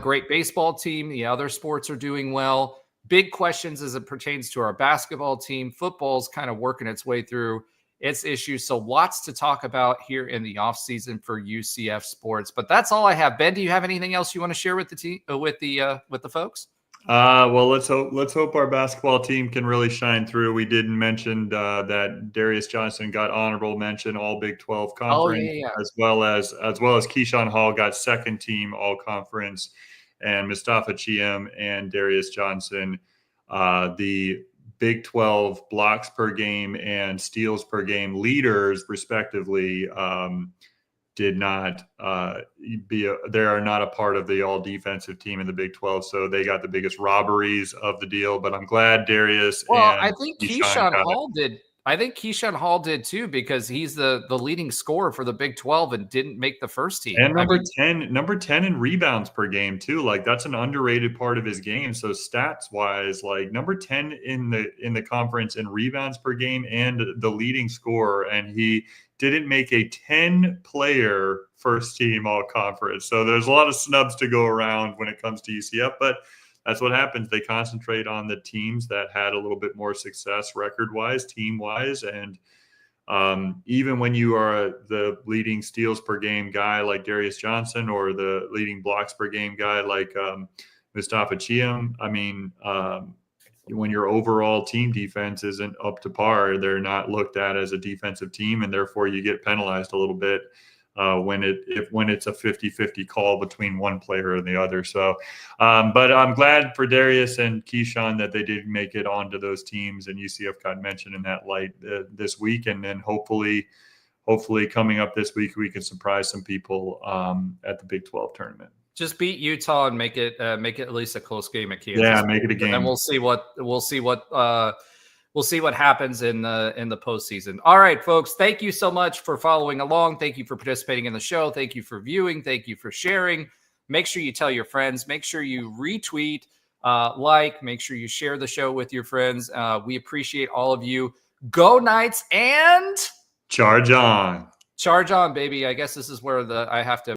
[SPEAKER 2] Great baseball team. The other sports are doing well. Big questions as it pertains to our basketball team. Football's kind of working its way through its issues. So lots to talk about here in the off season for UCF sports. But that's all I have. Ben, do you have anything else you want to share with the team, with the folks?
[SPEAKER 4] Well, let's hope our basketball team can really shine through. We didn't mention that Darius Johnson got honorable mention All Big 12 conference, as well as Keyshawn Hall got second team All Conference, and Mustafa Chiem and Darius Johnson, the Big 12 blocks per game and steals per game leaders, respectively, did not they are not a part of the all defensive team in the Big 12. So they got the biggest robberies of the deal, but I'm glad Darius.
[SPEAKER 2] Well, I think Keyshawn Hall did. I think Keyshawn Hall did too, because he's the leading scorer for the Big 12 and didn't make the first team.
[SPEAKER 4] And number 10 in rebounds per game too. Like that's an underrated part of his game. So stats wise, like number 10 in the conference in rebounds per game and the leading scorer. And he didn't make a 10-player first team all conference. So there's a lot of snubs to go around when it comes to UCF, but that's what happens. They concentrate on the teams that had a little bit more success record-wise, team-wise, and even when you are the leading steals per game guy like Darius Johnson or the leading blocks per game guy like Mustafa Chiam, I mean, when your overall team defense isn't up to par, they're not looked at as a defensive team, and therefore you get penalized a little bit when it's a 50-50 call between one player and the other. So, but I'm glad for Darius and Keyshawn that they did make it onto those teams, and UCF got mentioned in that light this week. And then hopefully coming up this week, we can surprise some people at the Big 12 tournament.
[SPEAKER 2] Just beat Utah and make it at least a close game at Kansas.
[SPEAKER 4] Yeah, make it a game.
[SPEAKER 2] And we'll see what happens in the postseason. All right, folks. Thank you so much for following along. Thank you for participating in the show. Thank you for viewing. Thank you for sharing. Make sure you tell your friends. Make sure you retweet, make sure you share the show with your friends. We appreciate all of you. Go Knights and
[SPEAKER 4] charge on.
[SPEAKER 2] Charge on, baby. I guess this is where I have to